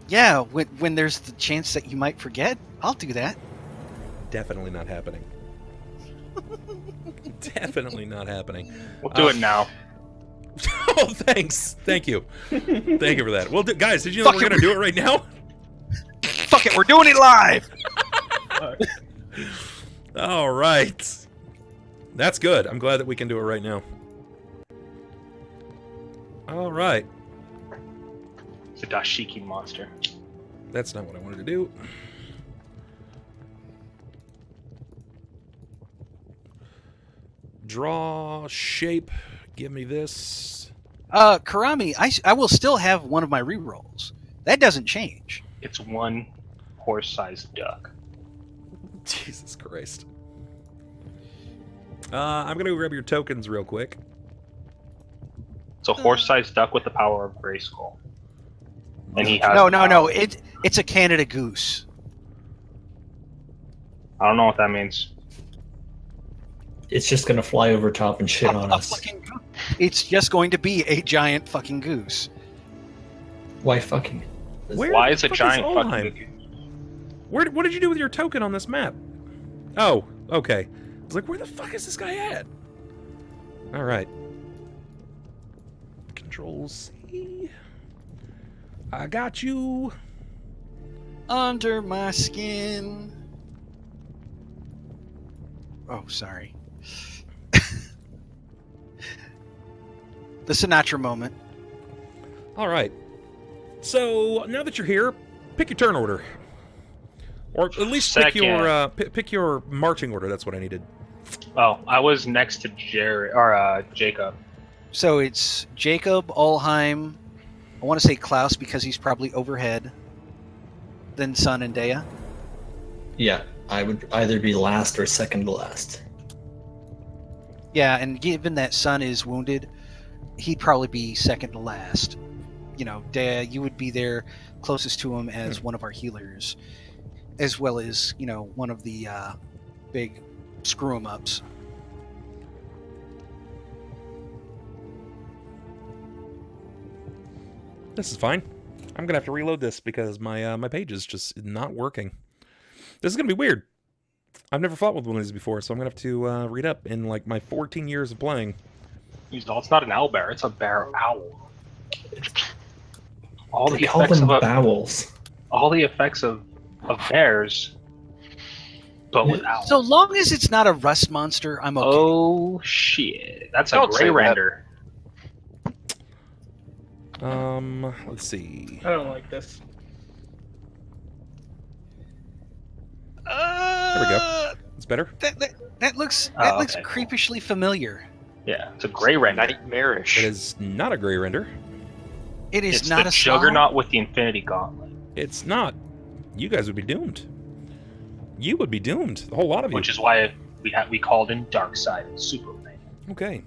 Yeah, when there's the chance that you might forget, I'll do that. Definitely not happening. Definitely not happening. We'll do it now. Oh, thanks. Thank you. Thank you for that. Well, guys, did you know Fuck we're it. going to do it right now? Fuck it, we're doing it live! All right. That's good. I'm glad that we can do it right now. All right. It's a dashiki monster. That's not what I wanted to do. Draw shape. Give me this. Karami, I will still have one of my rerolls. That doesn't change. It's one horse-sized duck. Jesus Christ. I'm gonna go grab your tokens real quick. It's a horse-sized duck with the power of Grayskull. And he has No. It's a Canada goose. I don't know what that means. It's just gonna fly over top and shit on us. It's just going to be a giant fucking goose. Why fucking? Why is a giant fucking Ulhime? goose? What did you do with your token on this map? Oh, okay. I was like, where the fuck is this guy at? Alright. Control C. I got you. Under my skin. Oh, sorry. The Sinatra moment. Alright. So, now that you're here, pick your turn order. Or at least pick your marching order. That's what I needed. Oh, I was next to Jacob. So it's Jakob, Ulhime. I want to say Klaus because he's probably overhead. Then Sunn and Deia. Yeah, I would either be last or second to last. Yeah, and given that Sunn is wounded, he'd probably be second to last. You know, Deia, you would be there closest to him as one of our healers, as well as, you know, one of the big screw-em-ups. This is fine. I'm gonna have to reload this because my page is just not working. This is gonna be weird. I've never fought with one of these before, so I'm gonna have to read up in like my 14 years of playing. It's not an owlbear, it's a bear owl. All They the call effects them of bowels. all the effects of bears, but with owls. So long as it's not a rust monster, I'm okay. Oh shit! That's a Don't gray say that. render. Let's see. I don't like this. There we go. It's better. That looks okay, cool. creepishly familiar. Yeah, it's a gray render. Nightmarish. It is not a gray render. It is It's not the a sloth. juggernaut with the infinity gauntlet, It's not. You guys would be doomed. You would be doomed. A whole lot of you. which is why we called in Darkseid and Superman. Okay.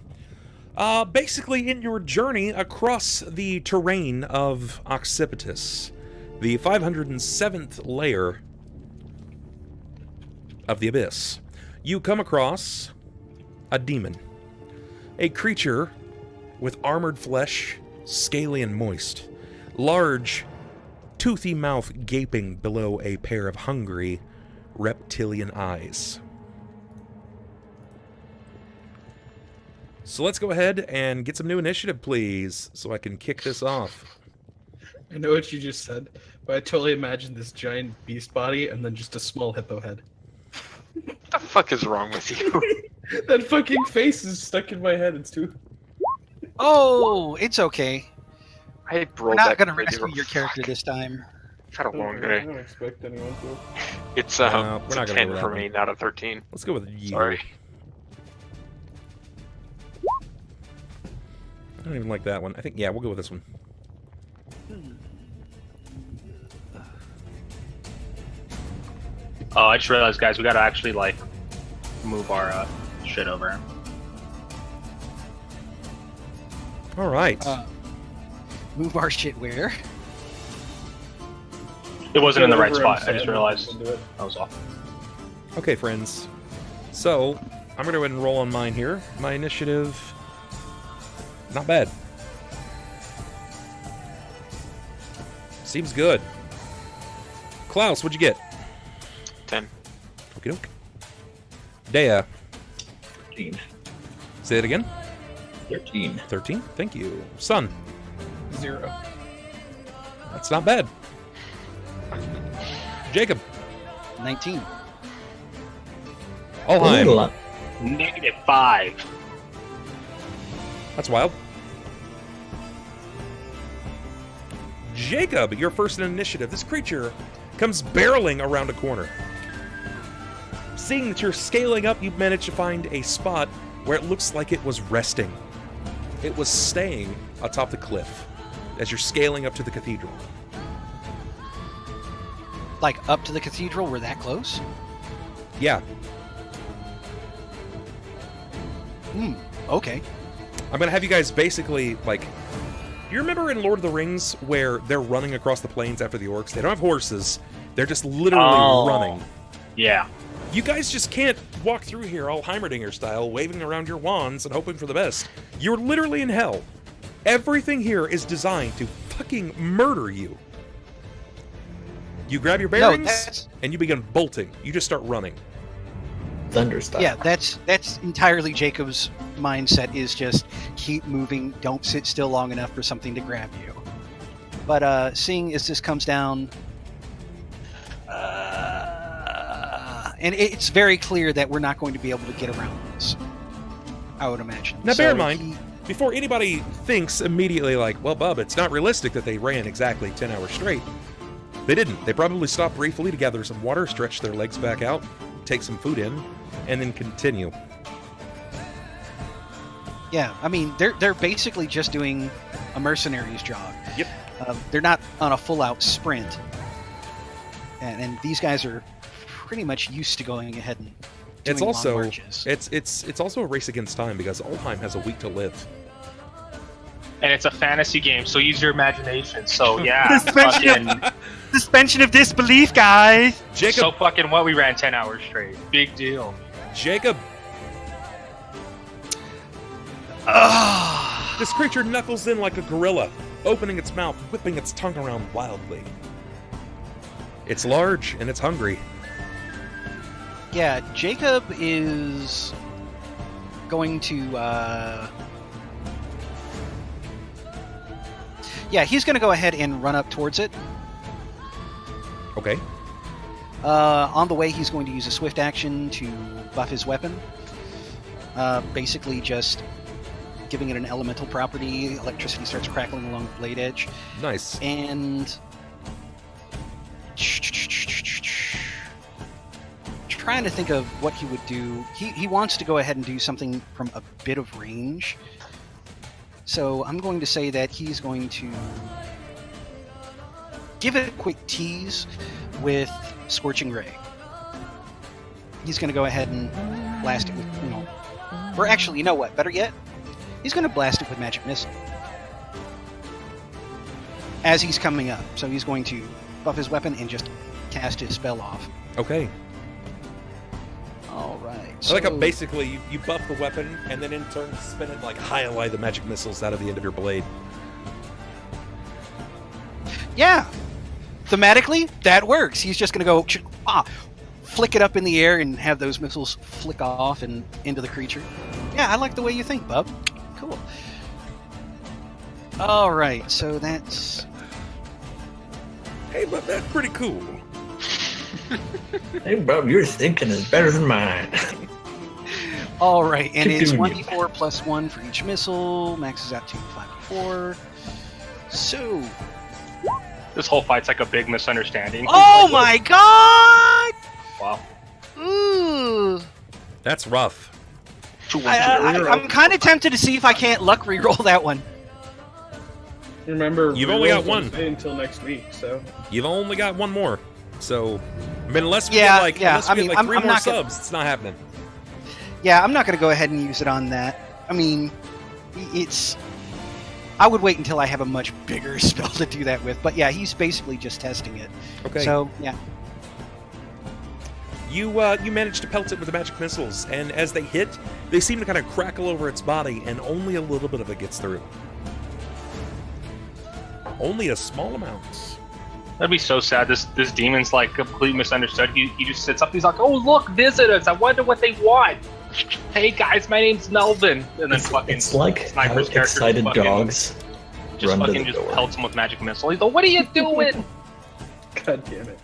Basically, in your journey across the terrain of Occipitus, the 507th layer of the Abyss, you come across a demon. A creature with armored flesh, scaly and moist, large, toothy mouth gaping below a pair of hungry, reptilian eyes. So let's go ahead and get some new initiative, please, so I can kick this off. I know what you just said, but I totally imagined this giant beast body and then just a small hippo head. What the fuck is wrong with you? That fucking face is stuck in my head. It's too. Oh, it's okay. I We're rolled not that going to crazy rescue roll. your character Fuck. this time. I've had a long I day. don't expect anyone to. It's we're it's not a gonna 10 go with for that me, one. not a 13. Let's go with you. Sorry. I don't even like that one. I think, yeah, we'll go with this one. Oh, I just realized, guys, we gotta actually like move our shit over. All right. Move our shit where? It wasn't in the right Over spot. and I just set realized and do it. I was off. Okay, friends. So, I'm going to go ahead and roll on mine here. My initiative, not bad. Seems good. Klaus, what'd you get? 10. Okie doke. Deia, 13. say it again. 13. 13. Thank you. Sunn, 0. that's not bad. Jacob, 19. Ulhime, -5. that's wild. Jacob, you're first in initiative. This creature comes barreling around a corner. Seeing that you're scaling up, you've managed to find a spot where it looks like it was resting. It was staying atop the cliff as you're scaling up to the cathedral. Like up to the cathedral? We're that close? Yeah. Okay. I'm gonna have you guys basically, like... You remember in Lord of the Rings where they're running across the plains after the orcs? They don't have horses. They're just literally running. Yeah. You guys just can't walk through here all Heimerdinger style, waving around your wands and hoping for the best. You're literally in hell. Everything here is designed to fucking murder you. You grab your bearings, and you begin bolting. You just start running. Thunder style. Yeah, that's entirely Jacob's mindset, is just keep moving, don't sit still long enough for something to grab you. But seeing as this comes down, and it's very clear that we're not going to be able to get around this, I would imagine. Now bear in mind, before anybody thinks immediately like, well, Bub, it's not realistic that they ran exactly 10 hours straight. They didn't. They probably stopped briefly to gather some water, stretch their legs back out, take some food in, and then continue. Yeah, I mean, they're basically just doing a mercenary's job. Yep. They're not on a full-out sprint. And these guys are pretty much used to going ahead and doing It's also long marches. it's also a race against time because Ulhime has a week to live. And it's a fantasy game, so use your imagination. So yeah, Suspension of disbelief, guys. Jacob, so fucking what? We ran 10 hours straight. Big deal. Jacob. This creature knuckles in like a gorilla, opening its mouth, whipping its tongue around wildly. It's large and it's hungry. Yeah, Jacob is going to... Yeah, he's going to go ahead and run up towards it. Okay. On the way, he's going to use a swift action to buff his weapon. Basically just giving it an elemental property. Electricity starts crackling along the blade edge. Nice. And... trying to think of what he would do. He wants to go ahead and do something from a bit of range. So I'm going to say that he's going to give it a quick tease with Scorching Ray. He's going to go ahead and blast it with, or actually, you know what? Better yet, he's going to blast it with Magic Missile as he's coming up. So he's going to buff his weapon and just cast his spell off. Okay. All right. I like how basically you buff the weapon and then in turn spin it like highlight the magic missiles out of the end of your blade. Yeah. Thematically, that works. He's just going to go flick it up in the air and have those missiles flick off and into the creature. Yeah, I like the way you think, Bub. Cool. All right, so that's... Hey, but that's pretty cool. Hey, Bub, your thinking is better than mine. All right, and Keep it's doing 1d4 plus 1 for each missile. Maxes out to 5d4. So... This whole fight's like a big misunderstanding. Oh my god! Wow. Ooh. That's rough. I'm kind of tempted to see if I can't luck reroll that one. Remember, You've only got one until next week, so You've only got one more. So, I mean, unless we Yeah, get like, yeah, unless we I mean, get like I'm 3 more not gonna- subs, it's not happening. Yeah, I'm not going to go ahead and use it on that. I mean, it's... I would wait until I have a much bigger spell to do that with. But yeah, he's basically just testing it. Okay. So, yeah. You manage to pelt it with the magic missiles, and as they hit, they seem to kind of crackle over its body, and only a little bit of it gets through. Only a small amount. That'd be so sad. This demon's like completely misunderstood. He just sits up. He's like, "Oh look, visitors! I wonder what they want." Hey guys, my name's Melvin. And then It's like how Sniper's character excited fucking- dogs just run to fucking the just door. pelts him with magic missile. He's like, "What are you doing?" God damn it.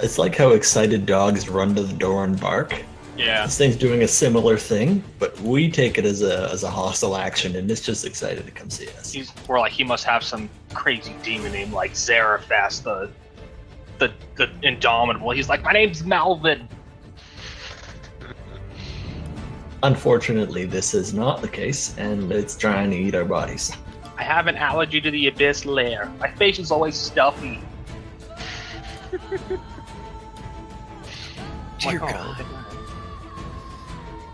It's like how excited dogs run to the door and bark. Yeah. This thing's doing a similar thing, but we take it as a hostile action, and it's just excited to come see us. We're like, he must have some crazy demon name like Zarafast, the Indomitable. He's like, my name's Melvin. Unfortunately, this is not the case, and it's trying to eat our bodies. I have an allergy to the Abyss Lair. My face is always stuffy. Dear Like, God.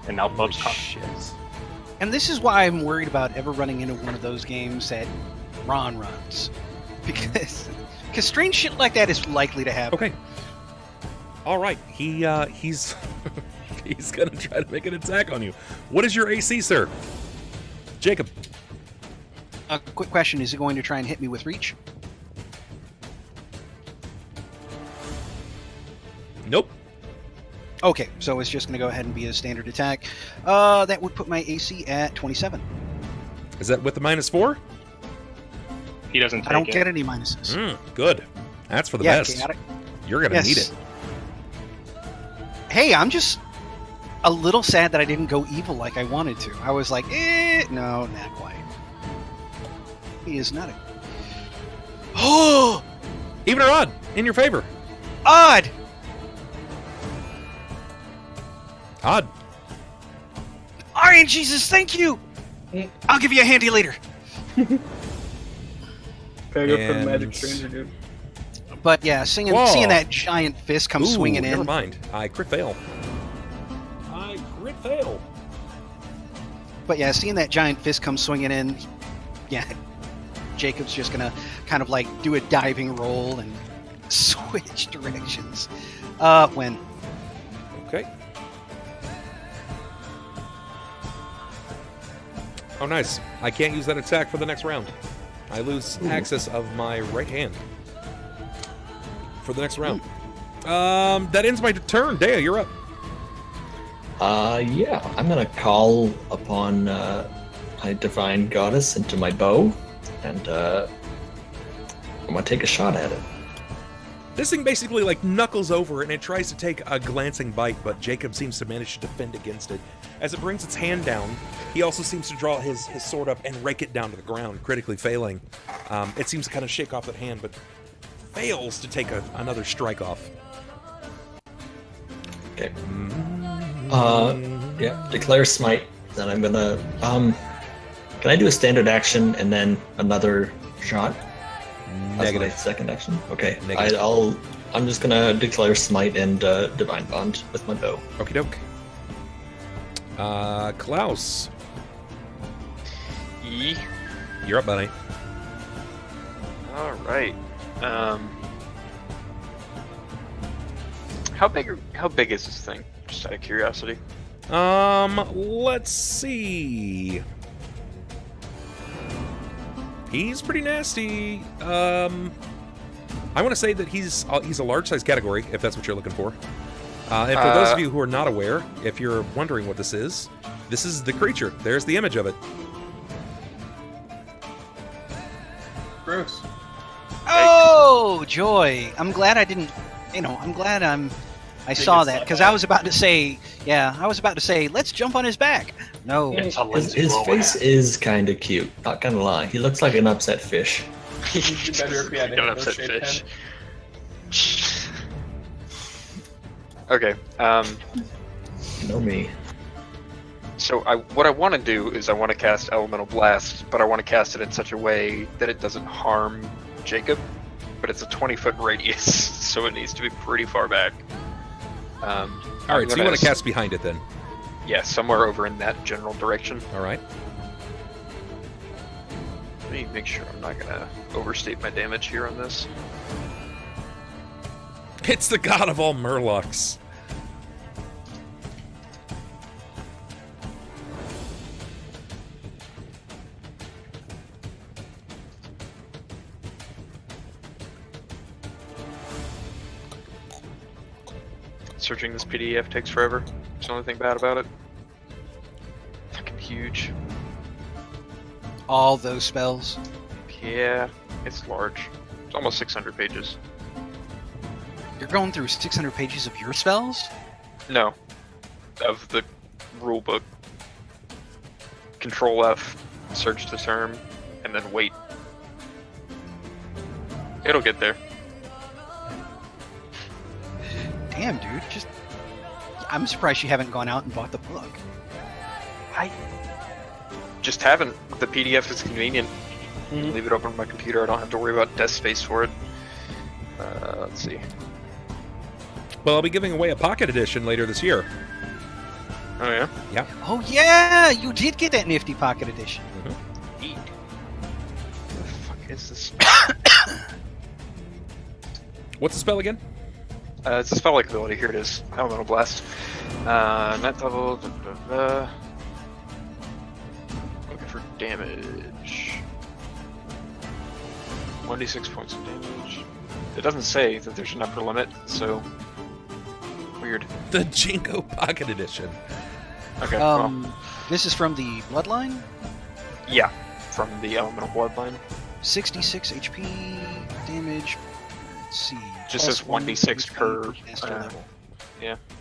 And now Bub's Shit. And this is why I'm worried about ever running into one of those games that Ron runs. Because strange shit like that is likely to happen. Okay. All right. He's he's gonna try to make an attack on you. What is your AC, sir? Jacob. Quick question, is it going to try and hit me with reach? Nope. Okay, so it's just going to go ahead and be a standard attack. That would put my AC at 27. Is that with the -4? He doesn't take I don't it. get any minuses. Good. That's for the Yeah, best. chaotic. You're gonna Yes. need it. Hey, I'm just a little sad that I didn't go evil like I wanted to. I was like, no, not quite. He is not a... Oh! Even or odd, in your favor. Odd! Odd. Iron Jesus, thank you! I'll give you a handy later. Gotta go for the And- magic stranger, dude. But yeah, seeing Whoa. that giant fist come Ooh, swinging never in. mind. I crit fail. But yeah, seeing that giant fist come swinging in, yeah, Jacob's just gonna kind of like do a diving roll and switch directions. When Okay. Oh, nice. I can't use that attack for the next round. I lose access of my right hand for the next round. That ends my turn. Deia, you're up. Yeah, I'm gonna call upon my divine goddess into my bow, and I'm gonna take a shot at it. This thing basically like knuckles over and it tries to take a glancing bite, but Jacob seems to manage to defend against it. As it brings its hand down, he also seems to draw his sword up and rake it down to the ground, critically failing. It seems to kind of shake off that hand, but fails to take another strike off. Okay. Yeah, declare smite. Then I'm gonna can I do a standard action and then another shot? That's my Negative. second action. Okay. Negative. I'm just gonna declare smite and divine bond with my bow. Okie doke. Klaus, Yee. you're up, buddy. All right. How big is this thing? Just out of curiosity. Let's see. He's pretty nasty. I want to say that he's a large size category, if that's what you're looking for. And for those of you who are not aware, if you're wondering what this is the creature. There's the image of it. Gross. oh joy! I'm glad I didn't. I'm glad I saw that because I was about to say, let's jump on his back. No, It's a His, Lindsay his Lohan. face is kind of cute. Not gonna lie. He looks like an upset fish. It'd be better if he had a Don't upset handle-shaped fish. Okay. You know me. So what I want to do is I want to cast Elemental Blast, but I want to cast it in such a way that it doesn't harm Jacob. But it's a 20-foot radius, so it needs to be pretty far back. All right, so you want to cast behind it then? Yeah, somewhere over in that general direction. All right. Let me make sure I'm not gonna overstate my damage here on this. It's the god of all murlocs. Searching this PDF takes forever. That's the only thing bad about it. Fucking huge. all those spells. Yeah, it's large. It's almost 600 pages. You're going through 600 pages of your spells? No. of the rulebook. Control F, search the term, and then wait. It'll get there. Damn, dude. I'm surprised you haven't gone out and bought the book. I just haven't. The PDF is convenient. Leave it open on my computer. I don't have to worry about desk space for it. Let's see. Well, I'll be giving away a pocket edition later this year. Oh yeah? Yeah. Oh yeah, you did get that nifty pocket edition. Neat. What the fuck is this? What's the spell again? It's a spell-like ability. Here it is. Elemental Blast. Net level. Looking for damage. 1d6 points of damage. It doesn't say that there's an upper limit, so weird. The Jinko Pocket Edition. Okay. This is from the Bloodline. Yeah, from the Elemental Bloodline. 66 HP damage. Let's see. Just plus says 1d6 per caster level.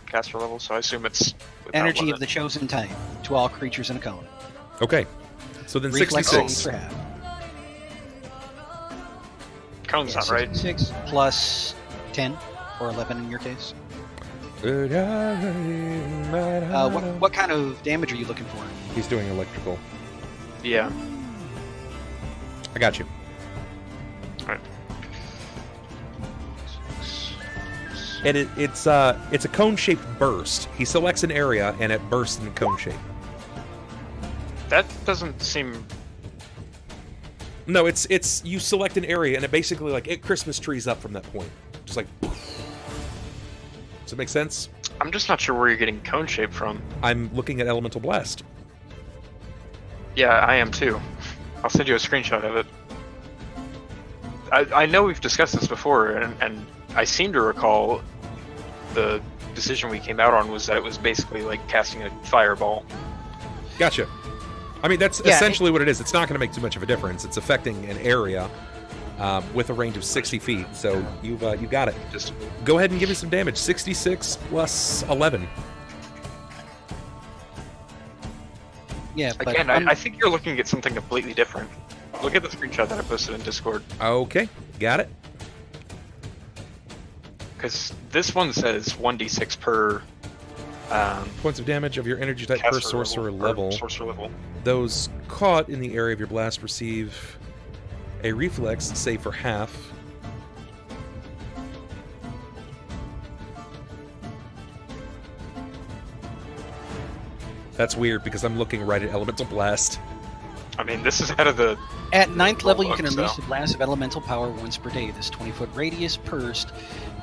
caster level, so I assume it's without Energy limit. of the chosen type to all creatures in a cone. Okay. So then Reflex 66. saves for half. Cone's Yeah, not right. 66 plus 10 or 11 in your case. What kind of damage are you looking for? He's doing electrical. Yeah. I got you. Alright. And it's a cone-shaped burst. He selects an area and it bursts in cone shape. That doesn't seem. No, it's you select an area and it basically it Christmas trees up from that point. Just like poof. Does it make sense? I'm just not sure where you're getting cone shape from. I'm looking at Elemental Blast. Yeah, I am too. I'll send you a screenshot of it. I know we've discussed this before, and I seem to recall the decision we came out on was that it was basically like casting a fireball. Gotcha. I mean, that's essentially what it is. It's not going to make too much of a difference. It's affecting an area with a range of 60 feet. So you got it. Just Go ahead and give me some damage. 66 plus 11. Yeah, but again, I think you're looking at something completely different. Look at the screenshot that I posted in Discord. Okay, got it. Because this one says 1d6 per Points of damage of your energy type per sorcerer level. Sorcerer level. Those caught in the area of your blast receive a reflex save for half. That's weird because I'm looking right at Elemental Blast. I mean, this is out of the. At 9th level, you can Rulebook, unleash so. a blast of elemental power once per day. This 20-foot radius burst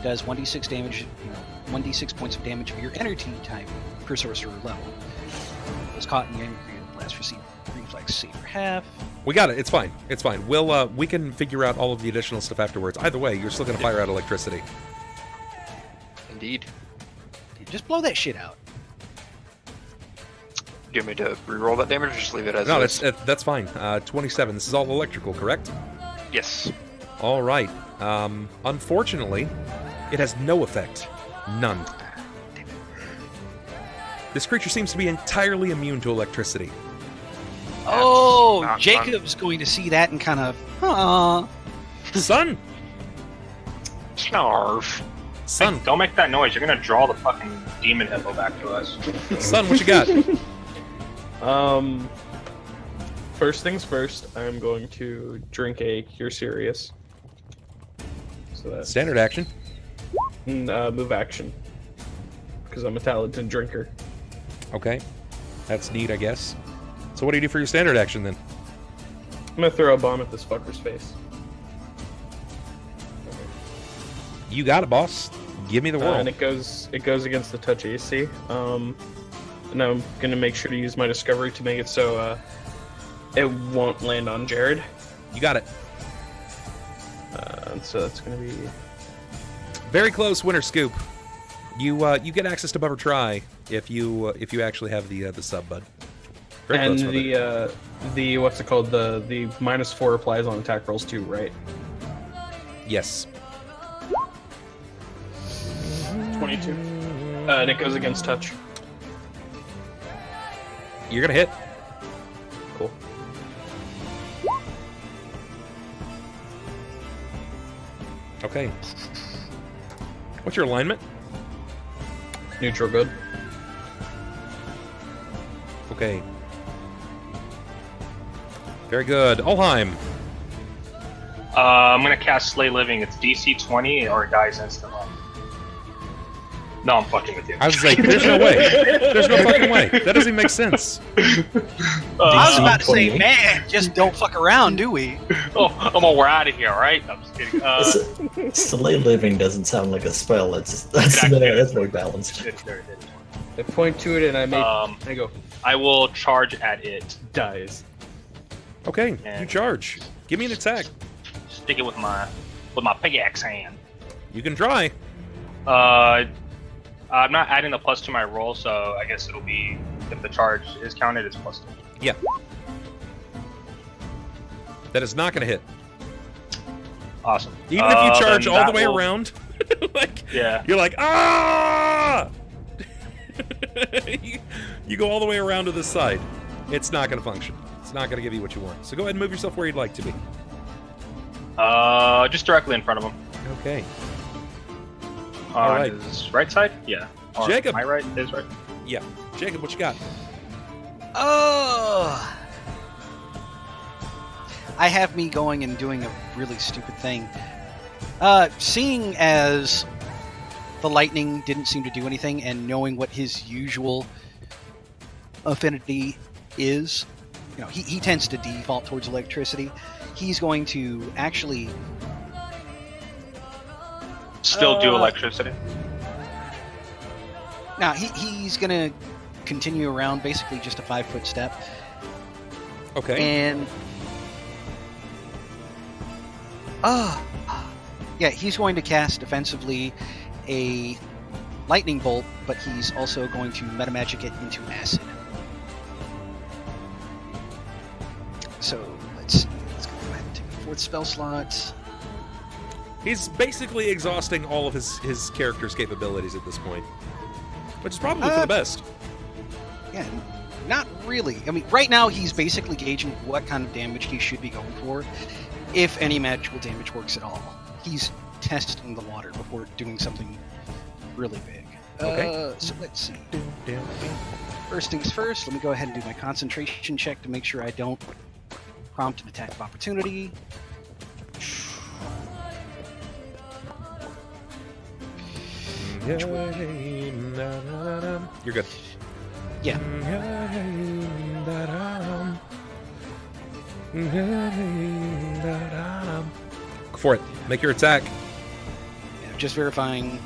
does 1d6 damage, 1d6 points of damage of your energy type per sorcerer level. Was caught in the enemy created blast receive reflex save for half. We got it. It's fine. It's fine. We can figure out all of the additional stuff afterwards. Either way, you're still going to fire out electricity. Indeed. Just blow that shit out. Do you want me to reroll that damage or just leave it as No, is? that's fine. 27. This is all electrical, correct? Yes. All right. Unfortunately, it has no effect. None. This creature seems to be entirely immune to electricity. Oh, not Jacob's going to see that and kind of, Sunn! Snarf. Sunn, Don't make that noise. You're gonna draw the fucking demon hippo back to us. Sunn, what you got? First things first, I'm going to drink a Cure Serious. So that's Standard action. move action. Because I'm a talented drinker. Okay. That's neat, I guess. So what do you do for your standard action, then? I'm gonna throw a bomb at this fucker's face. You got it, boss. Give me the whirl. And it goes against the touch AC. And I'm gonna make sure to use my discovery to make it so it won't land on Jared. You got it. And so that's gonna be Very close, winner scoop. You get access to Bubber Try if you actually have the sub, bud. Very and close with it. the what's it called, the -4 applies on attack rolls too, right? Yes. 22. And it goes against touch. You're gonna hit. Cool. Okay. What's your alignment? Neutral good. Okay. Very good. Ulhime. I'm gonna cast Slay Living. It's DC 20 or it dies instantly. No, I'm fucking with you. I was like, there's no way. There's no fucking way. That doesn't even make sense. I was about to say, 28? man, just don't fuck around, do we? Oh, we're out of here, all right? I'm just kidding. Slay Living doesn't sound like a spell. That's very balanced. I point to it and I make. I go. I will charge at it. Dies. Okay, And- you charge. Give me an attack. Stick it with my pickaxe hand. You can try. I'm not adding a plus to my roll, so I guess it'll be, if the charge is counted, it's +2. Yeah. That is not going to hit. Awesome. Even if you charge then all the that way will- around, like Yeah. you're like, ah! you go all the way around to this side. It's not going to function. It's not going to give you what you want. So go ahead and move yourself where you'd like to be. Just directly in front of him. Okay. On Alright. his right side? Yeah. Or Jacob. My right? His right? Yeah. Jacob, what you got? Oh! I have me going and doing a really stupid thing. Seeing as the lightning didn't seem to do anything, and knowing what his usual affinity is, you know, he tends to default towards electricity. He's going to actually Still do electricity. now he's going to continue around, basically just a 5-foot step, Okay. and yeah, he's going to cast defensively a lightning bolt, but he's also going to metamagic it into acid. So let's go ahead and take the 4th spell slot. He's basically exhausting all of his character's capabilities at this point, which is probably for the best. Yeah, not really. I mean, right now he's basically gauging what kind of damage he should be going for, if any magical damage works at all. He's testing the water before doing something really big. Okay. So let's see. First things first, let me go ahead and do my concentration check to make sure I don't prompt an attack of opportunity. You're good. Yeah. Go for it. Make your attack. Yeah, just verifying.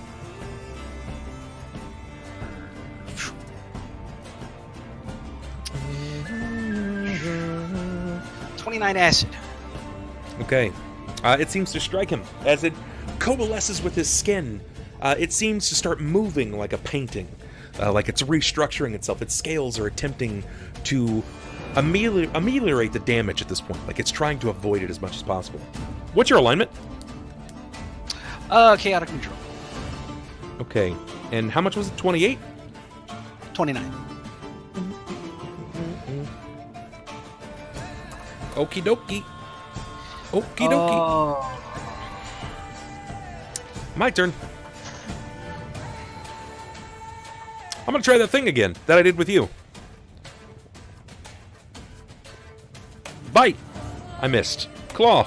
29 acid. Okay. It seems to strike him. As it coalesces with his skin, it seems to start moving like a painting. Like it's restructuring itself. Its scales are attempting to ameliorate the damage at this point. Like it's trying to avoid it as much as possible. What's your alignment? Chaotic control. Okay. And how much was it? 28? 29. Okie dokie. Okie dokie. Oh. My turn. I'm gonna try that thing again that I did with you. Bite. I missed. Claw.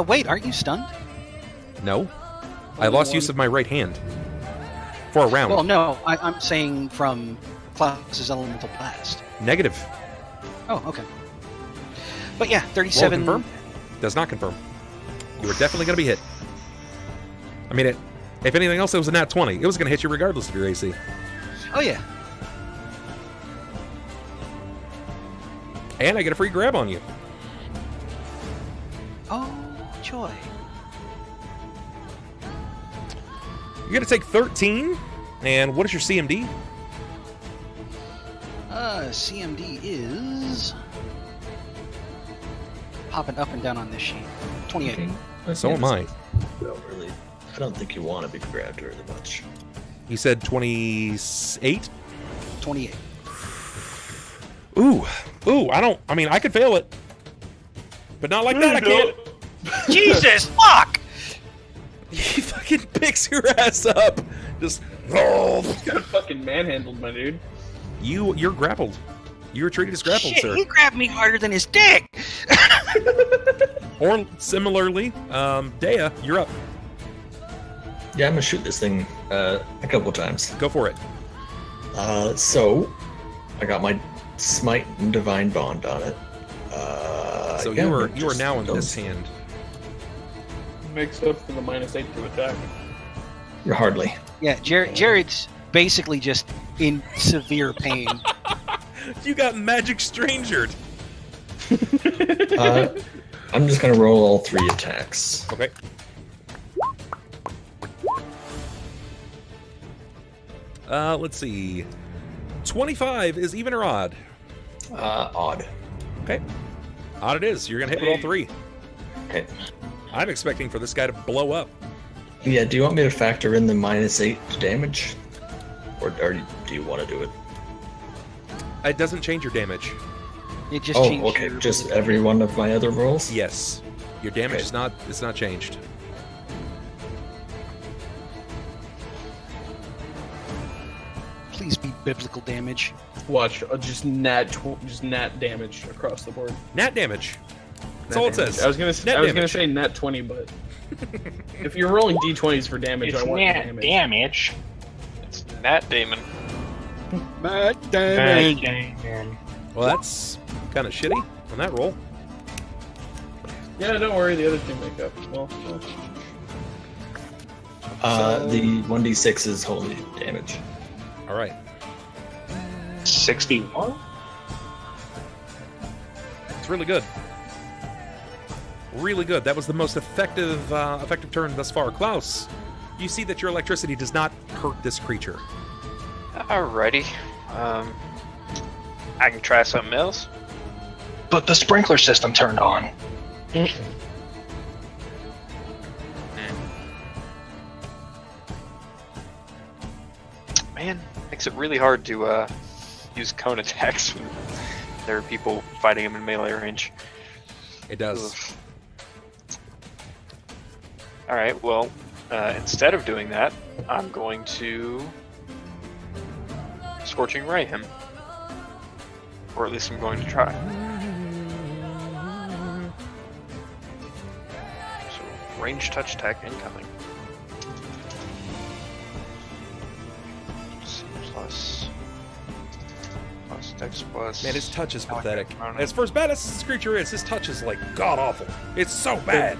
Wait, aren't you stunned? No. I lost use of my right hand. For a round. Well, no, I'm saying from Klaus's elemental blast. Negative. Oh, okay. But yeah, Roll 37. confirm? Does not confirm. You were definitely going to be hit. I mean, if anything else, it was a nat 20. It was going to hit you regardless of your AC. Oh, yeah. And I get a free grab on you. Oh, joy. You're going to take 13. And what is your CMD? CMD is popping up and down on this sheet. 28. So am I. I don't think you want to be grabbed very much. You said 28? 28. Ooh, I mean, I could fail it. But not like that, I can't. Jesus, fuck! He fucking picks your ass up. Just, oh. Got fucking manhandled, my dude. You're grappled. You're treated as grappled, Shit, sir. he grabbed me harder than his dick! Or similarly, Deia, you're up. Yeah, I'm gonna shoot this thing a couple times. Go for it. So I got my Smite and Divine Bond on it. So yeah, you are now in this hand. Makes up for the -8 to attack. Hardly. Yeah, Jared's basically just in severe pain. You got magic strangered. I'm just gonna roll all 3 attacks. Okay. Let's see. 25 is even or odd? Odd. Okay. Odd it is. You're gonna hit with all 3. Okay. I'm expecting for this guy to blow up. Yeah, do you want me to factor in the -8 damage? Or do you want to do it? It doesn't change your damage. It just Oh, changed okay. your Just ability. every one of my other rolls? Yes. Your damage Okay. is not changed. Please be biblical damage. Watch, just nat damage across the board. Nat damage. That's Nat all it damage. says. I was gonna damage. say nat 20, but if you're rolling d20s for damage, I want damage. damage. It's Nat Damon. Well, that's kind of shitty on that roll. Yeah, don't worry, the other two make up. Well, The 1d6 is holy damage. All right. 61? It's really good. Really good. That was the most effective turn thus far. Klaus, you see that your electricity does not hurt this creature. Alrighty. I can try something else. But the sprinkler system turned on. Man, makes it really hard to use cone attacks when there are people fighting him in melee range. It does. Alright, well, instead of doing that, I'm going to Scorching Ray him. Or at least I'm going to try. So, range touch attack incoming. Plus dex plus. Man, his touch is I like pathetic. that. I don't know. As for as bad as this creature is, his touch is like god awful. It's so bad.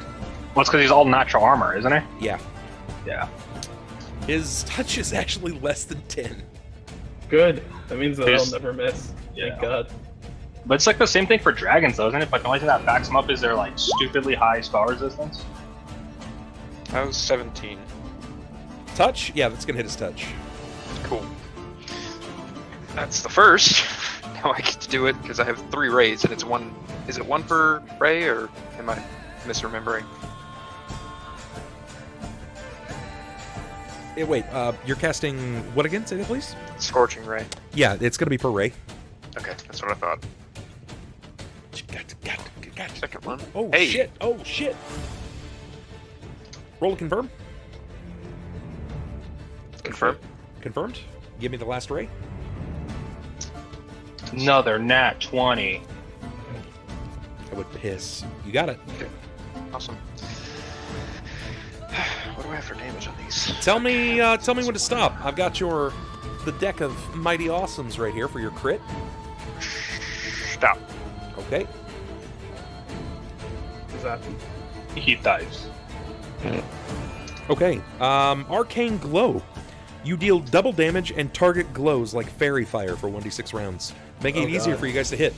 Well, it's because he's all natural armor, isn't he? Yeah. Yeah. His touch is actually less than 10. good. That means that There's- I'll never miss. Yeah. Thank God. But it's like the same thing for dragons, though, isn't it? But the only thing that backs them up is their like stupidly high spell resistance. I was 17. Touch? Yeah, that's gonna hit his touch. Cool. That's the first. Now I get to do it because I have 3 rays and it's one. Is it 1 per ray or am I misremembering? Hey, wait, you're casting what again? Say that, please. Scorching Ray. Yeah, it's gonna be per ray. Okay, that's what I thought. Got. Second one. Oh Hey. shit! Oh shit! Roll to confirm. Confirm. Confirmed. Give me the last ray. Another nat 20. I would piss. You got it. Awesome. What do I have for damage on these? Tell me when to stop. I've got the deck of mighty awesomes right here for your crit. Stop. Okay. What's that? He dives. Okay. Arcane Glow. You deal double damage and target glows like fairy fire for 1d6 rounds, making it easier God. for you guys to hit.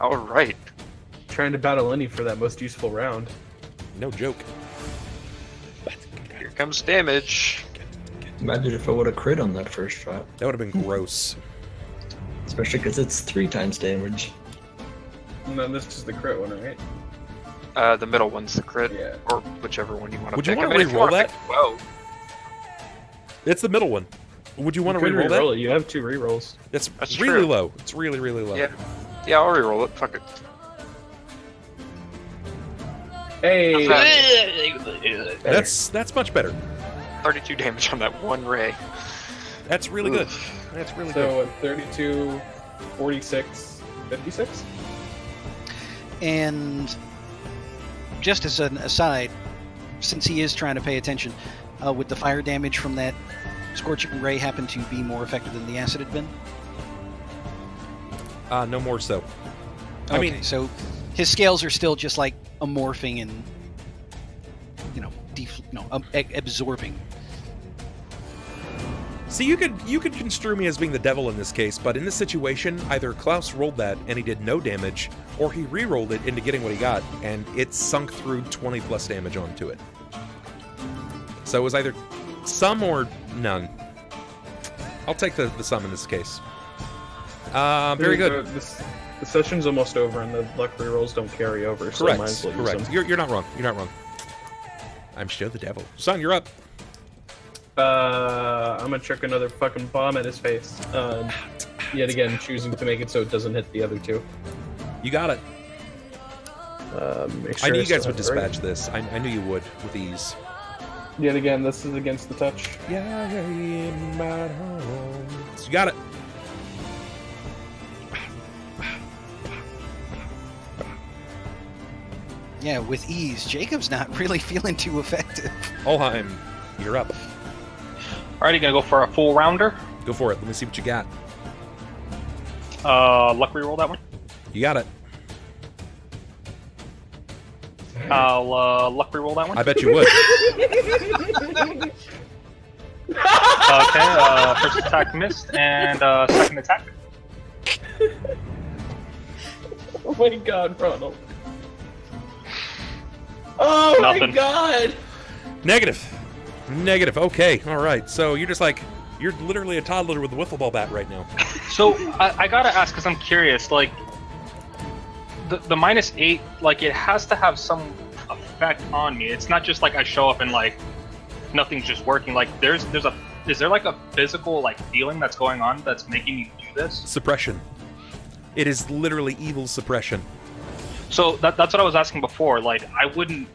All right. Trying to battle any for that most useful round. No joke. Here comes damage. Imagine if I would have crit on that first shot. That would have been gross. Especially because it's 3 times damage. And then this is the crit one, right? The middle one's the crit, Yeah. or whichever one you want to Would pick. you wanna I mean, if re-roll wanna that? pick 12. It's the middle one. Would you want to could reroll that? reroll it. You have 2 rerolls. That's That's really true. low. It's really, really low. Yeah. Yeah, I'll reroll it. Fuck it. Hey. That's much better. 32 damage on that one ray. That's really good. That's really So 32, 46, 56. And just as an aside, since he is trying to pay attention, would the fire damage from that scorching ray happen to be more effective than the acid had been? good. No more so. I Okay, mean, so his scales are still just like amorphing and, absorbing. see, you could construe me as being the devil in this case, but in this situation, either Klaus rolled that and he did no damage, or he re-rolled it into getting what he got, and it sunk through 20 plus damage onto it. So it was either some or none. I'll take the sum in this case. Very good. The session's almost over, and the luck rerolls don't carry over. So I might as well use Correct. them. You're not wrong. You're not wrong. I'm still the devil. Sunn, you're up. I'm gonna chuck another fucking bomb at his face. Yet again, choosing to make it so it doesn't hit the other 2. You got it. Make sure I knew you still guys would have it right. dispatch this. I knew you would with ease. Yet again, this is against the touch. Yeah, in my home. So you got it. Yeah, with ease. Jacob's not really feeling too effective. Ulhime, you're up. Alrighty, gonna go for a full rounder. Go for it. Let me see what you got. Luck reroll that one. You got it. I'll luck reroll that one. I bet you would. Okay, first attack missed, and second attack. Oh my god, Ronald. Oh my Nothing. god! Negative. Okay. All right. So you're literally a toddler with a wiffle ball bat right now. So I gotta ask, because I'm curious, like the -8, like it has to have some effect on me. It's not just like I show up and like nothing's just working. Like is there like a physical like feeling that's going on that's making me do this? Suppression. It is literally evil suppression. So that's what I was asking before. Like I wouldn't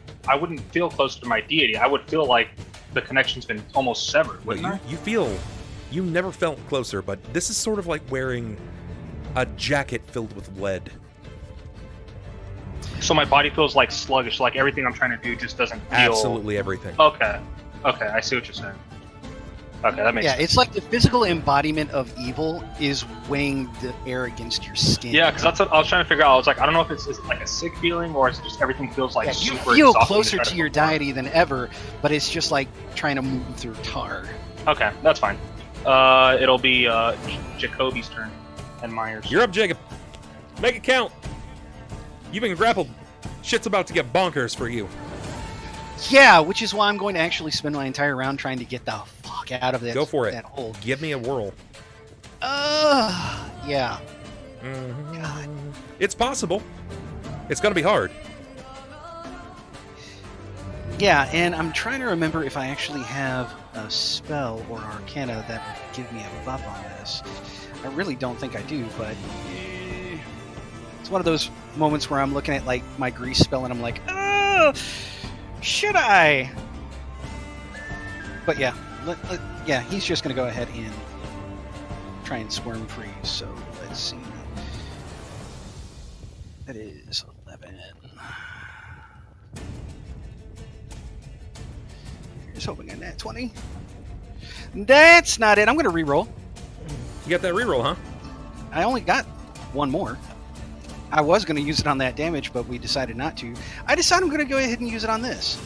feel close to my deity. I would feel like the connection's been almost severed. But Wouldn't I? you never felt closer, but this is sort of like wearing a jacket filled with lead. So my body feels like sluggish. Like everything I'm trying to do just doesn't feel. Absolutely everything. Okay, I see what you're saying. Okay, that makes Yeah, sense. it's like the physical embodiment of evil is weighing the air against your skin. Yeah, because that's what I was trying to figure out. I was like, I don't know if it's like a sick feeling or is it just everything feels like Yeah, you super feel exhausting closer try to your perform. deity than ever, but it's just like trying to move through tar. Okay, that's fine. It'll be Jacoby's turn and Myers. You're up, Jacob. Make it count. You've been grappled. Shit's about to get bonkers for you. Yeah, which is why I'm going to actually spend my entire round trying to get the fuck out of that. Go for it. That hole. Give me a whirl. Yeah. Mhm. God. It's possible. It's gonna be hard. Yeah, and I'm trying to remember if I actually have a spell or arcana that would give me a buff on this. I really don't think I do, but it's one of those moments where I'm looking at like my grease spell and I'm like, oh, should I? But yeah, yeah, he's just gonna go ahead and try and squirm freeze. So let's see. That is 11. Here's hoping on that 20. That's not it. I'm gonna reroll. You got that reroll, huh? I only got one more. I was going to use it on that damage, but we decided not to. I decided I'm going to go ahead and use it on this.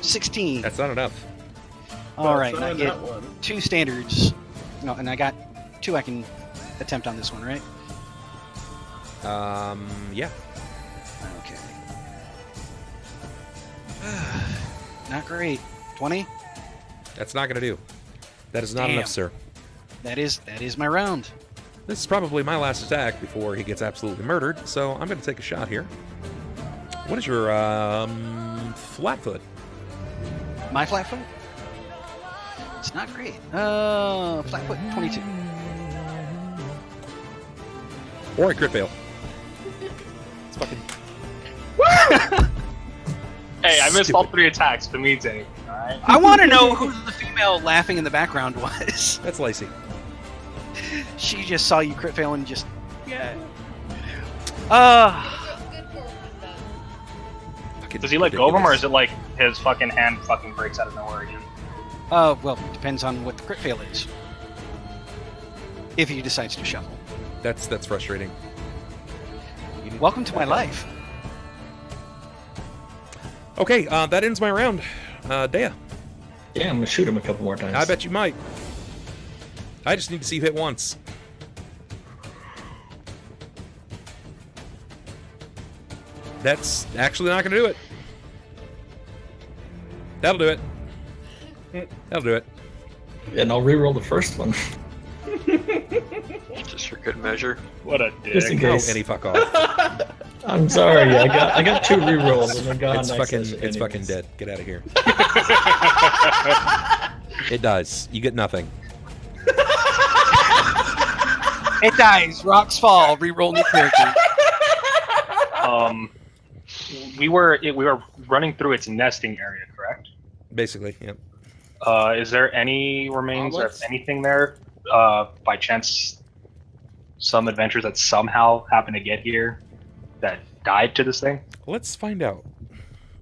16. That's not enough. All right, Well, and I it's get not that one. 2 standards. No, and I got 2 I can attempt on this one, right? Yeah. Okay. Not great. 20? That's not gonna do. That is not Damn. enough, sir. That is my round. This is probably my last attack before he gets absolutely murdered, so I'm gonna take a shot here. What is your flat foot? My flat foot? It's not great. Flatfoot 22. Or a crit fail. It's fucking... Hey, I missed all Stupid. 3 attacks. If it means anything, all right? I want to know who the female laughing in the background was. That's Lacey. She just saw you crit fail and just... Yeah. Fucking Does he let go of him, or ridiculous. is it like his fucking hand fucking breaks out of nowhere again? Well, it depends on what the crit fail is. If he decides to shuffle. That's frustrating. Welcome to my life. Okay, that ends my round. Deia, Yeah, I'm gonna shoot him a couple more times. I bet you might. I just need to see you hit once. That's actually not going to do it. That'll do it. That'll do it. And I'll reroll the first one. Just for good measure. What a Just in dick. Oh, case. any fuck off. I'm sorry, I got 2 rerolls and I got It's fucking dead. Get out of here. It does. You get nothing. It dies. Rocks fall. Reroll new character. We were running through its nesting area, correct? Basically, yep. Is there any remains or Omelets? anything there? By chance, some adventures that somehow happened to get here that died to this thing? Let's find out.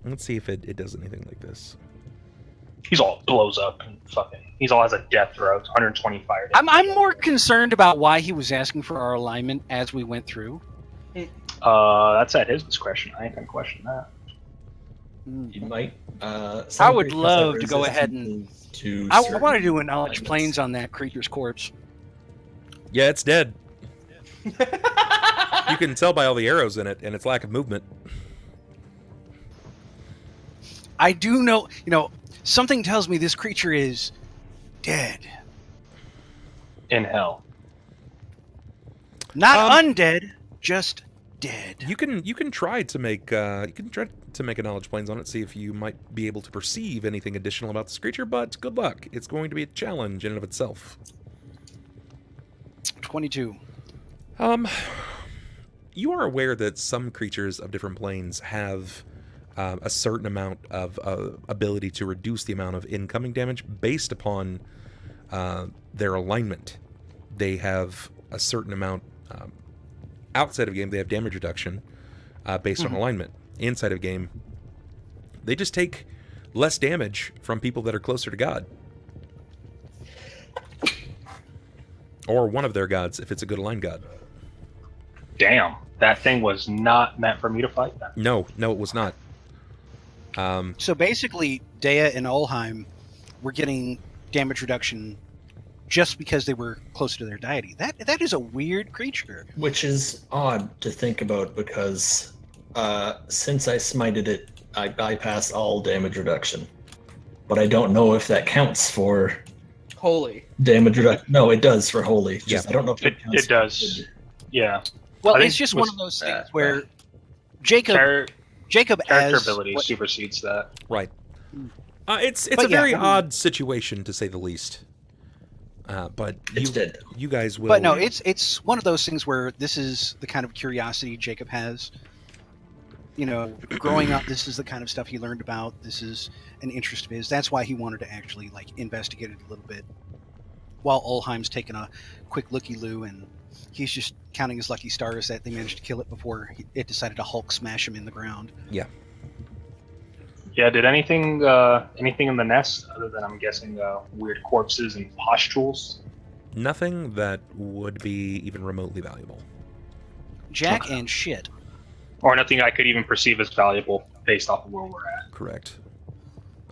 Let's see if it does anything like this. He's all blows up and fucking. He's all has a death throw. 120 fire. I'm more concerned about why he was asking for our alignment as we went through. That's at his discretion. I ain't gonna question that. You might. I would love to go ahead and. I want to do a knowledge alignments. planes on that creature's corpse. Yeah, it's dead. You can tell by all the arrows in it and its lack of movement. I do know, something tells me this creature is dead. In hell. Not undead, just dead. You can try to make a knowledge planes on it, see if you might be able to perceive anything additional about this creature, but good luck. It's going to be a challenge in and of itself. 22. You are aware that some creatures of different planes have a certain amount of ability to reduce the amount of incoming damage based upon their alignment. They have a certain amount outside of game. They have damage reduction based on alignment. Inside of game, they just take less damage from people that are closer to God, or one of their gods if it's a good aligned god. Damn, that thing was not meant for me to fight. Then. No, it was not. So basically, Deia and Ulhime were getting damage reduction just because they were close to their deity. That is a weird creature. Which is odd to think about because since I smited it, I bypassed all damage reduction. But I don't know if that counts for Holy. damage reduction. No, it does for holy. It's just, Yeah. I don't know if It counts does. Yeah. Well, I think it's just it was- one of those things where Jakob Character as ability what- supersedes that. Right. It's But a yeah, very I mean- odd situation to say the least. But It's dead. you guys will. But no, it's one of those things where this is the kind of curiosity Jakob has. Growing up, this is the kind of stuff he learned about. This is an interest of his. That's why he wanted to actually investigate it a little bit. While Ulhime's taking a quick looky-loo, and he's just counting his lucky stars that they managed to kill it before it decided to Hulk smash him in the ground. Yeah. Yeah. Did anything in the nest other than I'm guessing weird corpses and pustules? Nothing that would be even remotely valuable. Jack and shit. Or nothing I could even perceive as valuable based off of where we're at. Correct.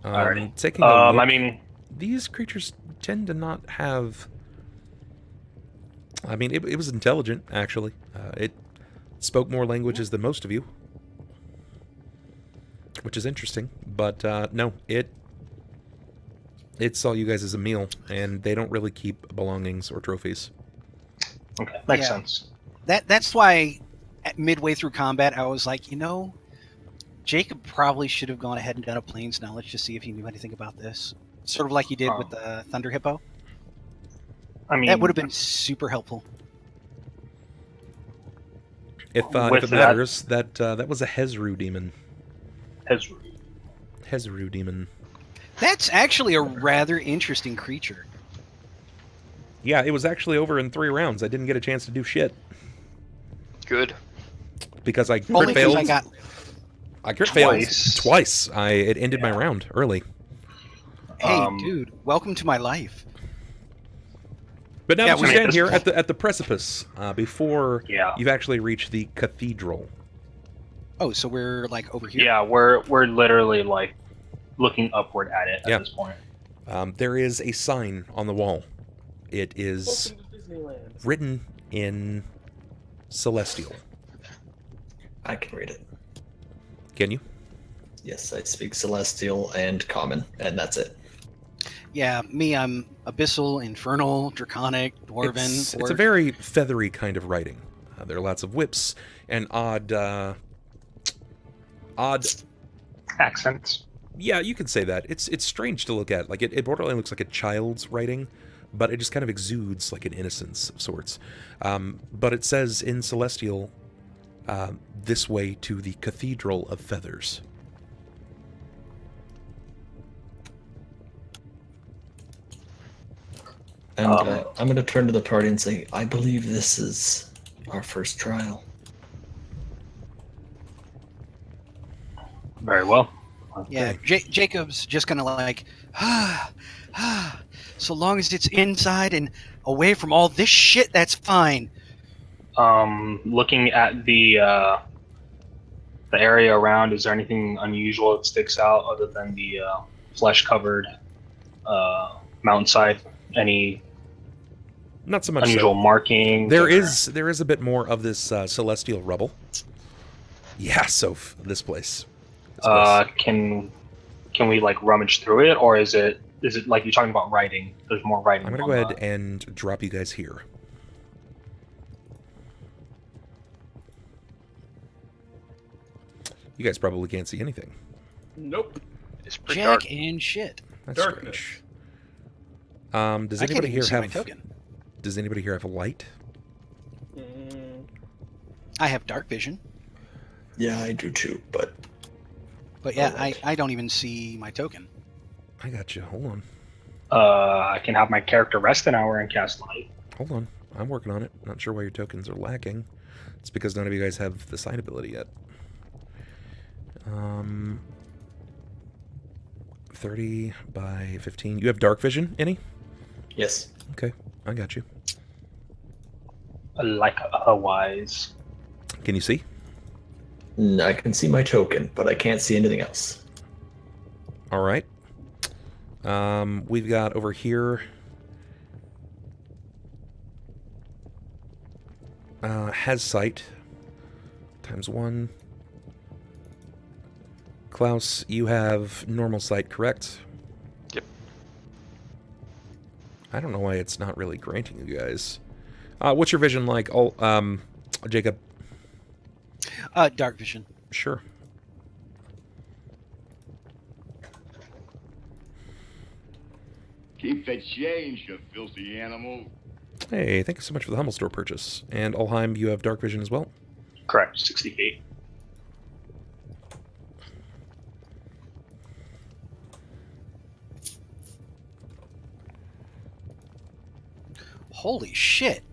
Alrighty. Taking a look, I mean, these creatures tend to not have. I mean, it was intelligent, actually. It spoke more languages than most of you, which is interesting. But no, it saw you guys as a meal, and they don't really keep belongings or trophies. okay, makes Yeah. sense. That's why midway through combat, I was like, Jacob probably should have gone ahead and done a planes knowledge to see if he knew anything about this. sort of like you did with the Thunder Hippo. I mean, That would have been super helpful. If With it that- matters, that was a Hezru demon. Hezru. Hezru demon. That's actually a rather interesting creature. Yeah, it was actually over in 3 rounds. I didn't get a chance to do shit Good. because I Only crit because failed. I Crit failed Twice. twice. It ended my round early. Hey, dude, welcome to my life. But now Yeah, that we- you stand this here point- at the precipice, before Yeah. you've actually reached the cathedral. Oh, so we're like over here. Yeah, we're literally like looking upward at it at Yeah. this point. There is a sign on the wall. It is Welcome to Disneyland. written in Celestial. I can read it. Can you? Yes, I speak Celestial and Common, and that's it. Yeah, me, I'm Abyssal, Infernal, Draconic, Dwarven. It's a Orc. very feathery kind of writing. There are lots of whips and odd. Accents. Yeah, you could say that. It's strange to look at. Like it borderline looks like a child's writing, but it just kind of exudes like an innocence of sorts. But it says in Celestial, this way to the Cathedral of Feathers. And I'm going to turn to the party and say, I believe this is our first trial. Very well. Yeah, Jacob's just gonna like, so long as it's inside and away from all this shit, that's fine. Looking at the area around, is there anything unusual that sticks out other than the flesh-covered mountainside? Any Not so much. unusual markings? There or- is a bit more of this celestial rubble. Yeah, this place. Can we like rummage through it, or is it like you're talking about writing? There's more writing. I'm gonna on go the- ahead and drop you guys here. You guys probably can't see anything. Nope. It's pretty Jack dark. and shit. That's Darkness. strange. Does I can't anybody even here see my have? token. Does anybody here have a light? Mm, I have dark vision, Yeah, I do too, but but yeah, Alright. I don't even see my token. I got you. Hold on. I can have my character rest an hour and cast light. Hold on. I'm working on it. Not sure why your tokens are lacking. It's because none of you guys have the sign ability yet. 30 by 15. You have dark vision, any? yes. Okay, I got you. Like otherwise. Can you see? I can see my token, but I can't see anything else. All right. We've got over here. Has sight. Times 1. Klaus, you have normal sight, correct? Yep. I don't know why it's not really granting you guys. What's your vision like? Oh, Jacob. Dark vision. Sure. Keep the change, you filthy animal. Hey, thank you so much for the Humble Store purchase. And Ulhime, you have dark vision as well? Correct. 60 feet. Holy shit!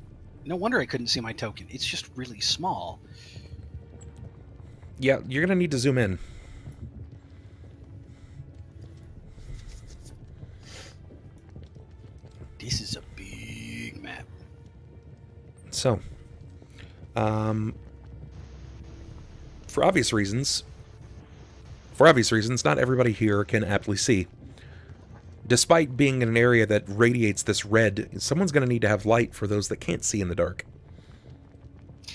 No wonder I couldn't see my token. It's just really small. Yeah, you're gonna need to zoom in. This is a big map. So, for obvious reasons, not everybody here can aptly see. Despite being in an area that radiates this red, someone's going to need to have light for those that can't see in the dark.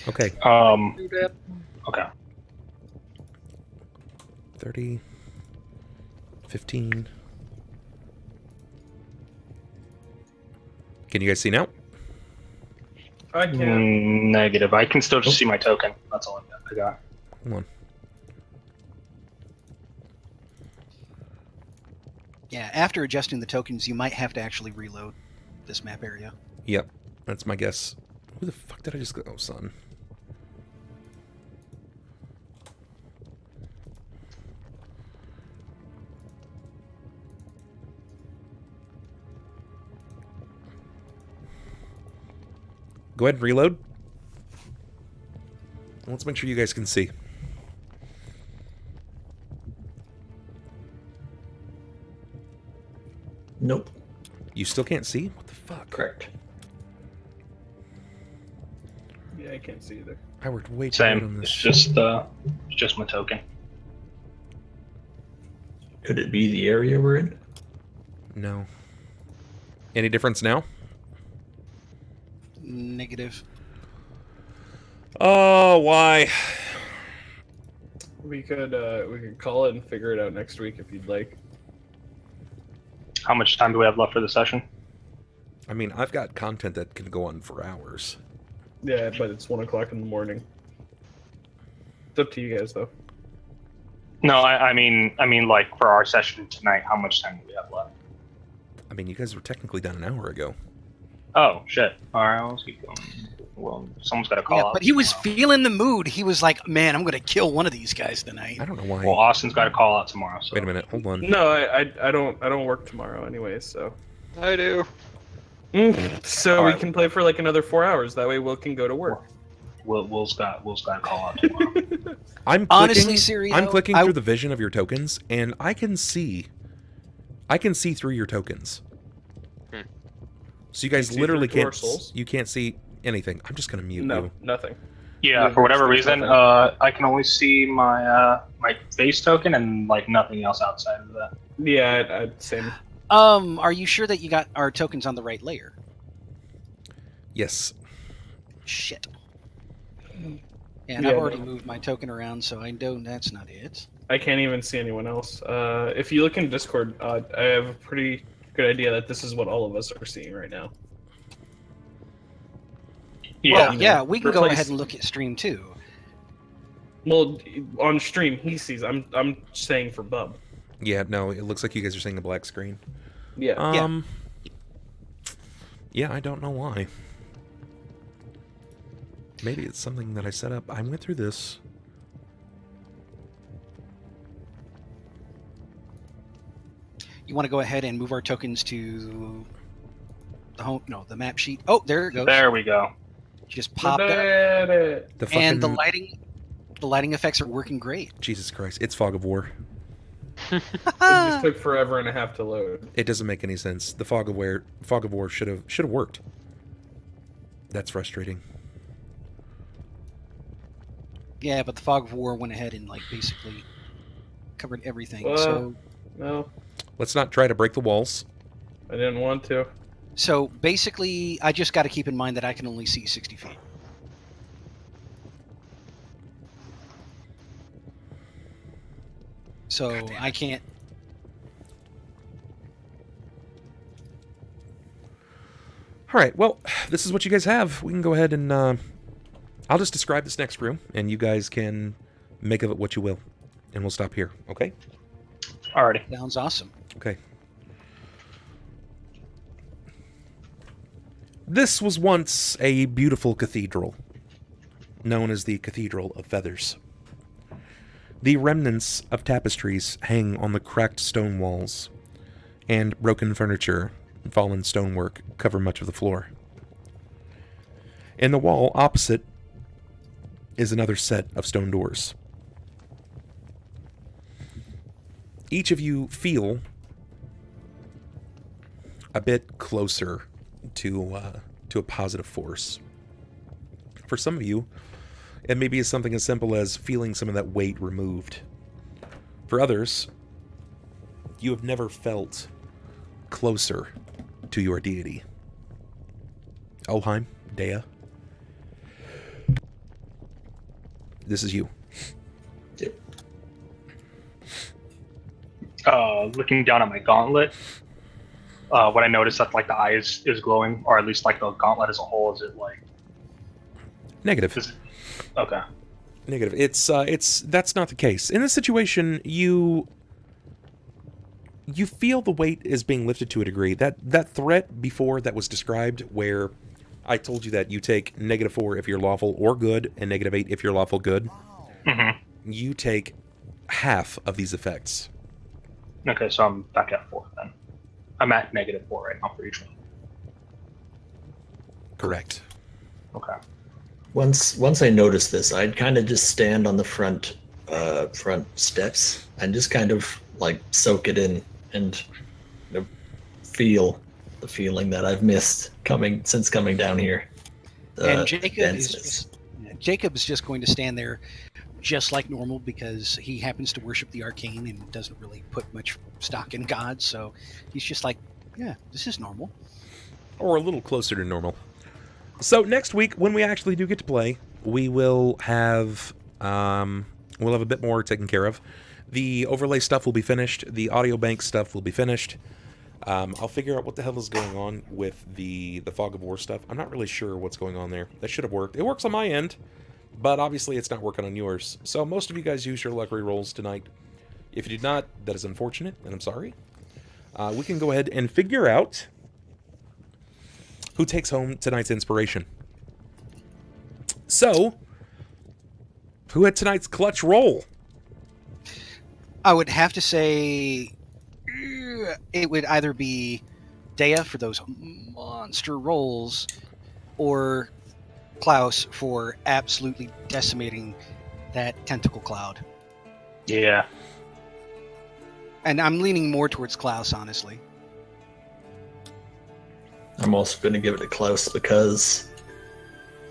Okay, Okay. 30, 15. Can you guys see now? I can't. Negative. I can still just see my token. That's all I got. Hold on. Yeah, after adjusting the tokens, you might have to actually reload this map area. Yep, that's my guess. Who the fuck did I just go? Oh, Sunn. Go ahead and reload. Let's make sure you guys can see. Nope. You still can't see? What the fuck? Correct. Yeah, I can't see either. I worked way too hard on Same. this. It's just my token. Could it be the area we're in? No. Any difference now? Negative. Oh, why? We could call it and figure it out next week if you'd like. How much time do we have left for the session? I mean, I've got content that can go on for hours. Yeah, but it's 1 o'clock in the morning. It's up to you guys, though. No, I mean, like for our session tonight, how much time do we have left? I mean, you guys were technically done an hour ago. Oh shit! All right, let's keep going. Well, someone's got to call Yeah, out. but he was tomorrow. feeling the mood. He was like, "Man, I'm gonna kill one of these guys tonight." I don't know why. Well, Austin's got to call out tomorrow. So. Wait a minute, hold on. No, I don't work tomorrow anyway, so. I do. So All we right. can play for like another 4 hours. That way Will can go to work. Will's got to call out tomorrow. I'm clicking, Honestly, Siri, I'm though, clicking through the vision of your tokens, and I can see through your tokens. So you guys see literally through can't. souls? You can't see anything. I'm just gonna mute No, you. nothing. Yeah, for whatever reason, Nothing. I can only see my my face token and like nothing else outside of that. Yeah, same. Are you sure that you got our tokens on the right layer? Yes. Shit. And Yeah, I've already no. moved my token around, so I know that's not it. I can't even see anyone else. If you look in Discord, I have a pretty good idea that this is what all of us are seeing right now. Yeah, Well, yeah, we can go Replace- ahead and look at stream too. Well, on stream he sees. I'm saying for Bub. Yeah. No. It looks like you guys are seeing a black screen. Yeah. Yeah. I don't know why. Maybe it's something that I set up. I went through this. You want to go ahead and move our tokens to the map sheet. Oh, there it goes. there we go. Just popped up. Did it. The fucking, And the lighting effects are working great. Jesus Christ! It's Fog of War. It just took forever and a half to load. It doesn't make any sense. The Fog of War should have worked. That's frustrating. Yeah, but the Fog of War went ahead and like basically covered everything. Well- No, Let's not try to break the walls. I didn't want to. So basically, I just got to keep in mind that I can only see 60 feet. So I can't. All right. Well, this is what you guys have. We can go ahead and I'll just describe this next room, and you guys can make of it what you will, and we'll stop here. Okay? Alrighty. Sounds awesome. Okay. This was once a beautiful cathedral, known as the Cathedral of Feathers. The remnants of tapestries hang on the cracked stone walls, and broken furniture and fallen stonework cover much of the floor. In the wall opposite is another set of stone doors. Each of you feel a bit closer to a positive force. For some of you, it may be something as simple as feeling some of that weight removed. For others, you have never felt closer to your deity. Ulhime, Deia, this is you. Looking down at my gauntlet, what I noticed that like the eye is glowing, or at least like the gauntlet as a whole. Is it like Negative. okay? Negative. It's that's not the case. In this situation, you you feel the weight is being lifted to a degree. That threat before that was described, where I told you that you take -4 if you're lawful or good, and -8 if you're lawful good. Mm-hmm. You take half of these effects. Okay, so I'm back at 4 then. I'm at -4 right now for each one. Correct. Okay. Once I noticed this, I'd kind of just stand on the front steps and just kind of like soak it in and feel the feeling that I've missed since coming down here. And Jacob is just going to stand there just like normal because he happens to worship the arcane and doesn't really put much stock in God, so he's just like, yeah, this is normal. Or a little closer to normal. So next week, when we actually do get to play, we will have a bit more taken care of. The overlay stuff will be finished. The audio bank stuff will be finished. I'll figure out what the hell is going on with the Fog of War stuff. I'm not really sure what's going on there. That should have worked. It works on my end, but obviously it's not working on yours. So most of you guys used your luck rolls tonight. If you did not, that is unfortunate, and I'm sorry. We can go ahead and figure out who takes home tonight's inspiration. So, who had tonight's clutch roll? I would have to say it would either be Deia for those monster rolls or Klaus for absolutely decimating that tentacle cloud. Yeah. And I'm leaning more towards Klaus, honestly. I'm also going to give it to Klaus because,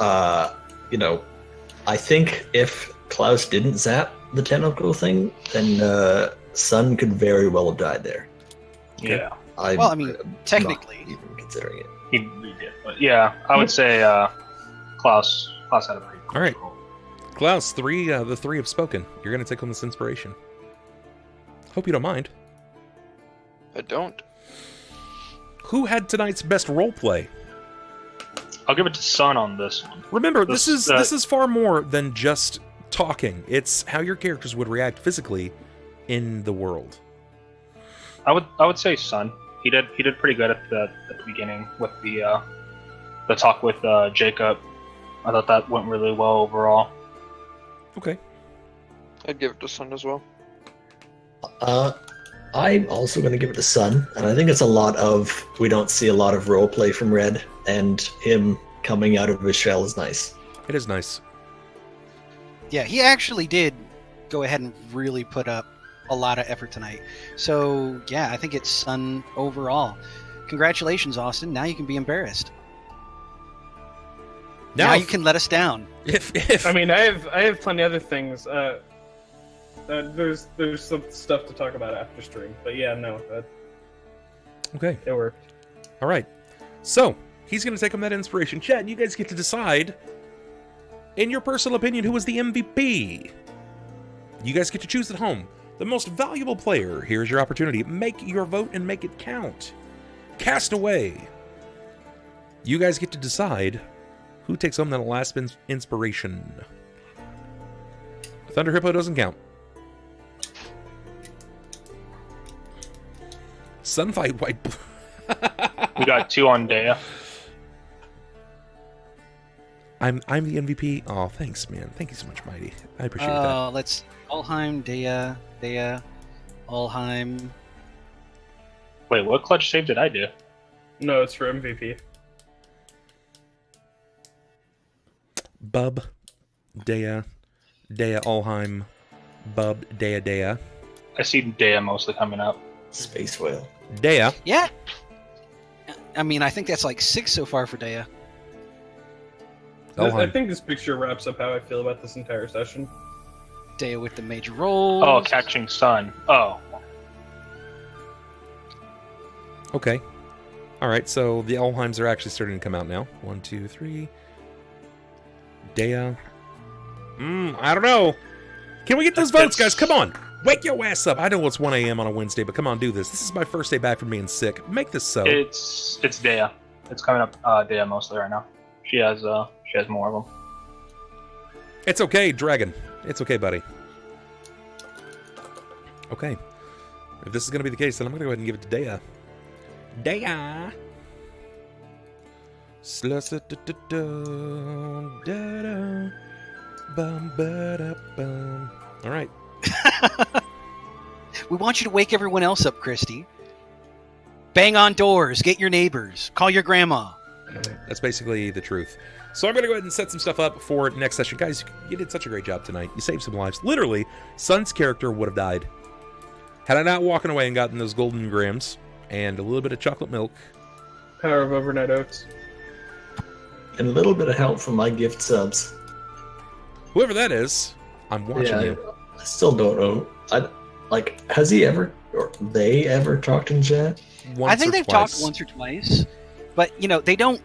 I think if Klaus didn't zap the tentacle thing, then Sunn could very well have died there. Yeah. Technically. Not even considering it. He did, but yeah, I would say Klaus had a pretty close All right. roll. Klaus, the three have spoken. You're going to take home this inspiration. Hope you don't mind. I don't. Who had tonight's best role play? I'll give it to Sunn on this one. Remember, this is far more than just talking. It's how your characters would react physically in the world. I would say Sunn. He did pretty good at the beginning with the talk with Jacob. I thought that went really well overall. Okay. I'd give it to Sunn as well. I'm also going to give it to Sunn, and I think it's a lot of, we don't see a lot of roleplay from Red, and him coming out of his shell is nice. It is nice. Yeah, he actually did go ahead and really put up a lot of effort tonight. So, yeah, I think it's Sunn overall. Congratulations, Austin. Now you can be embarrassed. Now you can let us down. If I mean, I have plenty of other things. There's some stuff to talk about after stream, but yeah, no, okay, it worked. All right, so he's going to take him that inspiration. Chat, you guys get to decide, in your personal opinion, who was the MVP. You guys get to choose at home. The most valuable player. Here's your opportunity. Make your vote and make it count. Cast away. You guys get to decide who takes home that last inspiration. Thunder Hippo doesn't count. Sunfight White. We got 2 on Deia. I'm the MVP. Oh, thanks, man. Thank you so much, Mighty. I appreciate that. Let's see. Ulhime, Deia, Ulhime. Wait, what clutch save did I do? No, it's for MVP. Bub, Deia, Ulhime, Bub, Deia. I see Deia mostly coming up. Space Whale. Deia. Yeah. I mean, I think that's like 6 so far for Deia. I think this picture wraps up how I feel about this entire session. Deia with the major rolls. Oh, catching Sunn. Oh. Okay. All right, so the Ulhimes are actually starting to come out now. 1, 2, 3. Deia. I don't know. Can we get those votes, guys? Come on. Wake your ass up. I know it's 1 a.m. on a Wednesday, but come on, do this. This is my first day back from being sick. Make this so. It's Deia. It's coming up Deia mostly right now. She has more of them. It's okay, Dragon. It's okay, buddy. Okay. If this is going to be the case, then I'm going to go ahead and give it to Deia. Deia! All right. We want you to wake everyone else up, Christy. Bang on doors, get your neighbors, call your grandma. That's basically the truth. So I'm going to go ahead and set some stuff up for next session. Guys, you did such a great job tonight. You saved some lives. Literally, Sunn's character would have died. Had I not walking away and gotten those golden grams and a little bit of chocolate milk. Power of overnight oats. And a little bit of help from my gift subs. Whoever that is, I'm watching you. I still don't know. Has he ever, or they ever talked in chat? I think they've talked once or twice, but they don't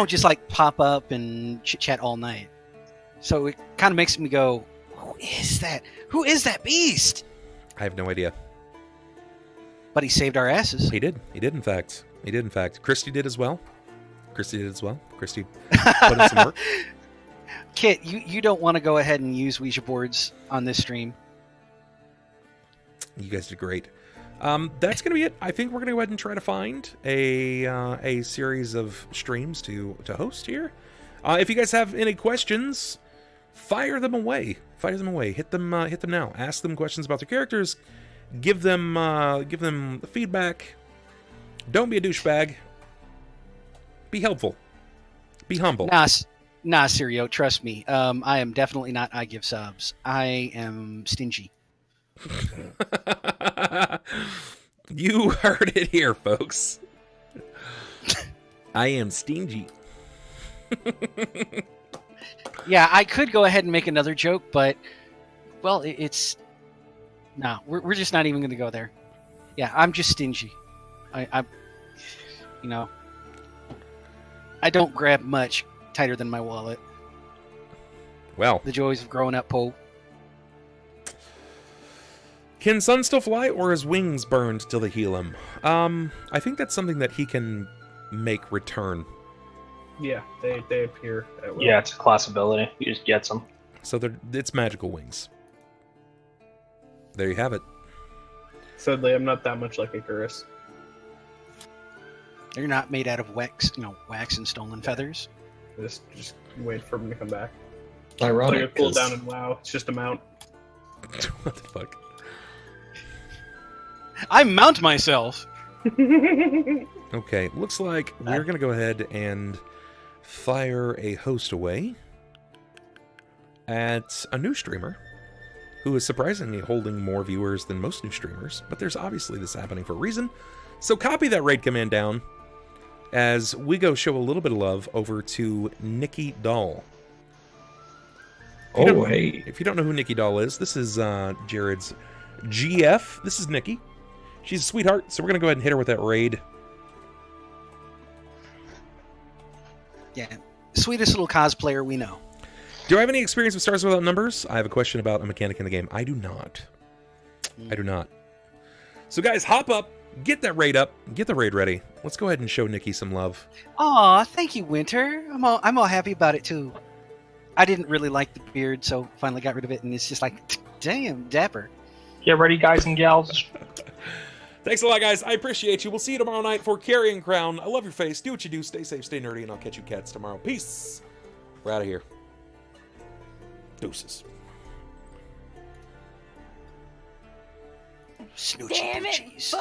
just like pop up and chit chat all night. So it kind of makes me go, who is that? Who is that beast? I have no idea. But he saved our asses. He did. He did, in fact. He did, in fact. Christy did as well. Christy put in some work. Kit, you don't want to go ahead and use Ouija boards on this stream. You guys did great. That's going to be it. I think we're going to go ahead and try to find a series of streams to host here. If you guys have any questions, fire them away. Fire them away. Hit them now. Ask them questions about their characters. Give them feedback. Don't be a douchebag. Be helpful. Be humble. Nah, Sirio, trust me. I am definitely not I give subs. I am stingy. You heard it here, folks. I am stingy. Yeah, I could go ahead and make another joke, but well, it's we're just not even going to go there. Yeah, I'm just stingy. I don't grab much tighter than my wallet. Well, the joys of growing up, Poe. Can Sunn still fly, or his wings burned till they heal him? I think that's something that he can make return. Yeah, they appear at will. Yeah, it's a class ability. He just gets them. So it's magical wings. There you have it. Sadly, I'm not that much like Icarus. They're not made out of wax and stolen feathers. Just wait for him to come back. Ironic. It's like a cooldown in WoW. It's just a mount. What the fuck? I mount myself. Okay, looks like we're going to go ahead and fire a host away at a new streamer who is surprisingly holding more viewers than most new streamers, but there's obviously this happening for a reason. So copy that raid command down as we go show a little bit of love over to Nikki Doll. Hey. If you don't know who Nikki Doll is, this is Jared's GF. This is Nikki. She's a sweetheart, so we're going to go ahead and hit her with that raid. Yeah, sweetest little cosplayer we know. Do I have any experience with Stars Without Numbers? I have a question about a mechanic in the game. I do not. I do not. So guys, hop up, get that raid up, get the raid ready. Let's go ahead and show Nikki some love. Aw, thank you, Winter. I'm all happy about it too. I didn't really like the beard, so finally got rid of it, and it's just like, damn, dapper. Get ready, guys and gals. Thanks a lot, guys. I appreciate you. We'll see you tomorrow night for Carrying Crown. I love your face. Do what you do. Stay safe, stay nerdy, and I'll catch you cats tomorrow. Peace. We're out of here. Deuces. Snoochie boochies.